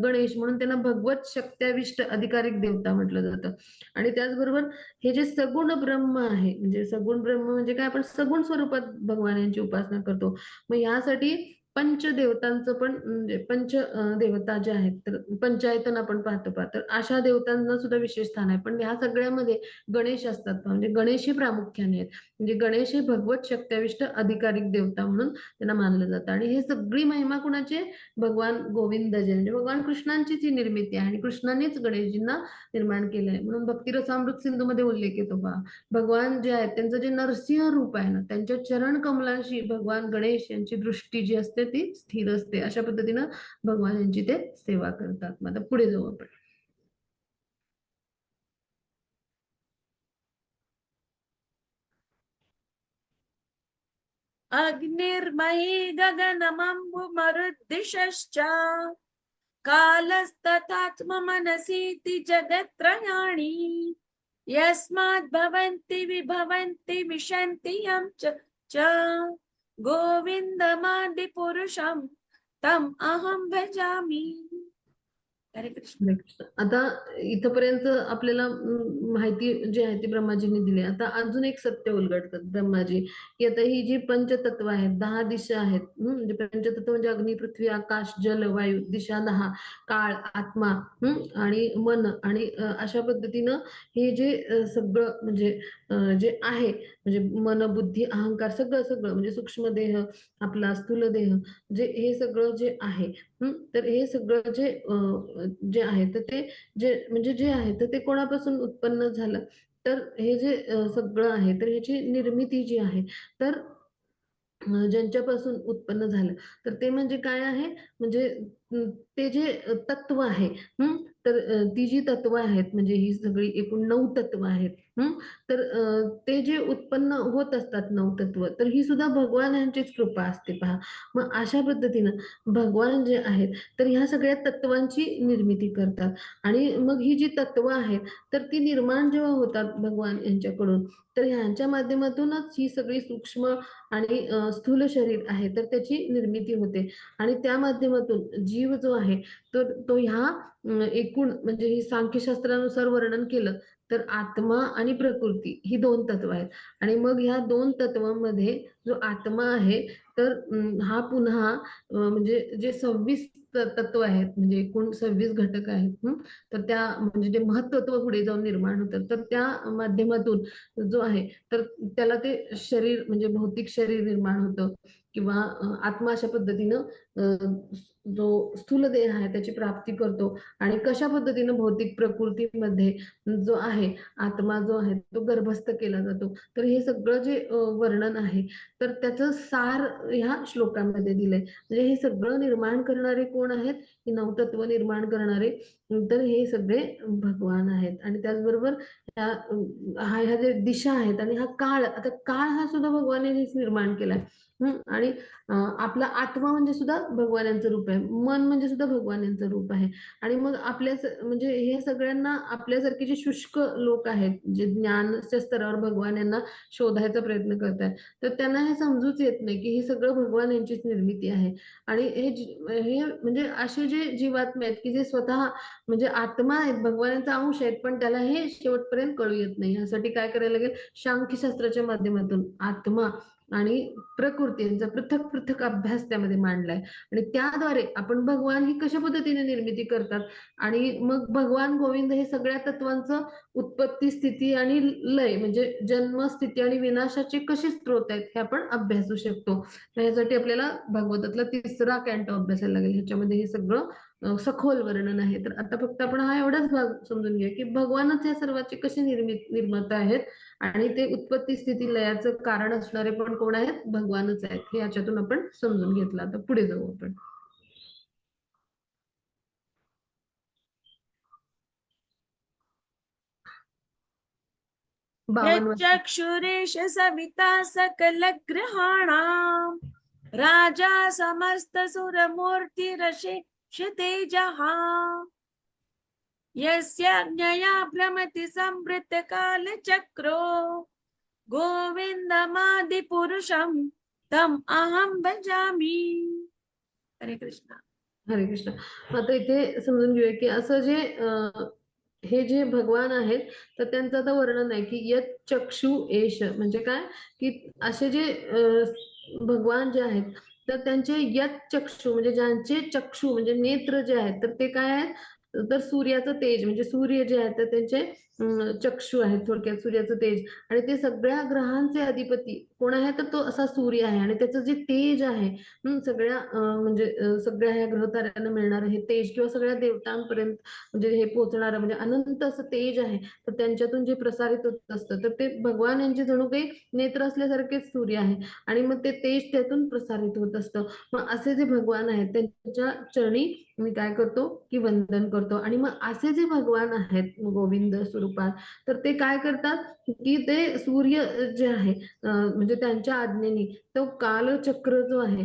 गणेश म्हणून त्यांना भगवत शक्त्याविष्ट अधिकारिक देवता म्हटलं जातं. आणि त्याचबरोबर हे जे सगुण ब्रह्म आहे म्हणजे सगुण ब्रह्म म्हणजे काय? आपण सगुण स्वरूपात भगवानांची उपासना करतो. मग यासाठी पंचदेवतांचं पण म्हणजे देवता ज्या आहेत तर पंचायतन आपण पाहतो पहा. तर अशा देवतांना सुद्धा विशेष स्थान आहे. पण ह्या सगळ्यामध्ये गणेश असतात पहा. म्हणजे गणेश हे प्रामुख्याने आहेत. म्हणजे गणेश हे भगवत शक्त्याविष्ट अधिकारिक देवता म्हणून त्यांना मानलं जातं. आणि हे सगळी महिमा कुणाची आहे? भगवान गोविंद जे म्हणजे भगवान कृष्णांचीच ही निर्मिती आहे आणि कृष्णानेच गणेशजींना निर्माण केलंय. म्हणून भक्तिरसामृत सिंधूमध्ये उल्लेख येतो पहा. भगवान जे आहेत त्यांचं जे नरसिंह रूप आहे ना त्यांच्या चरण कमलाशी भगवान गणेश यांची दृष्टी जी असते ती स्थिर असते. अशा पद्धतीनं भगवान यांची ते सेवा करतात. मग आता पुढे जाऊ आपण. अग्निर्मयी गगनमम्बुमरुद्दिशश्च कालस्तथात्ममनसीति जगत्त्रयाणि यस्मात् भवन्ति विभवन्ति विशन्ति यं च गोविन्दमादिपुरुषं तम् अहं भजामि. हरे कृष्ण. हरे कृष्ण. आता इथपर्यंत आपल्याला माहिती जी आहे ती ब्रह्माजींनी दिली. आता अजून एक सत्य उलगडतात ब्रह्माजी, की आता ही जी पंचतत्व आहेत, 10 दिशा आहेत. म्हणजे पंचतत्व म्हणजे अग्नी, पृथ्वी, आकाश, जल, वायू, दिशा 10, काळ, आत्मा आणि मन आणि अशा पद्धतीनं हे जे सगळं म्हणजे जे आहे म्हणजे मन, बुद्धी, अहंकार सगळं म्हणजे सूक्ष्म देह, आपला स्थूल देह जे हे सगळं जे आहे तर हे सगळं जे आहे तर ते जे आहे तर ते कोणापासून उत्पन्न झालं? तर हे जे सगळं आहे तर ह्याची निर्मिती जी आहे तर ज्यांच्यापासून उत्पन्न झालं तर ते म्हणजे काय आहे? म्हणजे ते जे तत्व आहे, तर ती जी तत्व आहेत म्हणजे ही सगळी एकूण 9 तत्व आहेत. तर ते जे उत्पन्न होत असतात 9 तत्व, तर ही सुद्धा भगवान यांचीच कृपा असते पहा. मग अशा पद्धतीनं भगवान जे आहेत, तर ह्या सगळ्या तत्वांची निर्मिती करतात आणि मग ही जी तत्व आहेत, तर ती निर्माण जेव्हा होतात भगवान यांच्याकडून, तर ह्यांच्या माध्यमातूनच ही सगळी सूक्ष्म आणि स्थूल शरीर आहे, तर त्याची निर्मिती होते आणि त्या माध्यमातून जीव जो आहे, तर तो ह्या एकूण म्हणजे ही सांख्यशास्त्रानुसार वर्णन केलं, तर आत्मा आणि प्रकृती ही 2 तत्व आहेत आणि मग ह्या 2 तत्वांमध्ये जो आत्मा आहे, तर हा पुन्हा म्हणजे जे 26 तत्व आहेत, म्हणजे एकूण 26 घटक आहेत. तर त्या म्हणजे ते महत्त्व पुढे जाऊन निर्माण होतं. तर त्या माध्यमातून जो आहे, तर त्याला ते शरीर म्हणजे भौतिक शरीर निर्माण होतं किंवा आत्मा अशा पद्धतीनं जो स्थूल देह आहे त्याची प्राप्ती करतो आणि कशा पद्धतीनं भौतिक प्रकृतीमध्ये जो आहे आत्मा जो आहे तो गर्भस्थ केला जातो. तर हे सगळं जे वर्णन आहे, तर त्याचं सार ह्या श्लोकामध्ये दिलंय. म्हणजे हे सगळं निर्माण करणारे कोण आहेत? हे नवतत्व निर्माण करणारे, तर हे सगळे भगवान आहेत आणि त्याचबरोबर ह्या ह्या ज्या दिशा आहेत आणि हा काळ, आता काळ हा सुद्धा भगवानानेच निर्माण केलाय. आणि आपला आत्मा म्हणजे सुद्धा भगवान यांचं रूप आहे. मन म्हणजे सुद्धा भगवान यांचं रूप आहे. आणि मग म्हणजे हे सगळ्यांना आपल्यासारखे जे शुष्क लोक आहेत, जे ज्ञानाच्या स्तरावर भगवान यांना शोधायचा प्रयत्न करतायत, तर त्यांना हे समजूच येत नाही, की हे सगळं भगवान यांचीच निर्मिती आहे. आणि हे म्हणजे असे जे जीवात्मे आहेत, की जे स्वतः म्हणजे आत्मा आहेत, भगवानाचा अंश आहेत, पण त्याला हे शेवटपर्यंत कळू येत नाही. यासाठी काय करायला लागेल? सांख्यशास्त्राच्या माध्यमातून आत्मा आणि प्रकृती यांचा पृथक अभ्यास त्यामध्ये मांडलाय आणि त्याद्वारे आपण भगवान ही कशा पद्धतीने निर्मिती करतात आणि मग भगवान गोविंद हे सगळ्या तत्वांचं उत्पत्ती, स्थिती आणि लय म्हणजे जन्म, स्थिती आणि विनाशाचे कसे स्रोत आहेत हे आपण अभ्यासू शकतो. यासाठी आपल्याला भागवतातला 3रा कॅन्टो अभ्यासायला लागेल. ह्याच्यामध्ये हे सगळं सखोल वर्णन आहे. तर आता फक्त आपण हा एवढाच भाग समजून घेऊया, की भगवानच या सर्वाचे कसे निर्माता आहेत आणि ते उत्पत्ती, स्थिती, लयाचं कारण असणारे पण कोण आहेत? भगवानच आहेत. हे याच्यातून आपण समजून घेतलं. आता पुढे जाऊ आपण. बावन्न यच्चक्षुरेष सविता सकलग्रहाणाम् राजा समस्तसुरमूर्तिरशेषतेजः यस्याज्ञया भ्रमति संवृत्तकालचक्रो गोविन्दमादिपुरुषं तम् अहं भजामि. हरे कृष्ण. हरे कृष्ण. आता इथे समजून घेऊया, की असं जे हे जे भगवान आहेत, तर त्यांचं आता वर्णन आहे, की यत् चक्षु एष म्हणजे काय, की असे जे भगवान जे आहेत, तर त्यांचे यत् चक्षु म्हणजे ज्यांचे चक्षु म्हणजे नेत्र जे आहेत, तर ते काय आहेत? तर सूर्याचं तेज म्हणजे सूर्य जे आहेत, तर त्यांचे चक्षु आहेत थोडक्यात सूर्याचं तेज आणि ते सगळ्या ग्रहांचे अधिपती कोण आहे? तर तो असा सूर्य आहे आणि त्याचं जे तेज आहे, सगळ्या म्हणजे सगळ्या ह्या ग्रहताऱ्यांना मिळणारं हे तेज किंवा सगळ्या देवतांपर्यंत म्हणजे हे पोहोचणारं म्हणजे अनंत असं तेज आहे. तर त्यांच्यातून जे प्रसारित होत असतं, तर ते भगवान यांचे जणू काही नेत्र असल्यासारखेच सूर्य आहे आणि मग ते तेज त्यातून प्रसारित होत असतं. मग असे जे भगवान आहेत, त्यांच्या चरणी मी काय करतो, की वंदन करतो आणि मग असे जे भगवान आहेत गोविंद स्वरूपात, तर ते काय करतात, की ते सूर्य जे आहे म्हणजे त्यांच्या आज्ञेने तो कालचक्र जो आहे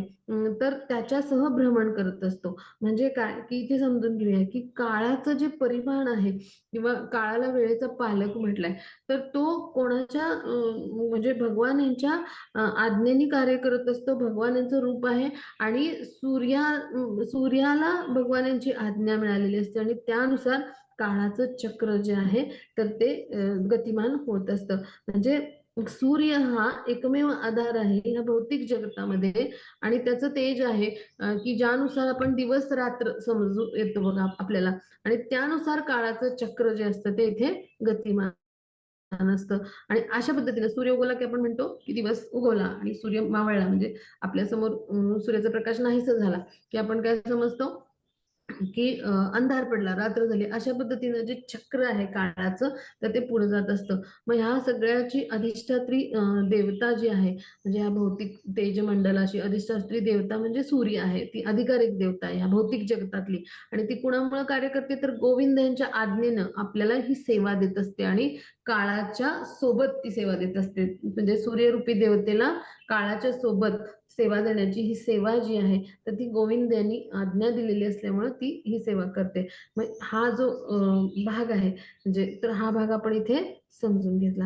तर त्याच्यासह भ्रमण करत असतो. म्हणजे काय, की इथे समजून घेऊया, की काळाचं जे परिमाण आहे किंवा काळाला वेळेचा पालक म्हटलाय, तर तो कोणाच्या म्हणजे भगवान यांच्या आज्ञेने कार्य करत असतो. भगवान यांचं रूप आहे आणि सूर्याला भगवान यांची आज्ञा मिळालेली असते आणि त्यानुसार काळाचं चक्र जे आहे, तर ते गतिमान होत असतं. म्हणजे सूर्य हा एकमेव आधार आहे या भौतिक जगतामध्ये आणि त्याचं तेज आहे की ज्यानुसार आपण दिवस रात्र समजू येतो बघा आपल्याला आणि त्यानुसार काळाचं चक्र जे असतं ते इथे गतिमान असतं आणि अशा पद्धतीने सूर्य उगवला की आपण म्हणतो की दिवस उगवला आणि सूर्य मावळला म्हणजे आपल्या समोर सूर्याचा प्रकाश नाहीसा झाला की आपण काय समजतो की अंधार पडला, रात्र झाली, अशा पद्धतीनं जे चक्र आहे काळाचं, तर ते पुढे जात असतं. मग ह्या सगळ्याची अधिष्ठात्री देवता जी आहे, म्हणजे ह्या भौतिक तेजमंडलाची अधिष्ठात्री देवता म्हणजे सूर्य आहे. ती अधिकारिक देवता आहे ह्या भौतिक जगतातली. आणि ती कुणामुळे कार्य करते, तर गोविंद यांच्या आज्ञेनं आपल्याला ही सेवा देत असते आणि काळाच्या सोबत ती सेवा देत असते. म्हणजे सूर्यरूपी देवतेला काळाच्या सोबत सेवा देण्याची ही सेवा जी आहे, तर ती गोविंद यांनी आज्ञा दिलेली असल्यामुळे ती ही सेवा करते. मग हा जो भाग आहे, म्हणजे तर हा भाग आपण इथे समजून घेतला.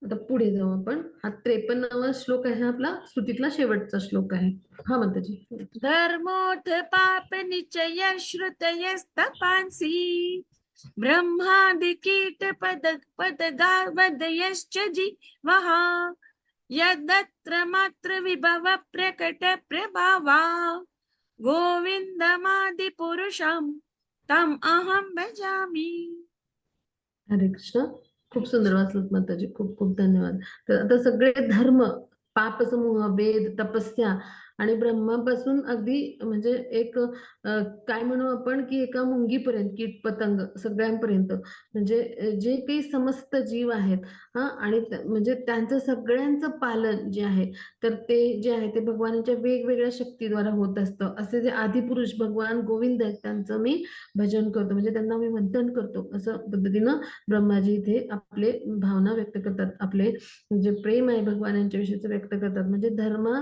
आता पुढे जाऊ आपण. हा 53वा श्लोक आहे, हा आपला स्तुतीतला शेवटचा श्लोक आहे. हा माताजी. धर्मोऽथ पाप निचय श्रुतयस्तपांसि ब्रह्मादि कीट पदगावदयश्च जीवः यदत्र मात्र विभव प्रकट प्रभावा गोविंदमादि पुरुषं तम अहं भजामि. हरे कृष्ण. खूप सुंदर वाचलत माताजी, खूप खूप धन्यवाद. तर आता सगळे धर्म, पापसमूह, वेद, तपस्या आणि ब्रह्मापासून अगदी म्हणजे एक काय म्हणू आपण, की एका मुंगीपर्यंत, कीट पतंग सगळ्यांपर्यंत, म्हणजे जे काही समस्त जीव आहेत, हा, आणि म्हणजे त्यांचं सगळ्यांचं पालन जे आहे, तर ते जे आहे ते भगवानाच्या वेगवेगळ्या शक्तीद्वारे होत असतं. असे जे आदिपुरुष भगवान गोविंद आहेत, त्यांचं मी भजन करतो, म्हणजे त्यांना मी वंदन करतो, असं पद्धतीनं ब्रह्माजी इथे आपले भावना व्यक्त करतात. आपले जे प्रेम आहे भगवान यांच्याविषयीचं व्यक्त करतात. म्हणजे धर्म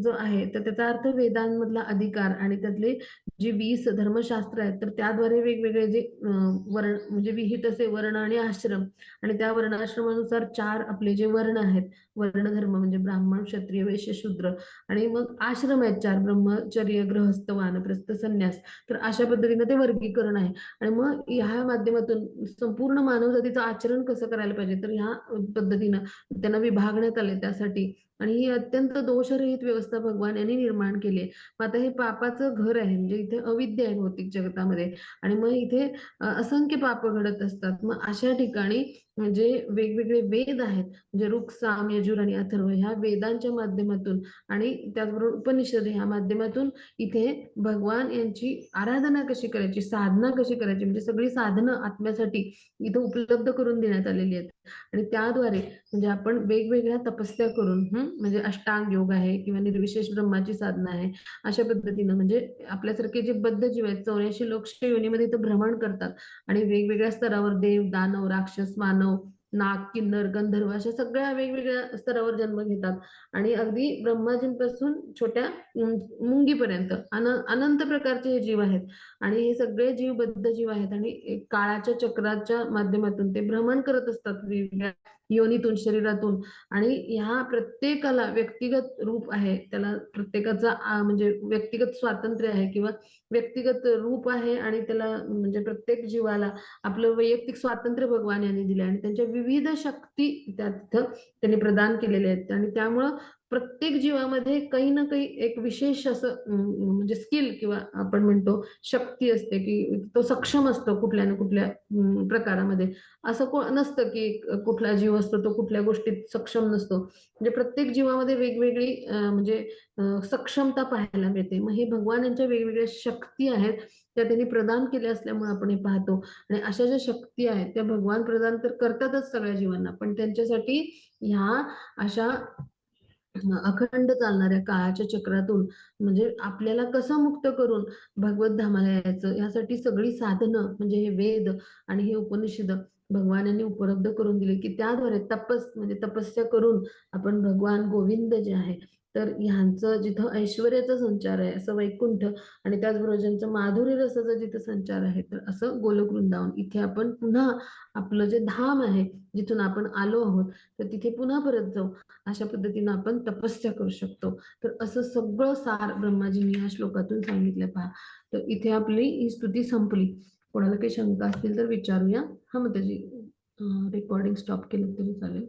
जो आहे, तर त्याचा अर्थ वेदांमधला अधिकार आणि त्यातले जी 20 धर्मशास्त्र आहेत, तर त्याद्वारे वेगवेगळे जे वर्ण, म्हणजे विहित असे वर्ण आणि आश्रम, आणि त्या वर्णाश्रमानुसार 4 आपले जे वर्ण आहेत, वर्णधर्म म्हणजे ब्राह्मण, क्षत्रिय, वैश्य, शूद्र, आणि मग आश्रम आहेत 4, ब्रह्मचर्य, गृहस्थ, वानप्रस्थ, संन्यास. तर अशा पद्धतीनं ते वर्गीकरण आहे. आणि मग ह्या माध्यमातून संपूर्ण मानवजातीचं आचरण कसं करायला पाहिजे, तर ह्या पद्धतीनं त्यांना विभागण्यात आले त्यासाठी. आणि ही अत्यंत दोषरहित व्यवस्था भगवान यांनी निर्माण केली आहे. मग आता हे पापाचं घर आहे, म्हणजे इथे अविद्या आहे भौतिक जगतामध्ये, आणि मग इथे असंख्य पाप घडत असतात. मग अशा ठिकाणी म्हणजे वेगवेगळे वेद आहेत, म्हणजे ऋक्, साम, यजुर आणि अथर्व, ह्या वेदांच्या माध्यमातून आणि त्याचबरोबर उपनिषद ह्या माध्यमातून इथे भगवान यांची आराधना कशी करायची, साधना कशी करायची, म्हणजे सगळी साधनं आत्म्यासाठी इथं उपलब्ध करून देण्यात आलेली आहेत. आणि त्याद्वारे म्हणजे आपण वेगवेगळ्या तपस्या करून, म्हणजे अष्टांग योग आहे किंवा निर्विशेष ब्रह्माची साधना आहे, अशा पद्धतीनं म्हणजे आपल्यासारखे जे बद्ध जीव आहेत 84 लोक योनीमध्ये इथं भ्रमण करतात आणि वेगवेगळ्या स्तरावर देव, दानव, राक्षस, मानव, नाग, किन्नर, गंधर्व अशा सगळ्या वेगवेगळ्या स्तरावर जन्म घेतात. आणि अगदी ब्रह्माजींपासून छोट्या मुंगीपर्यंत अनंत प्रकारचे हे जीव आहेत. आणि हे सगळे जीव बद्ध जीव आहेत आणि काळाच्या चक्राच्या माध्यमातून ते भ्रमण करत असतात वेगवेगळ्या योनीतून, शरीरातून. आणि ह्या प्रत्येकाला व्यक्तिगत रूप आहे, त्याला प्रत्येकाचा म्हणजे व्यक्तिगत स्वातंत्र्य आहे किंवा व्यक्तिगत रूप आहे, आणि त्याला म्हणजे प्रत्येक जीवाला आपलं वैयक्तिक स्वातंत्र्य भगवान यांनी दिले आणि त्यांच्या विविध शक्ती तिथं त्यांनी प्रदान केलेल्या आहेत. आणि त्यामुळं प्रत्येक जीवामध्ये काही ना काही एक विशेष असं म्हणजे स्किल किंवा आपण म्हणतो शक्ती असते, की तो सक्षम असतो कुठल्या ना कुठल्या प्रकारामध्ये. असं नसतं की कुठला जीव असतो तो कुठल्या गोष्टीत सक्षम नसतो. म्हणजे प्रत्येक जीवामध्ये वेगवेगळी म्हणजे सक्षमता पाहायला मिळते. मग हे भगवान यांच्या वेगवेगळ्या शक्ती आहेत, त्या त्यांनी प्रदान केल्या असल्यामुळे आपण हे पाहतो. आणि अशा ज्या शक्ती आहेत त्या भगवान प्रदान तर करतातच सगळ्या जीवांना, पण त्यांच्यासाठी ह्या अशा अखंड चालणाऱ्या काळाच्या चक्रातून म्हणजे आपल्याला कसं मुक्त करून भगवत धामाला यायचं, यासाठी सगळी साधनं म्हणजे हे वेद आणि हे उपनिषद भगवान यांनी उपलब्ध करून दिले, की त्याद्वारे म्हणजे तपस्या करून आपण भगवान गोविंद जे आहे, तर ह्यांचं जिथं ऐश्वर्याचा संचार आहे असं वैकुंठ, आणि त्याचबरोबर ज्यांचं माधुर्य रसाचा जिथं संचार आहे, तर असं गोलोक वृंदावन, इथे आपण पुन्हा आपलं जे धाम आहे जिथून आपण आलो आहोत, तर तिथे पुन्हा परत जाऊ, अशा पद्धतीनं आपण तपस्या करू शकतो. तर असं सगळं सार ब्रह्माजींनी या श्लोकातून सांगितलं पहा. तर इथे आपली ही स्तुती संपली. कोणाला काही शंका असतील तर विचारूया. हा, मग त्याची रेकॉर्डिंग स्टॉप केलं तरी चालेल.